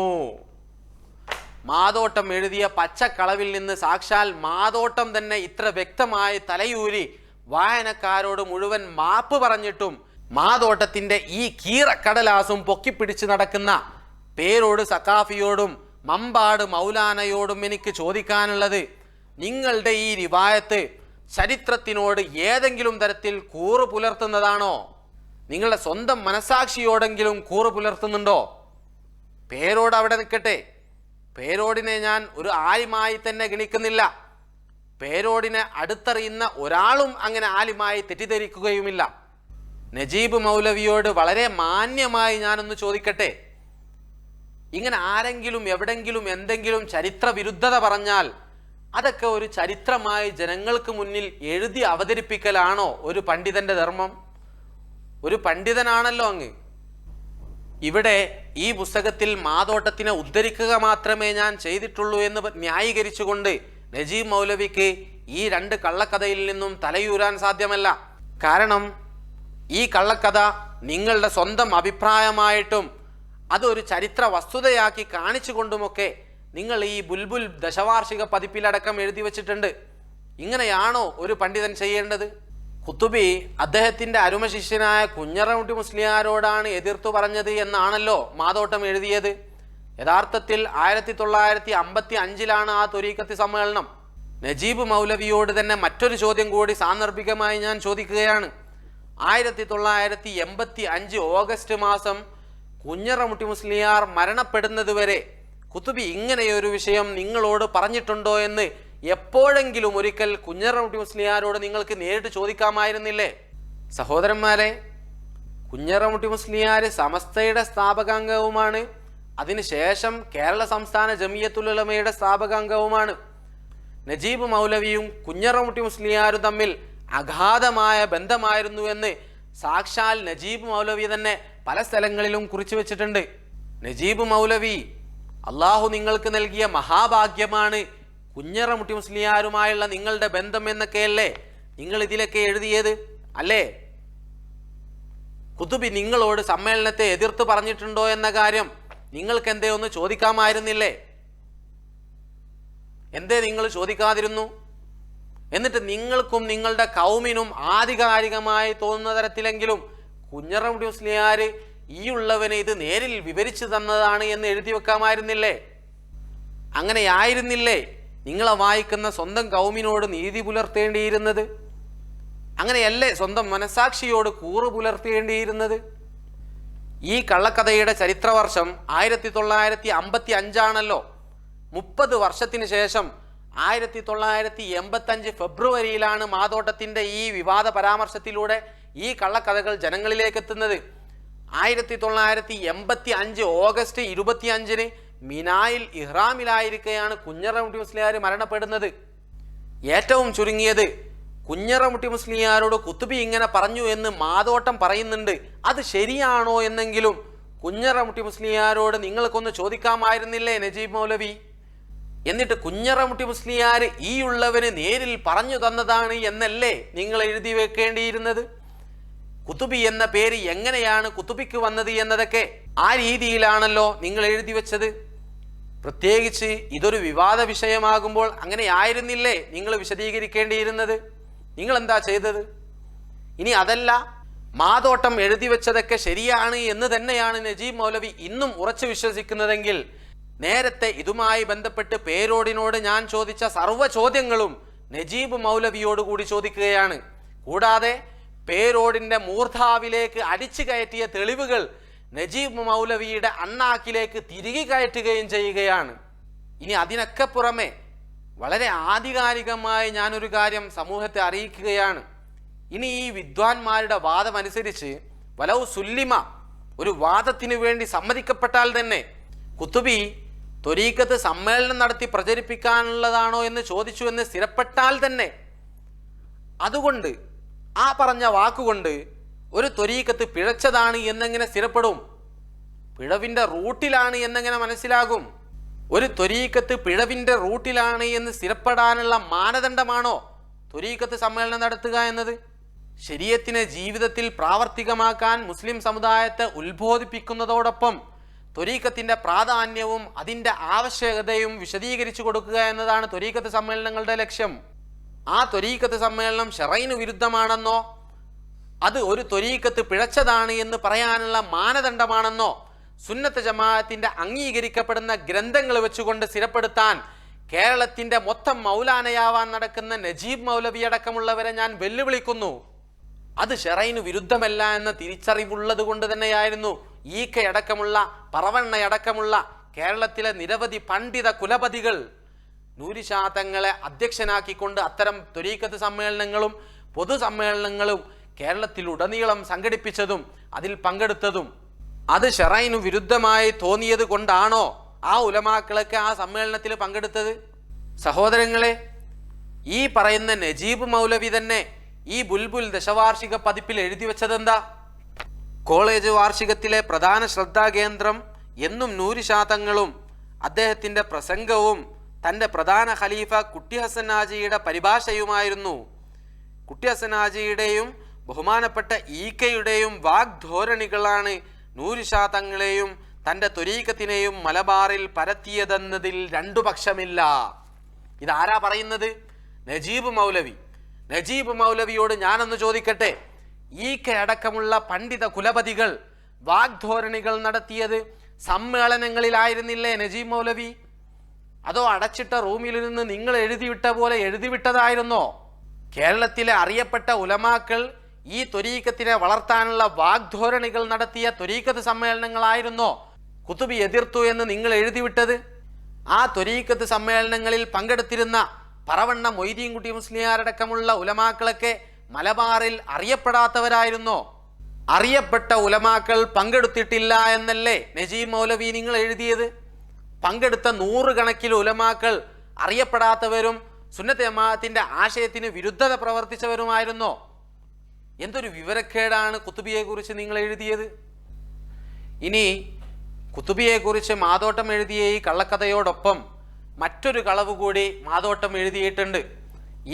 മാതോട്ടം എഴുതിയ പച്ചക്കളവിൽ നിന്ന് സാക്ഷാൽ മാതോട്ടം തന്നെ ഇത്ര വ്യക്തമായി തലയൂരി വായനക്കാരോട് മുഴുവൻ മാപ്പ് പറഞ്ഞിട്ടും മാതോട്ടത്തിൻ്റെ ഈ കീറക്കടലാസും പൊക്കിപ്പിടിച്ച് നടക്കുന്ന പേരോട് സഖാഫിയോടും മമ്പാട് മൗലാനയോടും എനിക്ക് ചോദിക്കാനുള്ളത്, നിങ്ങളുടെ ഈ റിവായത്ത് ചരിത്രത്തിനോട് ഏതെങ്കിലും തരത്തിൽ കൂറ് പുലർത്തുന്നതാണോ? നിങ്ങളുടെ സ്വന്തം മനസാക്ഷിയോടെങ്കിലും കൂറ് പുലർത്തുന്നുണ്ടോ? പേരോട് അവിടെ നിൽക്കട്ടെ. പേരോടിനെ ഞാൻ ഒരു ആലിമായി തന്നെ ഗണിക്കുന്നില്ല. പേരോടിനെ അടുത്തറിയുന്ന ഒരാളും അങ്ങനെ ആലിമായി തെറ്റിദ്ധരിക്കുകയുമില്ല. നജീബ് മൗലവിയോട് വളരെ മാന്യമായി ഞാനൊന്ന് ചോദിക്കട്ടെ, ഇങ്ങനെ ആരെങ്കിലും എവിടെങ്കിലും എന്തെങ്കിലും ചരിത്ര വിരുദ്ധത പറഞ്ഞാൽ അതൊക്കെ ഒരു ചരിത്രമായി ജനങ്ങൾക്ക് മുന്നിൽ എഴുതി അവതരിപ്പിക്കലാണോ ഒരു പണ്ഡിതന്റെ ധർമ്മം? ഒരു പണ്ഡിതനാണല്ലോ അങ്ങ്. ഇവിടെ ഈ പുസ്തകത്തിൽ മാതോട്ടത്തിനെ ഉദ്ധരിക്കുക മാത്രമേ ഞാൻ ചെയ്തിട്ടുള്ളൂ എന്ന് ന്യായീകരിച്ചുകൊണ്ട് നജീബ് മൗലവിക്ക് ഈ 2 കള്ളക്കഥയിൽ നിന്നും തലയൂരാൻ സാധ്യമല്ല. കാരണം ഈ കള്ളക്കഥ നിങ്ങളുടെ സ്വന്തം അഭിപ്രായമായിട്ടും അതൊരു ചരിത്ര വസ്തുതയാക്കി കാണിച്ചുകൊണ്ടുമൊക്കെ നിങ്ങൾ ഈ ബുൽബുൽ ദശവാർഷിക പതിപ്പിലടക്കം എഴുതി വച്ചിട്ടുണ്ട്. ഇങ്ങനെയാണോ ഒരു പണ്ഡിതൻ ചെയ്യേണ്ടത്? ഖുത്തുബി അദ്ദേഹത്തിന്റെ അരുമ ശിഷ്യനായ കുഞ്ഞറമുട്ടി മുസ്ലിയാരോടാണ് എതിർത്തു പറഞ്ഞത് എന്നാണല്ലോ മാതോട്ടം എഴുതിയത്. യഥാർത്ഥത്തിൽ 1955 ആ ത്വരീഖത്ത് സമ്മേളനം. നജീബ് മൗലവിയോട് തന്നെ മറ്റൊരു ചോദ്യം കൂടി സാന്ദർഭികമായി ഞാൻ ചോദിക്കുകയാണ്. 1985 ഓഗസ്റ്റ് മാസം കുഞ്ഞറമുട്ടി മുസ്ലിയാർ മരണപ്പെടുന്നത് വരെ ഖുത്തുബി ഇങ്ങനെയൊരു വിഷയം നിങ്ങളോട് പറഞ്ഞിട്ടുണ്ടോ എന്ന് എപ്പോഴെങ്കിലും ഒരിക്കൽ കുഞ്ഞറമുട്ടി മുസ്ലിയാരോട് നിങ്ങൾക്ക് നേരിട്ട് ചോദിക്കാമായിരുന്നില്ലേ? സഹോദരന്മാരെ, കുഞ്ഞറമുട്ടി മുസ്ലിയാർ സമസ്തയുടെ സ്ഥാപകാംഗവുമാണ്. അതിനുശേഷം കേരള സംസ്ഥാന ജമിയത്തുൽ ഉലമയുടെ സ്ഥാപകാംഗവുമാണ്. നജീബ് മൗലവിയും കുഞ്ഞറമുട്ടി മുസ്ലിയാരും തമ്മിൽ അഗാധമായ ബന്ധമായിരുന്നു എന്ന് സാക്ഷാൽ നജീബ് മൗലവി തന്നെ പല സ്ഥലങ്ങളിലും കുറിച്ചു വെച്ചിട്ടുണ്ട്. നജീബ് മൗലവി, അള്ളാഹു നിങ്ങൾക്ക് നൽകിയ മഹാഭാഗ്യമാണ് കുഞ്ഞറമുട്ടി മുസ്ലിയാരുമായുള്ള നിങ്ങളുടെ ബന്ധം എന്നൊക്കെയല്ലേ നിങ്ങൾ ഇതിലൊക്കെ എഴുതിയത് അല്ലേ? ഖുതുബി നിങ്ങളോട് സമ്മേളനത്തെ എതിർത്ത് പറഞ്ഞിട്ടുണ്ടോ എന്ന കാര്യം നിങ്ങൾക്ക് എന്തേ ഒന്ന് ചോദിക്കാമായിരുന്നില്ലേ? എന്തേ നിങ്ങൾ ചോദിക്കാതിരുന്നു? എന്നിട്ട് നിങ്ങൾക്കും നിങ്ങളുടെ കൗമിനും ആധികാരികമായി തോന്നുന്ന തരത്തിലെങ്കിലും കുഞ്ഞറമുട്ടി മുസ്ലിയാർ ഈ ഉള്ളവന് ഇത് നേരിൽ വിവരിച്ചു തന്നതാണ് എന്ന് എഴുതി വെക്കാമായിരുന്നില്ലേ? അങ്ങനെയായിരുന്നില്ലേ നിങ്ങളെ വായിക്കുന്ന സ്വന്തം കൗമിനോട് നീതി പുലർത്തേണ്ടിയിരുന്നത്? അങ്ങനെയല്ലേ സ്വന്തം മനസാക്ഷിയോട് കൂറ് പുലർത്തേണ്ടിയിരുന്നത്? ഈ കള്ളക്കഥയുടെ ചരിത്രവർഷം 1955 30 വർഷത്തിന് ശേഷം 1985 ഫെബ്രുവരിയിലാണ് മാതോട്ടത്തിന്റെ ഈ വിവാദ പരാമർശത്തിലൂടെ ഈ കള്ളക്കഥകൾ ജനങ്ങളിലേക്ക് എത്തുന്നത്. 1985 ഓഗസ്റ്റ് 25 മിനായിൽ ഇഹ്റാമിലായിരിക്കെയാണ് കുഞ്ഞറമുട്ടി മുസ്ലിയാർ മരണപ്പെടുന്നത്. ഏറ്റവും ചുരുങ്ങിയത് കുഞ്ഞറമുട്ടി മുസ്ലിയാരോട് ഖുതുബി ഇങ്ങനെ പറഞ്ഞു എന്ന് മാതോട്ടം പറയുന്നുണ്ട്. അത് ശരിയാണോ എന്നെങ്കിലും കുഞ്ഞറമുട്ടി മുസ്ലിയാരോട് നിങ്ങൾക്കൊന്ന് ചോദിക്കാമായിരുന്നില്ലേ നജീബ് മൗലവി? എന്നിട്ട് കുഞ്ഞറമുട്ടി മുസ്ലിയാർ ഈ ഉള്ളവന് നേരിൽ പറഞ്ഞു തന്നതാണ് എന്നല്ലേ നിങ്ങൾ എഴുതി വെക്കേണ്ടിയിരുന്നത്? ഖുതുബി എന്ന പേര് എങ്ങനെയാണ് ഖുതുബിക്ക് വന്നത് എന്നതൊക്കെ ആ രീതിയിലാണല്ലോ നിങ്ങൾ എഴുതി വെച്ചത്. പ്രത്യേകിച്ച് ഇതൊരു വിവാദ വിഷയമാകുമ്പോൾ അങ്ങനെ ആയിരുന്നില്ലേ നിങ്ങൾ വിശദീകരിക്കേണ്ടിയിരുന്നത്? നിങ്ങൾ എന്താ ചെയ്തത്? ഇനി അതല്ല, മാതോട്ടം എഴുതി വെച്ചതൊക്കെ ശരിയാണ് എന്ന് തന്നെയാണ് നജീബ് മൗലവി ഇന്നും ഉറച്ചു വിശ്വസിക്കുന്നതെങ്കിൽ നേരത്തെ ഇതുമായി ബന്ധപ്പെട്ട് പേരോടിനോട് ഞാൻ ചോദിച്ച സർവ്വ ചോദ്യങ്ങളും നജീബ് മൗലവിയോട് കൂടി ചോദിക്കുകയാണ്. കൂടാതെ പേരോടിന്റെ മൂർധാവിലേക്ക് അടിച്ചു കയറ്റിയ തെളിവുകൾ നജീബ് മൗലവിയുടെ അണ്ണാക്കിലേക്ക് തിരികെ കയറ്റുകയും ചെയ്യുകയാണ്. ഇനി അതിനൊക്കെ പുറമെ വളരെ ആധികാരികമായി ഞാനൊരു കാര്യം സമൂഹത്തെ അറിയിക്കുകയാണ്. ഇനി ഈ വിദ്വാൻമാരുടെ വാദമനുസരിച്ച് വലൗ സുല്ലിമ, ഒരു വാദത്തിന് വേണ്ടി സമ്മതിക്കപ്പെട്ടാൽ തന്നെ ഖുതുബി ത്വരീഖത്ത് സമ്മേളനം നടത്തി പ്രചരിപ്പിക്കാനുള്ളതാണോ എന്ന് ചോദിച്ചു എന്ന് സ്ഥിരപ്പെട്ടാൽ തന്നെ, അതുകൊണ്ട് ആ പറഞ്ഞ വാക്കുകൊണ്ട് ഒരു ത്വരീഖത്ത് പിഴച്ചതാണ് എന്നെങ്ങനെ സ്ഥിരപ്പെടും? പിഴവിൻ്റെ റൂട്ടിലാണ് എന്നെങ്ങനെ മനസ്സിലാകും? ഒരു ത്വരീഖത്ത് പിഴവിൻ്റെ റൂട്ടിലാണ് എന്ന് സ്ഥിരപ്പെടാനുള്ള മാനദണ്ഡമാണോ ത്വരീഖത്ത് സമ്മേളനം നടത്തുക എന്നത്? ശരീഅത്തിനെ ജീവിതത്തിൽ പ്രാവർത്തികമാക്കാൻ മുസ്ലിം സമുദായത്തെ ഉത്ബോധിപ്പിക്കുന്നതോടൊപ്പം ത്വരീഖത്തിന്റെ പ്രാധാന്യവും അതിൻ്റെ ആവശ്യകതയും വിശദീകരിച്ചു കൊടുക്കുക എന്നതാണ് ത്വരീഖത്ത് സമ്മേളനങ്ങളുടെ ലക്ഷ്യം. ആ ത്വരീഖത്ത് സമ്മേളനം ശറഈന് വിരുദ്ധമാണെന്നോ അത് ഒരു ത്വരീഖത്ത് പിഴച്ചതാണ് എന്ന് പറയാനുള്ള മാനദണ്ഡമാണെന്നോ സുന്നത്ത് ജമാഅത്തിന്റെ അംഗീകരിക്കപ്പെടുന്ന ഗ്രന്ഥങ്ങൾ വെച്ചുകൊണ്ട് സ്ഥിരപ്പെടുത്താൻ കേരളത്തിന്റെ മൊത്തം മൗലാനയാവാൻ നടക്കുന്ന നജീബ് മൗലവി അടക്കമുള്ളവരെ ഞാൻ വെല്ലുവിളിക്കുന്നു. അത് ശറഈന് വിരുദ്ധമല്ല എന്ന തിരിച്ചറിവുള്ളത് കൊണ്ട് തന്നെയായിരുന്നു ഈക്കയടക്കമുള്ള പറവണ്ണയടക്കമുള്ള കേരളത്തിലെ നിരവധി പണ്ഡിത കുലപതികൾ നൂരിശാ തങ്ങളെ അധ്യക്ഷനാക്കിക്കൊണ്ട് അത്തരം ത്വരീഖത്ത് സമ്മേളനങ്ങളും പൊതുസമ്മേളനങ്ങളും കേരളത്തിലുടനീളം സംഘടിപ്പിച്ചതും അതിൽ പങ്കെടുത്തതും. അത് ശറൈനു വിരുദ്ധമായി തോന്നിയത് കൊണ്ടാണോ ആ ഉലമാക്കളൊക്കെ ആ സമ്മേളനത്തിൽ പങ്കെടുത്തത്? സഹോദരങ്ങളെ, ഈ പറയുന്ന നജീബ് മൗലവി തന്നെ ഈ ബുൽബുൽ ദശവാർഷിക പതിപ്പിൽ എഴുതി വെച്ചതെന്താ? കോളേജ് വാർഷികത്തിലെ പ്രധാന ശ്രദ്ധാകേന്ദ്രം എന്നും നൂരിശാതങ്ങളും അദ്ദേഹത്തിൻ്റെ പ്രസംഗവും തൻ്റെ പ്രധാന ഖലീഫ കുട്ടി ഹസൻ ഹാജിയുടെ പരിഭാഷയുമായിരുന്നു. കുട്ടി ഹസൻ ഹാജിയുടെയും ബഹുമാനപ്പെട്ട ഈക്കയുടെയും വാഗ്ധോരണികളാണ് നൂരിശാതങ്ങളെയും തൻ്റെ ത്വരീഖത്തിനെയും മലബാറിൽ പരത്തിയതെന്നതിൽ രണ്ടു പക്ഷമില്ല. ഇതാരാ പറയുന്നത്? നജീബ് മൗലവി. നജീബ് മൗലവിയോട് ഞാനൊന്ന് ചോദിക്കട്ടെ, ഈക്ക അടക്കമുള്ള പണ്ഡിത കുലപതികൾ വാഗ്ധോരണികൾ നടത്തിയത് സമ്മേളനങ്ങളിലായിരുന്നില്ലേ നജീബ് മൗലവി? അതോ അടച്ചിട്ട റൂമിൽ നിന്ന് നിങ്ങൾ എഴുതിവിട്ട പോലെ എഴുതിവിട്ടതായിരുന്നോ? കേരളത്തിലെ അറിയപ്പെട്ട ഉലമാക്കൾ ഈ ത്വരീഖത്തിനെ വളർത്താനുള്ള വാഗ്ധോരണികൾ നടത്തിയ ത്വരീഖത്ത് സമ്മേളനങ്ങളായിരുന്നോ കുത്തുബി എതിർത്തു എന്ന് നിങ്ങൾ എഴുതിവിട്ടത്? ആ ത്വരീഖത്ത് സമ്മേളനങ്ങളിൽ പങ്കെടുത്തിരുന്ന പറവണ്ണ മൊയ്തീൻകുട്ടി മുസ്ലിയാരടക്കമുള്ള ഉലമാക്കളൊക്കെ മലബാറിൽ അറിയപ്പെടാത്തവരായിരുന്നോ? അറിയപ്പെട്ട ഉലമാക്കൾ പങ്കെടുത്തിട്ടില്ല എന്നല്ലേ നജീബ് മൗലവി നിങ്ങൾ എഴുതിയത്? പങ്കെടുത്ത 100 കണക്കിൽ ഉലമാക്കൾ അറിയപ്പെടാത്തവരും സുന്നത്ത് ജമാഅത്തിന്റെ ആശയത്തിന് വിരുദ്ധത പ്രവർത്തിച്ചവരുമായിരുന്നോ? എന്തൊരു വിവരക്കേടാണ് കുത്തുബിയെക്കുറിച്ച് നിങ്ങൾ എഴുതിയത്. ഇനി കുത്തുബിയെക്കുറിച്ച് മാതോട്ടം എഴുതിയ ഈ കള്ളക്കഥയോടൊപ്പം മറ്റൊരു കളവ് കൂടി മാതോട്ടം എഴുതിയിട്ടുണ്ട്.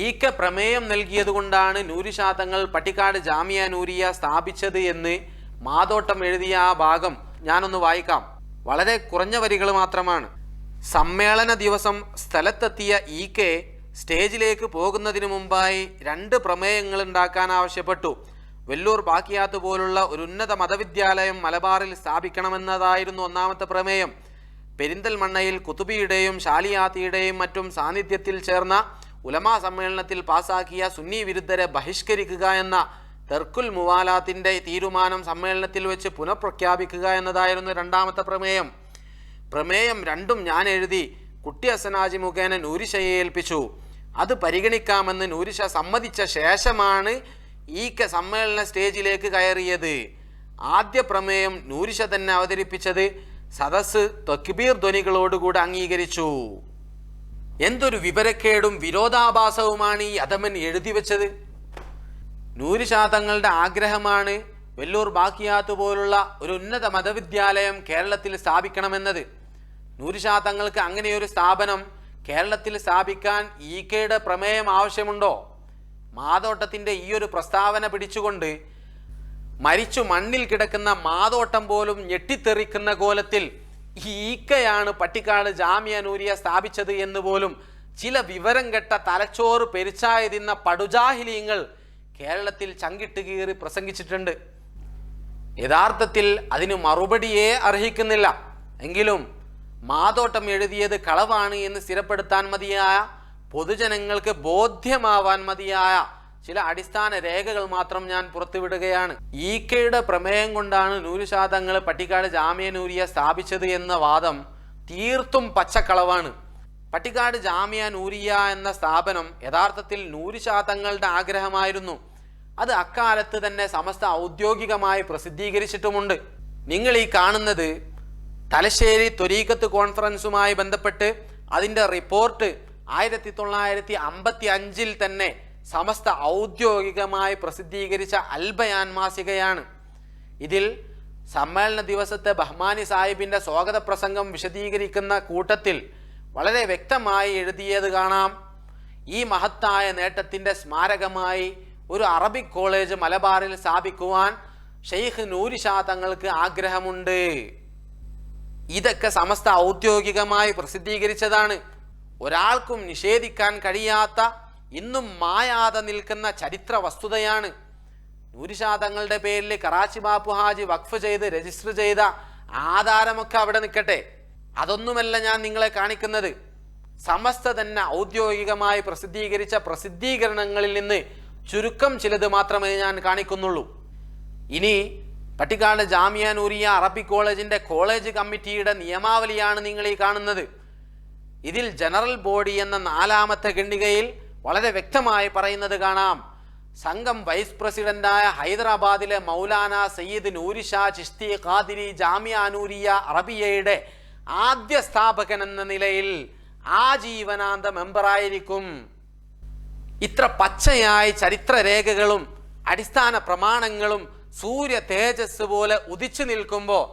ഈക്ക പ്രമേയം നൽകിയത് കൊണ്ടാണ് നൂരിശാതങ്ങൾ പട്ടിക്കാട് ജാമിയ നൂരിയ സ്ഥാപിച്ചത് എന്ന് മാതോട്ടം എഴുതിയ ആ ഭാഗം ഞാനൊന്ന് വായിക്കാം. വളരെ കുറഞ്ഞ വരികൾ മാത്രമാണ്. സമ്മേളന ദിവസം സ്ഥലത്തെത്തിയ ഈക്കെ സ്റ്റേജിലേക്ക് പോകുന്നതിന് മുമ്പായി 2 പ്രമേയങ്ങൾ ഉണ്ടാക്കാൻ ആവശ്യപ്പെട്ടു. വെല്ലൂർ ബാക്കിയാത്ത് പോലുള്ള ഒരു ഉന്നത മതവിദ്യാലയം മലബാറിൽ സ്ഥാപിക്കണമെന്നതായിരുന്നു ഒന്നാമത്തെ പ്രമേയം. പെരിന്തൽമണ്ണയിൽ കുത്തുബിയുടെയും ഷാലിയാത്തിയുടെയും മറ്റും സാന്നിധ്യത്തിൽ ചേർന്ന ഉലമാ സമ്മേളനത്തിൽ പാസാക്കിയ സുന്നി വിരുദ്ധരെ ബഹിഷ്കരിക്കുക എന്ന തെർക്കുൽ മുവാലാത്തിൻ്റെ തീരുമാനം സമ്മേളനത്തിൽ വെച്ച് പുനഃപ്രഖ്യാപിക്കുക എന്നതായിരുന്നു രണ്ടാമത്തെ പ്രമേയം. പ്രമേയം 2ഉം ഞാൻ എഴുതി കുട്ടി ഹസൻ ഹാജി മുഖേന നൂരിഷയെ ഏൽപ്പിച്ചു. അത് പരിഗണിക്കാമെന്ന് നൂരിഷ സമ്മതിച്ച ശേഷമാണ് ഈ സമ്മേളന സ്റ്റേജിലേക്ക് കയറിയത്. ആദ്യ പ്രമേയം നൂരിഷ തന്നെ അവതരിപ്പിച്ചത് സദസ്സ് തക്ബീർ ധ്വനികളോടുകൂടി അംഗീകരിച്ചു. എന്തൊരു വിവരക്കേടും വിരോധാഭാസവുമാണ് ഈ അധമൻ എഴുതി വെച്ചത്. നൂരിഷാ തങ്ങളുടെ ആഗ്രഹമാണ് വെല്ലൂർ ബാക്കിയാത്ത് പോലുള്ള ഒരു ഉന്നത മതവിദ്യാലയം കേരളത്തിൽ സ്ഥാപിക്കണമെന്നത്. നൂരിഷാ തങ്ങൾക്ക് അങ്ങനെയൊരു സ്ഥാപനം കേരളത്തിൽ സ്ഥാപിക്കാൻ ഈക്കയുടെ പ്രമേയം ആവശ്യമുണ്ടോ? മാതോട്ടത്തിൻ്റെ ഈ ഒരു പ്രസ്താവന പിടിച്ചുകൊണ്ട് മരിച്ചു മണ്ണിൽ കിടക്കുന്ന മാതോട്ടം പോലും ഞെട്ടിത്തെറിക്കുന്ന കോലത്തിൽ ഈക്കയാണ് പട്ടിക്കാട് ജാമിയ നൂരിയ സ്ഥാപിച്ചത് എന്ന് പോലും ചില വിവരം കെട്ട തലച്ചോറ് പെരിച്ചായ തിന്ന പടുജാഹിലീങ്ങൾ കേരളത്തിൽ ചങ്കിട്ട് കീറി പ്രസംഗിച്ചിട്ടുണ്ട്. യഥാർത്ഥത്തിൽ അതിന് മറുപടിയേ അർഹിക്കുന്നില്ല. എങ്കിലും മാതോട്ടം എഴുതിയത് കളവാണ് എന്ന് സ്ഥിരപ്പെടുത്താൻ മതിയായ, പൊതുജനങ്ങൾക്ക് ബോധ്യമാവാൻ മതിയായ ചില അടിസ്ഥാന രേഖകൾ മാത്രം ഞാൻ പുറത്തുവിടുകയാണ്. ഈക്കയുടെ പ്രമേയം കൊണ്ടാണ് നൂരിഷാ തങ്ങൾ പട്ടിക്കാട് ജാമിയ നൂരിയ സ്ഥാപിച്ചത് എന്ന വാദം തീർത്തും പച്ചക്കളവാണ്. പട്ടിക്കാട് ജാമിയ നൂരിയ എന്ന സ്ഥാപനം യഥാർത്ഥത്തിൽ നൂരിഷാ തങ്ങളുടെ ആഗ്രഹമായിരുന്നു. അത് അക്കാലത്ത് തന്നെ സമസ്ത ഔദ്യോഗികമായി പ്രസിദ്ധീകരിച്ചിട്ടുമുണ്ട്. നിങ്ങൾ ഈ കാണുന്നത് തലശ്ശേരി ത്വരീഖത്ത് കോൺഫറൻസുമായി ബന്ധപ്പെട്ട് അതിൻ്റെ റിപ്പോർട്ട് 1955 തന്നെ സമസ്ത ഔദ്യോഗികമായി പ്രസിദ്ധീകരിച്ച അൽബയാൻ മാസികയാണ്. ഇതിൽ സമ്മേളന ദിവസത്തെ ബഹ്മാനി സാഹിബിൻ്റെ സ്വാഗത പ്രസംഗം വിശദീകരിക്കുന്ന കൂട്ടത്തിൽ വളരെ വ്യക്തമായി എഴുതിയത് കാണാം. ഈ മഹത്തായ നേട്ടത്തിൻ്റെ സ്മാരകമായി ഒരു അറബിക് കോളേജ് മലബാറിൽ സ്ഥാപിക്കുവാൻ ഷെയ്ഖ് നൂരിഷാ തങ്ങൾക്ക് ആഗ്രഹമുണ്ട്. ഇതൊക്കെ സമസ്ത ഔദ്യോഗികമായി പ്രസിദ്ധീകരിച്ചതാണ്. ഒരാൾക്കും നിഷേധിക്കാൻ കഴിയാത്ത, ഇന്നും മായാതെ നിൽക്കുന്ന ചരിത്ര വസ്തുതയാണ്. നൂരിഷാ തങ്ങളുടെ പേരിൽ കറാച്ചി ബാപ്പു ഹാജി വഖഫ് ചെയ്ത് രജിസ്റ്റർ ചെയ്ത ആധാരമൊക്കെ അവിടെ നിൽക്കട്ടെ, അതൊന്നുമല്ല ഞാൻ നിങ്ങളെ കാണിക്കുന്നത്. സമസ്ത തന്നെ ഔദ്യോഗികമായി പ്രസിദ്ധീകരിച്ച പ്രസിദ്ധീകരണങ്ങളിൽ നിന്ന് ചുരുക്കം ചിലത് മാത്രമേ ഞാൻ കാണിക്കുന്നുള്ളൂ. ഇനി പട്ടിക്കാട് ജാമിയ നൂരിയ അറബിക് കോളേജിൻ്റെ കോളേജ് കമ്മിറ്റിയുടെ നിയമാവലിയാണ് നിങ്ങൾ ഈ കാണുന്നത്. ഇതിൽ ജനറൽ ബോഡി എന്ന 4ാമത്തെ ഖണ്ഡികയിൽ വളരെ വ്യക്തമായി പറയുന്നത് കാണാം. സംഘം വൈസ് പ്രസിഡന്റായ ഹൈദരാബാദിലെ മൗലാന സയ്യിദ് നൂരി ഷാ ചിശ്തി ഖാദിരി ജാമിയ നൂരിയ അറബിയയുടെ ആദ്യ സ്ഥാപകൻ എന്ന നിലയിൽ ആജീവനാന്ത മെമ്പറായിരിക്കും. ഇത്ര പച്ചയായി ചരിത്രരേഖകളും അടിസ്ഥാന പ്രമാണങ്ങളും സൂര്യ തേജസ് പോലെ ഉദിച്ചു നിൽക്കുമ്പോൾ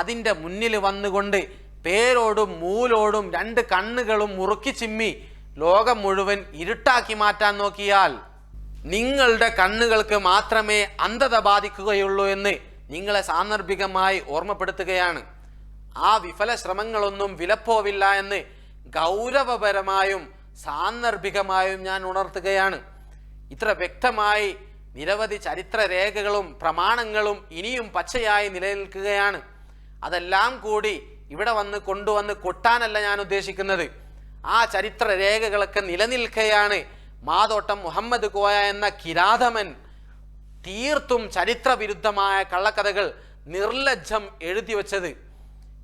അതിൻ്റെ മുന്നിൽ വന്നുകൊണ്ട് പേരോടും മൂലോടും രണ്ട് കണ്ണുകളും മുറുക്കി ചിമ്മി ലോകം മുഴുവൻ ഇരുട്ടാക്കി മാറ്റാൻ നോക്കിയാൽ നിങ്ങളുടെ കണ്ണുകൾക്ക് മാത്രമേ അന്ധത ബാധിക്കുകയുള്ളൂ എന്ന് നിങ്ങളെ സാന്ദർഭികമായി ഓർമ്മപ്പെടുത്തുകയാണ്. ആ വിഫല ശ്രമങ്ങളൊന്നും വിലപ്പോവില്ല എന്ന് ഗൗരവപരമായും സാന്ദർഭികമായും ഞാൻ ഉണർത്തുകയാണ്. ഇത്ര വ്യക്തമായി നിരവധി ചരിത്രരേഖകളും പ്രമാണങ്ങളും ഇനിയും പച്ചയായി നിലനിൽക്കുകയാണ്. അതെല്ലാം കൂടി ഇവിടെ കൊണ്ടുവന്ന് കൊട്ടാനല്ല ഞാൻ ഉദ്ദേശിക്കുന്നത്. ആ ചരിത്രരേഖകളൊക്കെ നിലനിൽക്കുകയാണ് മാതോട്ടം മുഹമ്മദ് കോയ എന്ന കിരാതമൻ തീർത്തും ചരിത്രവിരുദ്ധമായ കള്ളക്കഥകൾ നിർലജ്ജം എഴുതി വച്ചത്.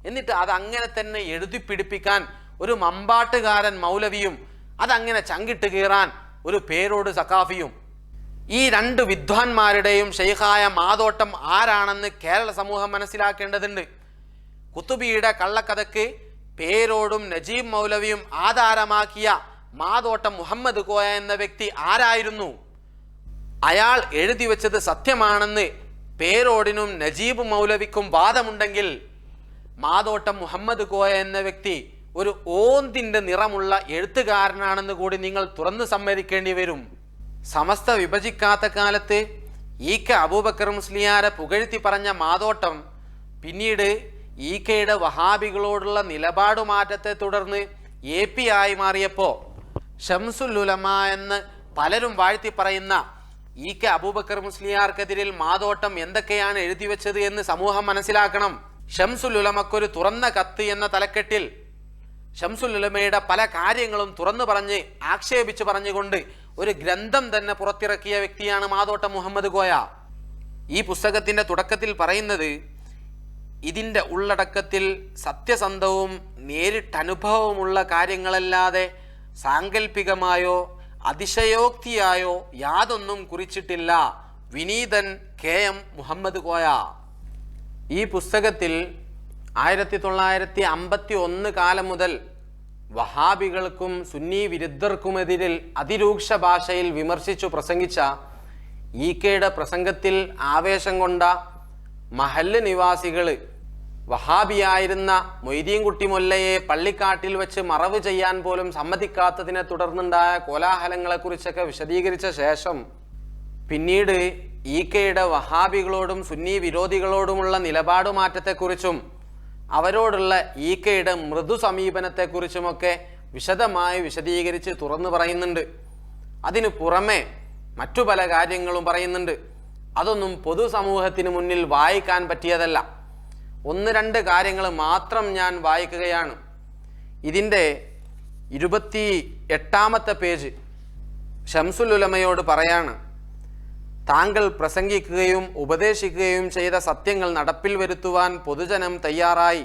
എന്നിട്ട് അതങ്ങനെ തന്നെ എഴുതി പിടിപ്പിക്കാൻ ഒരു മമ്പാട്ടുകാരൻ മൗലവിയും അതങ്ങനെ ചങ്കിട്ട് കീറാൻ ഒരു പേരോട് സഖാഫിയും. ഈ രണ്ട് വിദ്വാൻമാരുടെയും ഷെയ്ഖായ മാതോട്ടം ആരാണെന്ന് കേരള സമൂഹം മനസ്സിലാക്കേണ്ടതുണ്ട്. കുത്തുബിയുടെ കള്ളക്കഥയ്ക്ക് പേരോടും നജീബ് മൗലവിയും ആധാരമാക്കിയ മാതോട്ടം മുഹമ്മദ് കോയ എന്ന വ്യക്തി ആരായിരുന്നു? അയാൾ എഴുതി വെച്ചത് സത്യമാണെന്ന് പേരോടിനും നജീബ് മൗലവിക്കും വാദമുണ്ടെങ്കിൽ മാതോട്ടം മുഹമ്മദ് കോയ എന്ന വ്യക്തി ഒരു ഓന്തിൻ്റെ നിറമുള്ള എഴുത്തുകാരനാണെന്ന് കൂടി നിങ്ങൾ തുറന്നു സമ്മതിക്കേണ്ടി വരും. സമസ്ത വിഭജിക്കാത്ത കാലത്ത് ഈക്ക അബൂബക്കർ മുസ്ലിയാരെ പുകഴ്ത്തി പറഞ്ഞ മാതോട്ടം പിന്നീട് ഈക്കയുടെ വഹാബികളോടുള്ള നിലപാടുമാറ്റത്തെ തുടർന്ന് AP ആയി മാറിയപ്പോൾ ഷംസുൽ ഉലമ എന്ന് പലരും വാഴ്ത്തി പറയുന്ന ഈക്ക അബൂബക്കർ മുസ്ലിയാർക്കെതിരിൽ മാതോട്ടം എന്തൊക്കെയാണ് എഴുതി വെച്ചത് എന്ന് സമൂഹം മനസ്സിലാക്കണം. ഷംസുൽ ഉലമക്കൊരു തുറന്ന കത്ത് എന്ന തലക്കെട്ടിൽ ഷംസുൽ ഉലമയുടെ പല കാര്യങ്ങളും തുറന്നു പറഞ്ഞ് ആക്ഷേപിച്ച് പറഞ്ഞുകൊണ്ട് ഒരു ഗ്രന്ഥം തന്നെ പുറത്തിറക്കിയ വ്യക്തിയാണ് മാതോട്ടം മുഹമ്മദ് കോയ. ഈ പുസ്തകത്തിൻ്റെ തുടക്കത്തിൽ പറയുന്നത് ഇതിൻ്റെ ഉള്ളടക്കത്തിൽ സത്യസന്ധവും നേരിട്ടനുഭവമുള്ള കാര്യങ്ങളല്ലാതെ സാങ്കല്പികമായോ അതിശയോക്തിയായോ യാതൊന്നും കുറിച്ചിട്ടില്ല. വിനീതൻ KM മുഹമ്മദ് കോയ. ഈ പുസ്തകത്തിൽ 1951 കാലം മുതൽ വഹാബികൾക്കും സുന്നി വിരുദ്ധർക്കുമെതിരിൽ അതിരൂക്ഷ ഭാഷയിൽ വിമർശിച്ചു പ്രസംഗിച്ച ഈക്കയുടെ പ്രസംഗത്തിൽ ആവേശം കൊണ്ട മഹല്ല് നിവാസികൾ വഹാബിയായിരുന്ന മൊയ്തീൻകുട്ടി മൊല്ലയെ പള്ളിക്കാട്ടിൽ വെച്ച് മറവ് ചെയ്യാൻ പോലും സമ്മതിക്കാത്തതിനെ തുടർന്നുണ്ടായ കോലാഹലങ്ങളെക്കുറിച്ചൊക്കെ വിശദീകരിച്ച ശേഷം പിന്നീട് ഈക്കയുടെ വഹാബികളോടും സുന്നി വിരോധികളോടുമുള്ള നിലപാടുമാറ്റത്തെക്കുറിച്ചും അവരോടുള്ള ഈക്കയുടെ മൃദു സമീപനത്തെക്കുറിച്ചുമൊക്കെ വിശദമായി വിശദീകരിച്ച് തുറന്നു പറയുന്നുണ്ട്. അതിനു പുറമെ മറ്റു പല കാര്യങ്ങളും പറയുന്നുണ്ട്. അതൊന്നും പൊതുസമൂഹത്തിന് മുന്നിൽ വായിക്കാൻ പറ്റിയതല്ല. 1-2 കാര്യങ്ങൾ മാത്രം ഞാൻ വായിക്കുകയാണ്. ഇതിൻ്റെ 28ാമത്തെ പേജ് ഷംസുൽ ഉലമയോട് പറയാണ്, താങ്കൾ പ്രസംഗിക്കുകയും ഉപദേശിക്കുകയും ചെയ്ത സത്യങ്ങൾ നടപ്പിൽ വരുത്തുവാൻ പൊതുജനം തയ്യാറായി.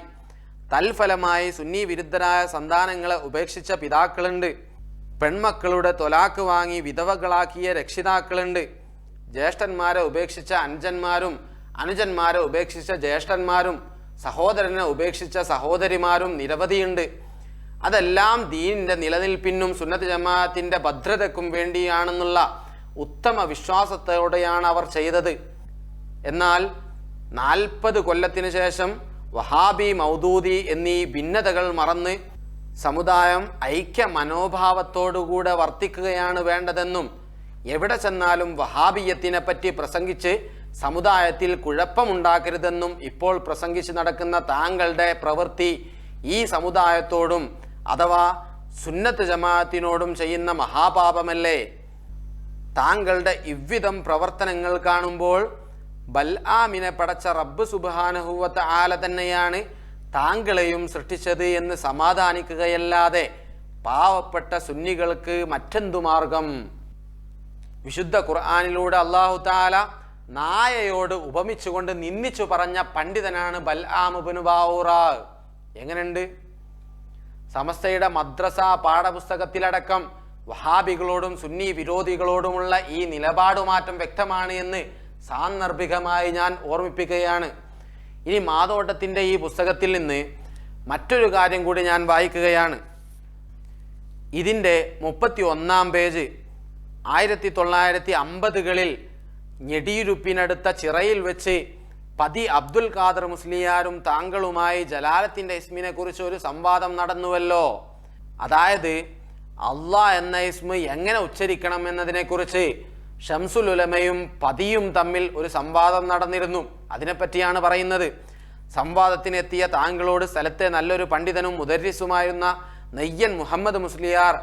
തൽഫലമായി സുന്നി വിരുദ്ധരായ സന്താനങ്ങളെ ഉപേക്ഷിച്ച പിതാക്കളുണ്ട്. പെൺമക്കളുടെ തൊലാക്ക് വാങ്ങി വിധവകളാക്കിയ രക്ഷിതാക്കളുണ്ട്. ജ്യേഷ്ഠന്മാരെ ഉപേക്ഷിച്ച അനുജന്മാരും അനുജന്മാരെ ഉപേക്ഷിച്ച ജ്യേഷ്ഠന്മാരും സഹോദരനെ ഉപേക്ഷിച്ച സഹോദരിമാരും നിരവധിയുണ്ട്. അതെല്ലാം ദീനിൻ്റെ നിലനിൽപ്പിനും സുന്നത്ത് ജമാഅത്തിൻ്റെ ഭദ്രതയ്ക്കും വേണ്ടിയാണെന്നുള്ള ഉത്തമ വിശ്വാസത്തോടെയാണ് അവർ ചെയ്തത്. എന്നാൽ 40 കൊല്ലത്തിന് ശേഷം വഹാബി മൗദൂദി എന്നീ ഭിന്നതകൾ മറന്ന് സമുദായം ഐക്യ മനോഭാവത്തോടുകൂടെ വർത്തിക്കുകയാണ് വേണ്ടതെന്നും എവിടെ ചെന്നാലും വഹാബിയത്തിനെ പറ്റി പ്രസംഗിച്ച് സമുദായത്തിൽ കുഴപ്പമുണ്ടാക്കരുതെന്നും ഇപ്പോൾ പ്രസംഗിച്ച് നടക്കുന്ന താങ്കളുടെ പ്രവൃത്തി ഈ സമുദായത്തോടും അഥവാ സുന്നത്ത് ജമാഅത്തിനോടും ചെയ്യുന്ന മഹാപാപമല്ലേ? താങ്കളുടെ ഇவ்விധം പ്രവർത്തനങ്ങൾ കാണുമ്പോൾ ബൽആമിനെ പടച്ച റബ്ബ് സുബ്ഹാനഹു വ തആല തന്നെയാണ് താങ്കളെയും സൃഷ്ടിച്ചത് എന്ന് സമാധാനിക്കുകയല്ലാതെ പാവപ്പെട്ട സുന്നികൾക്ക് മറ്റെന്തു മാർഗം? വിശുദ്ധ ഖുർആനിലൂടെ അല്ലാഹു തആല നായയോട് ഉപമിച്ചുകൊണ്ട് നിന്ദിച്ചു പറഞ്ഞ പണ്ഡിതനാണ് ബൽആം ഇബ്നു ബാഊറ. എങ്ങനെയുണ്ട്? സമസ്തയുടെ മദ്രസ പാഠപുസ്തകത്തിലടക്കം വഹാബികളോടും സുന്നി വിരോധികളോടുമുള്ള ഈ നിലപാടുമാറ്റം വ്യക്തമാണ് എന്ന് സാന്ദർഭികമായി ഞാൻ ഓർമ്മിപ്പിക്കുകയാണ്. ഇനി മാതോട്ടത്തിൻ്റെ ഈ പുസ്തകത്തിൽ നിന്ന് മറ്റൊരു കാര്യം കൂടി ഞാൻ വായിക്കുകയാണ്. ഇതിൻ്റെ 31-ാം പേജ് 1950-കളിൽ ഞെടിയിരുപ്പിനടുത്ത ചിറയിൽ വെച്ച് പതി അബ്ദുൽ ഖാദർ മുസ്ലിയാരും താങ്കളുമായി ജലാലത്തിൻ്റെ ഇസ്മിനെ കുറിച്ച് ഒരു സംവാദം നടന്നുവല്ലോ. അതായത് അള്ളാഹ് എന്ന ഇസ്മ എങ്ങനെ ഉച്ചരിക്കണം എന്നതിനെക്കുറിച്ച് ഷംസുൽ ഉലമയും പതിയും തമ്മിൽ ഒരു സംവാദം നടന്നിരുന്നു. അതിനെപ്പറ്റിയാണ് പറയുന്നത്. സംവാദത്തിനെത്തിയ താങ്കളോട് സ്ഥലത്തെ നല്ലൊരു പണ്ഡിതനും മുദരിസുമായിരുന്ന നെയ്യൻ മുഹമ്മദ് മുസ്ലിയാർ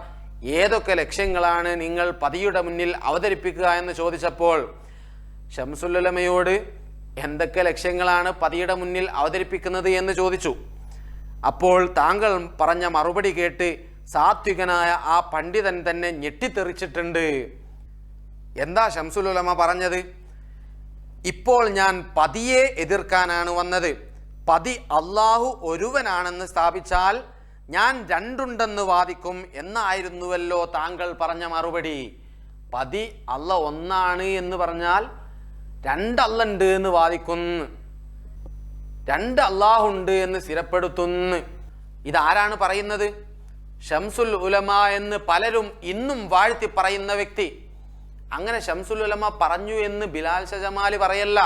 ഏതൊക്കെ ലക്ഷ്യങ്ങളാണ് നിങ്ങൾ പതിയുടെ മുന്നിൽ അവതരിപ്പിക്കുക എന്ന് ചോദിച്ചപ്പോൾ ഷംസുൽ ഉലമയോട് എന്തൊക്കെ ലക്ഷ്യങ്ങളാണ് പതിയുടെ മുന്നിൽ അവതരിപ്പിക്കുന്നത് എന്ന് ചോദിച്ചു. അപ്പോൾ താങ്കൾ പറഞ്ഞ മറുപടി കേട്ട് സാത്വികനായ ആ പണ്ഡിതൻ തന്നെ ഞെട്ടിത്തെറിച്ചിട്ടുണ്ട്. എന്താ ഷംസുൽ ഉലമ പറഞ്ഞത്? ഇപ്പോൾ ഞാൻ പതിയെ എതിർക്കാനാണ് വന്നത്. പതി അള്ളാഹു ഒരുവനാണെന്ന് സ്ഥാപിച്ചാൽ ഞാൻ രണ്ടുണ്ടെന്ന് വാദിക്കും എന്നായിരുന്നുവല്ലോ താങ്കൾ പറഞ്ഞ മറുപടി. പതി അള്ള ഒന്നാണ് എന്ന് പറഞ്ഞാൽ രണ്ടല്ലുണ്ട് എന്ന് വാദിക്കുന്നു, രണ്ട് അള്ളാഹുണ്ട് എന്ന് സ്ഥിരപ്പെടുത്തുന്നു. ഇതാരാണ് പറയുന്നത്? ഷംസുൽ ഉലമ എന്ന് പലരും ഇന്നും വാഴ്ത്തി പറയുന്ന വ്യക്തി. അങ്ങനെ ഷംസുൽ ഉലമ പറഞ്ഞു എന്ന് ബിലാൽ ഷജമാലി പറയല്ല.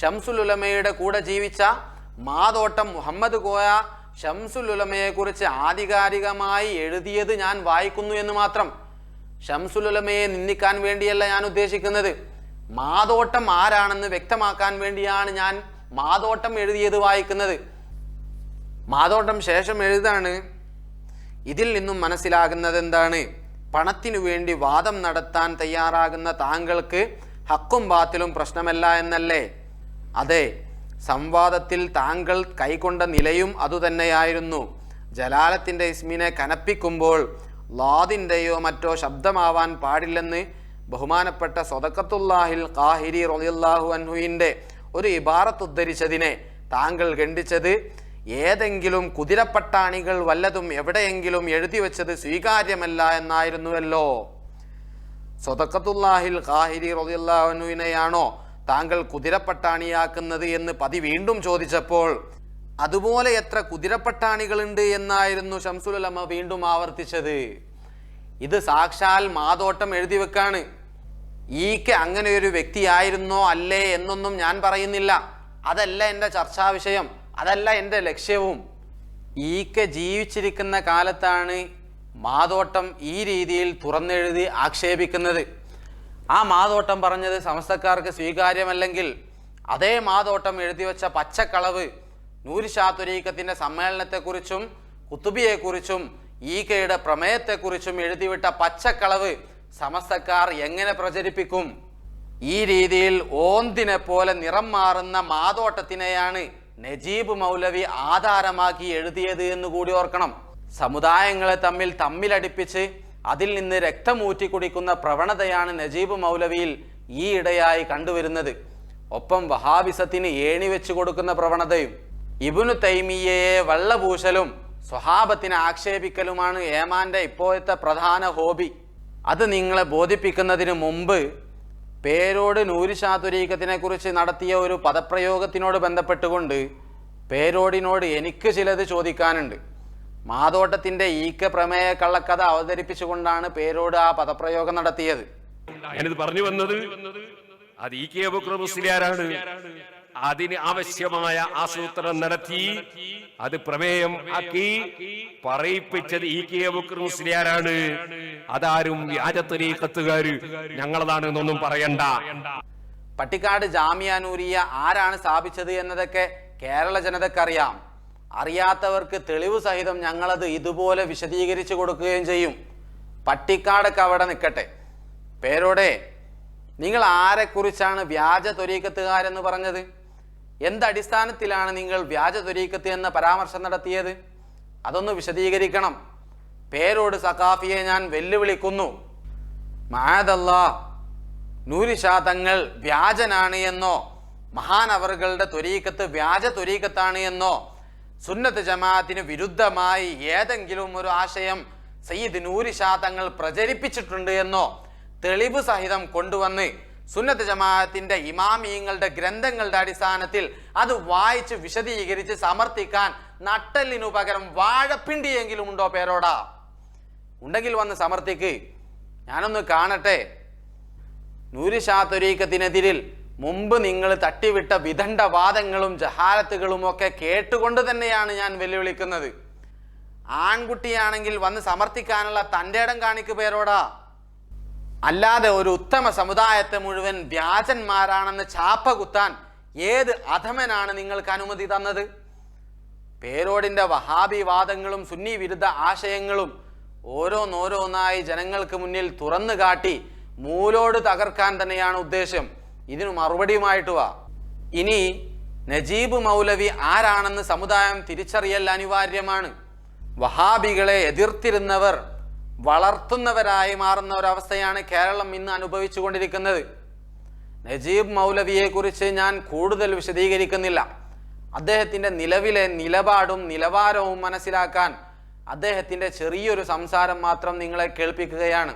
ഷംസുൽ ഉലമയുടെ കൂടെ ജീവിച്ച മാതോട്ടം മുഹമ്മദ് കോയ ഷംസുൽ ഉലമയെ കുറിച്ച് ആധികാരികമായി എഴുതിയത് ഞാൻ വായിക്കുന്നു എന്ന് മാത്രം. ഷംസുൽ ഉലമയെ നിന്ദിക്കാൻ വേണ്ടിയല്ല ഞാൻ ഉദ്ദേശിക്കുന്നത്. മാതോട്ടം ആരാണെന്ന് വ്യക്തമാക്കാൻ വേണ്ടിയാണ് ഞാൻ മാതോട്ടം എഴുതിയത് വായിക്കുന്നത്. മാതോട്ടം ശേഷം എഴുതാണ്, ഇതിൽ നിന്നും മനസ്സിലാകുന്നത് എന്താണ്? പണത്തിനു വേണ്ടി വാദം നടത്താൻ തയ്യാറാകുന്ന താങ്കൾക്ക് ഹക്കും ബാത്തിലും പ്രശ്നമല്ല എന്നല്ലേ? അതെ, സംവാദത്തിൽ താങ്കൾ കൈക്കൊണ്ട നിലയും അതുതന്നെയായിരുന്നു. ജലാലത്തിൻ്റെ ഇസ്മിനെ കനപ്പിക്കുമ്പോൾ ലാദിൻ്റെയോ മറ്റോ ശബ്ദമാവാൻ പാടില്ലെന്ന് ബഹുമാനപ്പെട്ട സ്വദഖത്തുല്ലാഹിൽ ഖാഹിരി റളിയല്ലാഹു അൻഹുവിൻ്റെ ഒരു ഇബാറത്ത് ഉദ്ധരിച്ചതിനെ താങ്കൾ ഖണ്ഡിച്ചത് ഏതെങ്കിലും കുതിരപ്പട്ടാണികൾ വല്ലതും എവിടെയെങ്കിലും എഴുതി വെച്ചത് സ്വീകാര്യമല്ല എന്നായിരുന്നുവല്ലോ. സ്വദഖത്തുല്ലാഹിൽ ഖാഹിരി റളിയല്ലാഹു അൻഹുവിനെയാണോ താങ്കൾ കുതിരപ്പട്ടാണിയാക്കുന്നത് എന്ന് പതി വീണ്ടും ചോദിച്ചപ്പോൾ അതുപോലെ എത്ര കുതിരപ്പട്ടാണികളുണ്ട് എന്നായിരുന്നു ഷംസുൽ ഉലമ വീണ്ടും ആവർത്തിച്ചത്. ഇത് സാക്ഷാൽ മാതോട്ടം എഴുതി വെക്കാണ്. ഈക്ക് അങ്ങനെ ഒരു വ്യക്തിയായിരുന്നോ അല്ലേ എന്നൊന്നും ഞാൻ പറയുന്നില്ല. അതല്ല എൻ്റെ ചർച്ചാ വിഷയം, അതല്ല എൻ്റെ ലക്ഷ്യവും. ഈക്ക് ജീവിച്ചിരിക്കുന്ന കാലത്താണ് മാതോട്ടം ഈ രീതിയിൽ തുറന്നെഴുതി ആക്ഷേപിക്കുന്നത്. ആ മാതോട്ടം പറഞ്ഞത് സമസ്തക്കാർക്ക് സ്വീകാര്യമല്ലെങ്കിൽ അതേ മാതോട്ടം എഴുതി വെച്ച പച്ചക്കളവ് നൂരി ഷാ ത്വരീഖത്തിൻ്റെ സമ്മേളനത്തെക്കുറിച്ചും കുത്തുബിയെക്കുറിച്ചും ഈക്കയുടെ പ്രമേയത്തെക്കുറിച്ചും എഴുതിവിട്ട പച്ചക്കളവ് സമസ്തക്കാർ എങ്ങനെ പ്രചരിപ്പിക്കും? ഈ രീതിയിൽ ഓന്തിനെ പോലെ നിറം മാറുന്ന മാതോട്ടത്തിനെയാണ് നജീബ് മൗലവി ആധാരമാക്കി എഴുതിയത് എന്ന് കൂടി ഓർക്കണം. സമുദായങ്ങളെ തമ്മിലടിപ്പിച്ച് അതിൽ നിന്ന് രക്തമൂറ്റി കുടിക്കുന്ന പ്രവണതയാണ് നജീബ് മൗലവിയിൽ ഈ ഇടയായി കണ്ടുവരുന്നത്. ഒപ്പം വഹാബിസത്തിന് ഏണി വെച്ചു കൊടുക്കുന്ന പ്രവണതയും. ഇബ്നു തൈമിയ്യയെ വെള്ളപൂശലും സ്വഹാബത്തിനെ ആക്ഷേപിക്കലുമാണ് ഏമാൻ്റെ ഇപ്പോഴത്തെ പ്രധാന ഹോബി. അത് നിങ്ങളെ ബോധിപ്പിക്കുന്നതിന് മുമ്പ് പേരോട് നൂരി ഷാ ത്വരീഖത്തിനെ കുറിച്ച് നടത്തിയ ഒരു പദപ്രയോഗത്തിനോട് ബന്ധപ്പെട്ടുകൊണ്ട് പേരോടിനോട് എനിക്ക് ചിലത് ചോദിക്കാനുണ്ട്. മാതോട്ടത്തിൻ്റെ ഈക്ക പ്രമേയ കള്ളക്കഥ അവതരിപ്പിച്ചുകൊണ്ടാണ് പേരോട് ആ പദപ്രയോഗം നടത്തിയത്. ഞാനിത് പറഞ്ഞു വന്നത് അത് ഇ കെ അബൂബക്കർ മുസ്ലിയാരാണ്. അതിന് ആവശ്യമായ ആസൂത്രണം നടത്തി അത് പ്രമേയം ആക്കി പറയിപ്പിച്ചത് ഇ കെ അബൂബക്കർ മുസ്ലിയാരാണ്. അതാരും വ്യാജ തരീഖത്തുകാര് ഞങ്ങളതാണ് എന്നൊന്നും പറയണ്ട. പട്ടിക്കാട് ജാമിയ നൂരിയ ആരാണ് സ്ഥാപിച്ചത് എന്നതൊക്കെ കേരള ജനതക്കറിയാം. അറിയാത്തവർക്ക് തെളിവ് സഹിതം ഞങ്ങളത് ഇതുപോലെ വിശദീകരിച്ചു കൊടുക്കുകയും ചെയ്യും. പട്ടിക്കാടൊക്കെ അവിടെ നിൽക്കട്ടെ. പേരോടെ, നിങ്ങൾ ആരെക്കുറിച്ചാണ് വ്യാജ ത്വരീഖത്തുകാരെന്ന് പറഞ്ഞത്? എന്തടിസ്ഥാനത്തിലാണ് നിങ്ങൾ വ്യാജ ത്വരീഖത്ത് എന്ന പരാമർശം നടത്തിയത്? അതൊന്ന് വിശദീകരിക്കണം. പേരോട് സഖാഫിയെ ഞാൻ വെല്ലുവിളിക്കുന്നു. മഅദല്ലാ, നൂരി ഷാ തങ്ങൾ വ്യാജനാണ് എന്നോ മഹാനവറുകളുടെ ത്വരീഖത്ത് വ്യാജ ത്വരീഖത്താണ് എന്നോ സുന്നത്ത് ജമാഅത്തിന് വിരുദ്ധമായി ഏതെങ്കിലും ഒരു ആശയം സയ്യിദ് നൂരി ഷാ തങ്ങൾ പ്രചരിപ്പിച്ചിട്ടുണ്ട് എന്നോ തെളിവ് സഹിതം കൊണ്ടുവന്ന് സുന്നത്ത് ജമാഅത്തിന്റെ ഇമാമിയങ്ങളുടെ ഗ്രന്ഥങ്ങളുടെ അടിസ്ഥാനത്തിൽ അത് വായിച്ച് വിശദീകരിച്ച് സമർത്ഥിക്കാൻ നട്ടെല്ലിനു പകരം വാഴപ്പിണ്ടിയെങ്കിലും ഉണ്ടോ പേരോടാ? ഉണ്ടെങ്കിൽ വന്ന് സമർത്ഥിക്ക്, ഞാനൊന്ന് കാണട്ടെ. നൂരി ഷാ ത്വരീഖത്തിനെതിരിൽ മുമ്പ് നിങ്ങൾ തട്ടിവിട്ട വിദണ്ഡവാദങ്ങളും ജഹാലത്തുകളും ഒക്കെ കേട്ടുകൊണ്ട് തന്നെയാണ് ഞാൻ വെല്ലുവിളിക്കുന്നത്. ആൺകുട്ടിയാണെങ്കിൽ വന്ന് സമർത്ഥിക്കാനുള്ള തൻ്റെ ഇടം കാണിക്ക് പേരോടാ. അല്ലാതെ ഒരു ഉത്തമ സമുദായത്തെ മുഴുവൻ വ്യാജന്മാരാണെന്ന് ചാപ്പ കുത്താൻ ഏത് അധമനാണ് നിങ്ങൾക്ക് അനുമതി തന്നത്? പേരോടിൻ്റെ വഹാബി വാദങ്ങളും സുന്നി വിരുദ്ധ ആശയങ്ങളും ഓരോന്നോരോന്നായി ജനങ്ങൾക്ക് മുന്നിൽ തുറന്നു കാട്ടി മൂലോട് തകർക്കാൻ തന്നെയാണ് ഉദ്ദേശം. ഇതിനു മറുപടിയുമായിട്ട് വാ. ഇനി നജീബ് മൗലവി ആരാണെന്ന് സമുദായം തിരിച്ചറിയൽ അനിവാര്യമാണ്. വഹാബികളെ എതിർത്തിരുന്നവർ വളർത്തുന്നവരായി മാറുന്ന ഒരവസ്ഥയാണ് കേരളം ഇന്ന് അനുഭവിച്ചു കൊണ്ടിരിക്കുന്നത്. നജീബ് മൗലവിയെ കുറിച്ച് ഞാൻ കൂടുതൽ വിശദീകരിക്കുന്നില്ല. അദ്ദേഹത്തിൻ്റെ നിലവിലെ നിലപാടും നിലവാരവും മനസ്സിലാക്കാൻ അദ്ദേഹത്തിൻ്റെ ചെറിയൊരു സംസാരം മാത്രം നിങ്ങളെ കേൾപ്പിക്കുകയാണ്.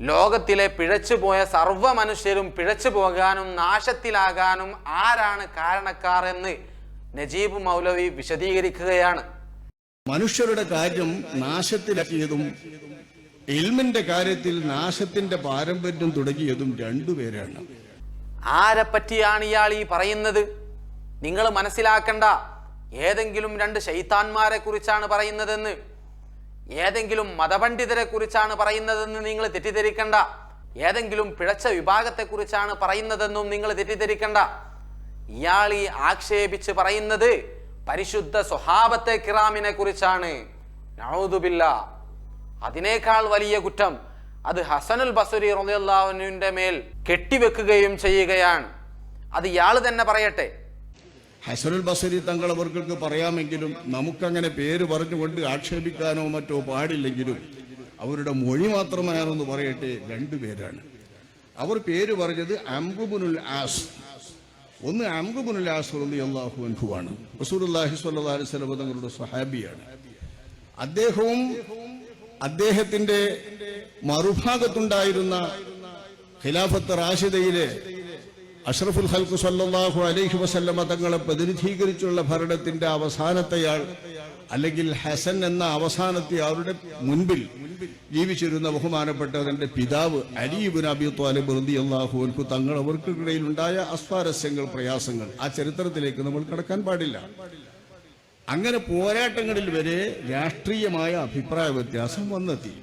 ലോകത്തിലെ പിഴച്ചുപോയ സർവ്വ മനുഷ്യരും പിഴച്ചു പോകാനും നാശത്തിലാകാനും ആരാണ് കാരണക്കാർ എന്ന് നജീബ് മൗലവി വിശദീകരിക്കുകയാണ്. മനുഷ്യരുടെ കാര്യം നാശത്തിലാക്കിയതും ഇൽമിന്റെ കാര്യത്തിൽ നാശത്തിന്റെ പാരമ്പര്യം തുടങ്ങിയതും രണ്ടുപേരാണ്. ആരെ പറ്റിയാണ് ഇയാൾ ഈ പറയുന്നത്? നിങ്ങൾ മനസ്സിലാക്കണ്ട, ഏതെങ്കിലും രണ്ട് ശൈത്താന്മാരെ കുറിച്ചാണ് പറയുന്നതെന്ന്, ഏതെങ്കിലും മതപണ്ഡിതരെ കുറിച്ചാണ് പറയുന്നതെന്ന് നിങ്ങൾ തെറ്റിദ്ധരിക്കണ്ട. ഏതെങ്കിലും പിഴച്ച വിഭാഗത്തെക്കുറിച്ചാണ് പറയുന്നതെന്നും നിങ്ങൾ തെറ്റിദ്ധരിക്കണ്ട. ഇയാൾ ഈ ആക്ഷേപിച്ച് പറയുന്നത് പരിശുദ്ധ സ്വഹാബത്തെ കിറാമിനെ കുറിച്ചാണ്. നഊദു ബില്ലാഹ്. അതിനേക്കാൾ വലിയ കുറ്റം അത് ഹസനുൽ ബസ്രി റളിയല്ലാഹു അൻഹുവിന്റെ മേൽ കെട്ടിവെക്കുകയും ചെയ്യുകയാണ്. അത് ഇയാൾ തന്നെ പറയട്ടെ. ഹസനുൽ ബസ്രി തങ്ങൾ അവർക്ക് പറയാമെങ്കിലും നമുക്കങ്ങനെ പേര് പറഞ്ഞുകൊണ്ട് ആക്ഷേപിക്കാനോ മറ്റോ പാടില്ലെങ്കിലും അവരുടെ മൊഴി മാത്രമേ ഞാനൊന്ന് പറയട്ടെ. രണ്ടുപേരാണ്. അവർ പേര് പറഞ്ഞത് അംറുബ്നുൽ ആസ്. ഒന്ന് അംറുബ്നുൽ ആസ് റളിയല്ലാഹു അൻഹുവാണ്. റസൂലുള്ളാഹി സ്വല്ലല്ലാഹു അലൈഹി വസല്ലം തങ്ങളുടെ സ്വഹാബിയാണ്. അദ്ദേഹവും അദ്ദേഹത്തിന്റെ മറുഭാഗത്തുണ്ടായിരുന്ന ഖിലാഫത്ത് റാഷിദയിലെ അഷ്റഫുൽ ഖൽഖ് സല്ലല്ലാഹു അലൈഹി വസല്ലമ തങ്ങളെ പ്രതിനിധീകരിച്ചുള്ള ഭരണത്തിന്റെ അവസാനത്തെയാൾ, അല്ലെങ്കിൽ ഹസൻ എന്ന അവസാനത്തെ അവരുടെ മുൻപിൽ ജീവിച്ചിരുന്ന ബഹുമാനപ്പെട്ട അതിന്റെ പിതാവ് അലി ഇബ്നു അബീ ത്വാലിബ് റളിയല്ലാഹു അൻഹു തങ്ങൾ അവർക്കിടയിൽ ഉണ്ടായ അസ്വാരസ്യങ്ങൾ, പ്രയാസങ്ങൾ, ആ ചരിത്രത്തിലേക്ക് നമ്മൾ കടക്കാൻ പാടില്ല. അങ്ങനെ പോരാട്ടങ്ങളിൽ വരെ രാഷ്ട്രീയമായ അഭിപ്രായ വ്യത്യാസം വന്നെത്തി.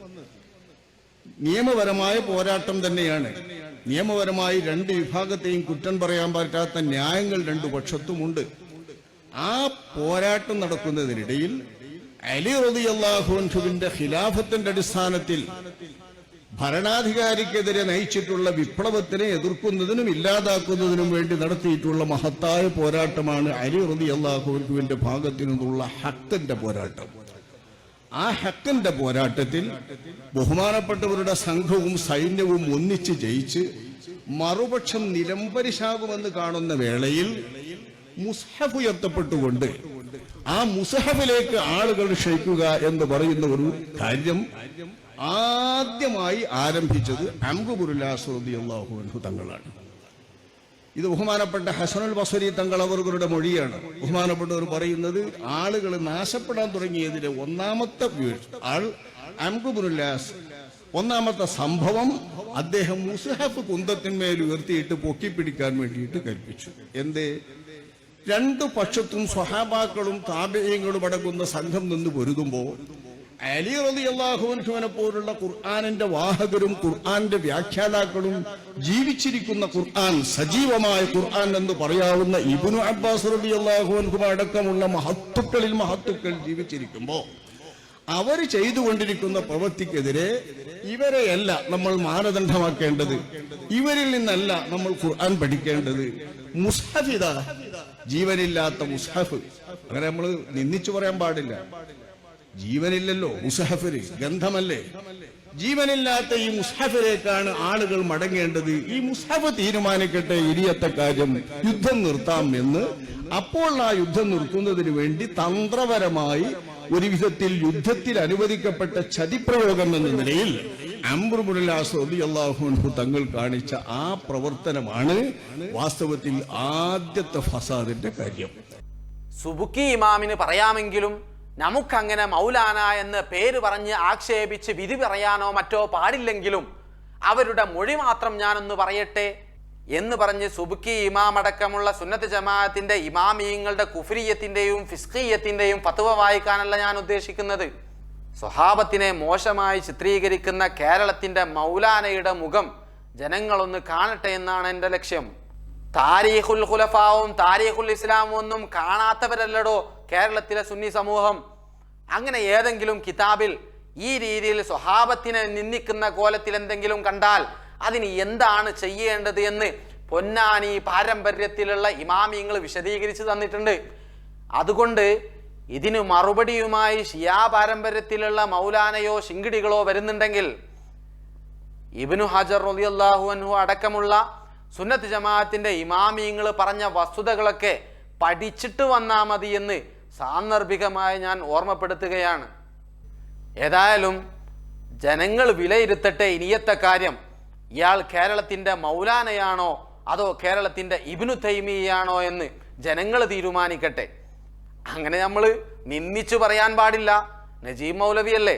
നിയമപരമായ പോരാട്ടം തന്നെയാണ്. നിയമപരമായി രണ്ട് വിഭാഗത്തെയും കുറ്റം പറയാൻ പറ്റാത്ത ന്യായങ്ങൾ രണ്ടു പക്ഷത്തുമുണ്ട്. ആ പോരാട്ടം നടക്കുന്നതിനിടയിൽ അലി റളിയല്ലാഹു അൻഹുവിന്റെ ഖിലാഫത്തിന്റെ അടിസ്ഥാനത്തിൽ ഭരണാധികാരിക്കെതിരെ നയിച്ചിട്ടുള്ള വിപ്ലവത്തിനെ എതിർക്കുന്നതിനും ഇല്ലാതാക്കുന്നതിനും വേണ്ടി നടത്തിയിട്ടുള്ള മഹത്തായ പോരാട്ടമാണ് അലി റളിയല്ലാഹു അൻഹുവിന്റെ ഭാഗത്തു നിന്നുള്ള ഹക്കിന്റെ പോരാട്ടം. ആ ഹക്കിന്റെ പോരാട്ടത്തിൽ ബഹുമാനപ്പെട്ടവരുടെ സംഘവും സൈന്യവും ഒന്നിച്ച് ജയിച്ച് മറുപക്ഷം നിലംപരിശാകുമെന്ന് കാണുന്ന വേളയിൽ മുസ്ഹഫ് ഉയർത്തപ്പെട്ടുകൊണ്ട് ആ മുസ്ഹഫിലേക്ക് ആളുകൾ ക്ഷയിക്കുക എന്ന് പറയുന്ന ഒരു കാര്യം ആദ്യമായി ആരംഭിച്ചത് അംറുബ്നുൽ ആസ് റളിയല്ലാഹു അൻഹു തങ്ങളാണ്. ഇത് ബഹുമാനപ്പെട്ട ഹസനുൽ ബസ്രി തങ്ങൾ അവരുടെ മൊഴിയാണ്. ബഹുമാനപ്പെട്ടവർ പറയുന്നത് ആളുകൾ നാശപ്പെടാൻ തുടങ്ങിയതിലെ ഒന്നാമത്തെ ആൾ അംറുബ്നുൽ ആസ്. ഒന്നാമത്തെ സംഭവം, അദ്ദേഹം മുസ്ഹഫ് കുന്തത്തിന്മേൽ ഉയർത്തിയിട്ട് പൊക്കിപ്പിടിക്കാൻ വേണ്ടിയിട്ട് കൽപ്പിച്ചു. എന്തേ? രണ്ടു പക്ഷത്തും സ്വഹാബാക്കളും താബിഈങ്ങളും അടങ്ങുന്ന സംഘം നിന്ന് പൊരുതുമ്പോൾ അലി റളിയല്ലാഹു അൻഹുവിനെ പോലുള്ള ഖുർആനിന്റെ വാഹകരും ഖുർആന്റെ വ്യാഖ്യാതാക്കളും ജീവിച്ചിരിക്കുന്ന ഖുർആൻ, സജീവമായ ഖുർആൻ എന്ന് പറയാവുന്ന ഇബ്നു അബ്ബാസ് റളിയല്ലാഹു അൻഹു അടക്കമുള്ള മഹത്തുക്കൾ ജീവിച്ചിരിക്കുമ്പോൾ അവർ ചെയ്തുകൊണ്ടിരിക്കുന്ന പ്രവൃത്തിക്കെതിരെ ഇവരെയല്ല നമ്മൾ മാനദണ്ഡമാക്കേണ്ടത്, ഇവരിൽ നിന്നല്ല നമ്മൾ ഖുർആൻ പഠിക്കേണ്ടത്. മുസ്ഹഫിദ, ജീവനില്ലാത്ത മുസ്ഹഫ്, അങ്ങനെ നമ്മൾ നിന്ദിച്ചു പറയാൻ പാടില്ല. ജീവനില്ലല്ലോ മുസ്ഹഫിന്, ഗന്ധമല്ലേ. ജീവനില്ലാത്ത ഈ മുസ്ഹഫിലേക്കാണ് ആളുകൾ മടങ്ങേണ്ടത്. ഈ മുസ്ഹഫ് തീരുമാനിക്കട്ടെ ഇനിയത്തെ കാര്യം, യുദ്ധം നിർത്താം എന്ന്. അപ്പോൾ ആ യുദ്ധം നിർത്തുന്നതിന് വേണ്ടി തന്ത്രപരമായി ഒരു വിധത്തിൽ യുദ്ധത്തിൽ അനുവദിക്കപ്പെട്ട ചതിപ്രയോഗം എന്ന നിലയിൽ അംർ ഇബ്നുൽ ആസ് റളിയല്ലാഹു അൻഹു തങ്ങൾ കാണിച്ച ആ പ്രവർത്തനമാണ് വാസ്തവത്തിൽ ആദ്യത്തെ ഫസാദിന്റെ കാര്യം. സുബുക്കി ഇമാമിന് പറയാമെങ്കിലും നമുക്കങ്ങനെ മൗലാന എന്ന് പേര് പറഞ്ഞ് ആക്ഷേപിച്ച് വിധി പറയാനോ മറ്റോ പാടില്ലെങ്കിലും അവരുടെ മൊഴി മാത്രം ഞാനൊന്ന് പറയട്ടെ എന്ന് പറഞ്ഞ് സുബുക്കി ഇമാം അടക്കമുള്ള സുന്നത്ത് ജമാഅത്തിന്റെ ഇമാമിയങ്ങളുടെ കുഫ്രിയത്തിന്റെയും ഫിസ്ഖിയത്തിന്റെയും ഫത്വ വായിക്കാനല്ല ഞാൻ ഉദ്ദേശിക്കുന്നത്. സ്വഹാബത്തിനെ മോശമായി ചിത്രീകരിക്കുന്ന കേരളത്തിന്റെ മൗലാനയുടെ മുഖം ജനങ്ങളൊന്ന് കാണട്ടെ എന്നാണ് എൻ്റെ ലക്ഷ്യം. താരീഖുൽ ഖുലഫാവും താരീഖുൽ ഇസ്ലാമും ഒന്നും കാണാത്തവരല്ലടോ കേരളത്തിലെ സുന്നി സമൂഹം. അങ്ങനെ ഏതെങ്കിലും കിതാബിൽ ഈ രീതിയിൽ സ്വഹാബത്തിനെ നിന്ദിക്കുന്ന കോലത്തിൽ എന്തെങ്കിലും കണ്ടാൽ അതിന് എന്താണ് ചെയ്യേണ്ടത് എന്ന് പൊന്നാനി പാരമ്പര്യത്തിലുള്ള ഇമാമിയങ്ങൾ വിശദീകരിച്ച് തന്നിട്ടുണ്ട്. അതുകൊണ്ട് ഇതിന് മറുപടിയുമായി ഷിയാ പാരമ്പര്യത്തിലുള്ള മൗലാനയോ ശിങ്കിടികളോ വരുന്നുണ്ടെങ്കിൽ ഇബ്നു ഹജർ റളിയല്ലാഹു അൻഹു അടക്കമുള്ള സുന്നത്ത് ജമാഅത്തിന്റെ ഇമാമിയങ്ങൾ പറഞ്ഞ വസ്തുതകളൊക്കെ പഠിച്ചിട്ട് വന്നാൽ മതി എന്ന് സാന്ദർഭികമായി ഞാൻ ഓർമ്മപ്പെടുത്തുകയാണ്. ഏതായാലും ജനങ്ങൾ വിലയിരുത്തട്ടെ ഇനിയത്തെ കാര്യം. ഇയാൾ കേരളത്തിന്റെ മൗലാനയാണോ അതോ കേരളത്തിന്റെ ഇബ്നു തൈമിയാണോ എന്ന് ജനങ്ങൾ തീരുമാനിക്കട്ടെ. അങ്ങനെ നമ്മൾ നിന്ദിച്ചു പറയാൻ പാടില്ല. നജീബ് മൗലവിയല്ലേ?